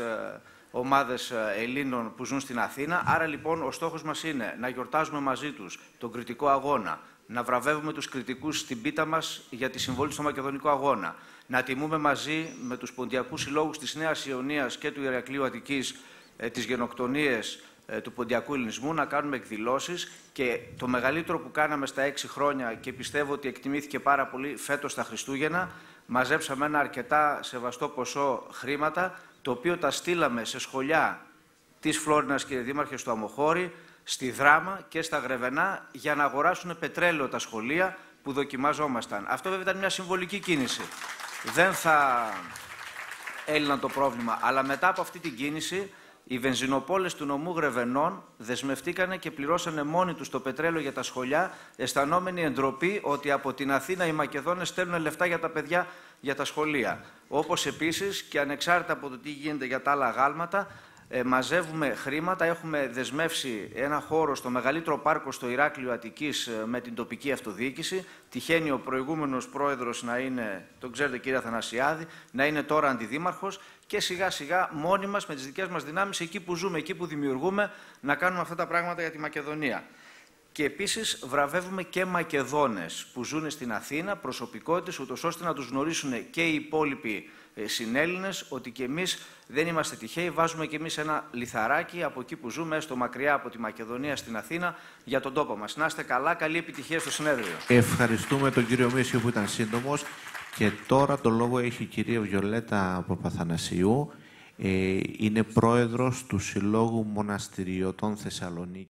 ομάδες Ελλήνων που ζουν στην Αθήνα. Άρα λοιπόν ο στόχος μας είναι να γιορτάζουμε μαζί τους τον Κρητικό Αγώνα, να βραβεύουμε τους Κρητικούς στην πίτα μας για τη συμβολή στο Μακεδονικό Αγώνα, να τιμούμε μαζί με τους ποντιακούς συλλόγους της Νέας Ιωνίας και του Ηρακλείου Αττικής τις γενοκτονίες του ποντιακού ελληνισμού, να κάνουμε εκδηλώσεις και το μεγαλύτερο που κάναμε στα 6 χρόνια και πιστεύω ότι εκτιμήθηκε πάρα πολύ φέτος τα Χριστούγεννα, μαζέψαμε ένα αρκετά σεβαστό ποσό χρήματα, το οποίο τα στείλαμε σε σχολιά της Φλόρινας, κύριε Δήμαρχε, στο Αμοχώρι, στη Δράμα και στα Γρεβενά για να αγοράσουν πετρέλαιο τα σχολεία που δοκιμάζομασταν. Αυτό βέβαια ήταν μια συμβολική κίνηση. Δεν θα έλυναν το πρόβλημα, αλλά μετά από αυτή την κίνηση οι βενζινοπόλες του νομού Γρεβενών δεσμευτήκανε και πληρώσανε μόνοι τους το πετρέλαιο για τα σχολιά, αισθανόμενοι εντροπή ότι από την Αθήνα οι Μακεδόνες στέλνουν λεφτά για τα παιδιά για τα σχολεία. Όπως επίσης και ανεξάρτητα από το τι γίνεται για τα άλλα αγάλματα, μαζεύουμε χρήματα. Έχουμε δεσμεύσει ένα χώρο στο μεγαλύτερο πάρκο στο Ηράκλειο Αττικής με την τοπική αυτοδιοίκηση. Τυχαίνει ο προηγούμενος πρόεδρος να είναι, τον ξέρετε κύριε Αθανασιάδη, να είναι τώρα αντιδήμαρχος και σιγά σιγά μόνοι μας με τις δικές μας δυνάμεις, εκεί που ζούμε, εκεί που δημιουργούμε, να κάνουμε αυτά τα πράγματα για τη Μακεδονία. Και επίσης βραβεύουμε και Μακεδόνες που ζουν στην Αθήνα, προσωπικότητες, ούτως ώστε να τους γνωρίσουν και οι υπόλοιποι συνέλληνες ότι και εμείς δεν είμαστε τυχαίοι, βάζουμε και εμείς ένα λιθαράκι από εκεί που ζούμε, έστω μακριά από τη Μακεδονία στην Αθήνα, για τον τόπο μας. Να είστε καλά, καλή επιτυχία στο συνέδριο. Ευχαριστούμε τον κύριο Μίσιο που ήταν σύντομος. Και τώρα το λόγο έχει η κυρία Βιολέτα Παπαθανασιού. Είναι πρόεδρος του Συλλόγου Μοναστηριωτών Θεσσαλονίκη.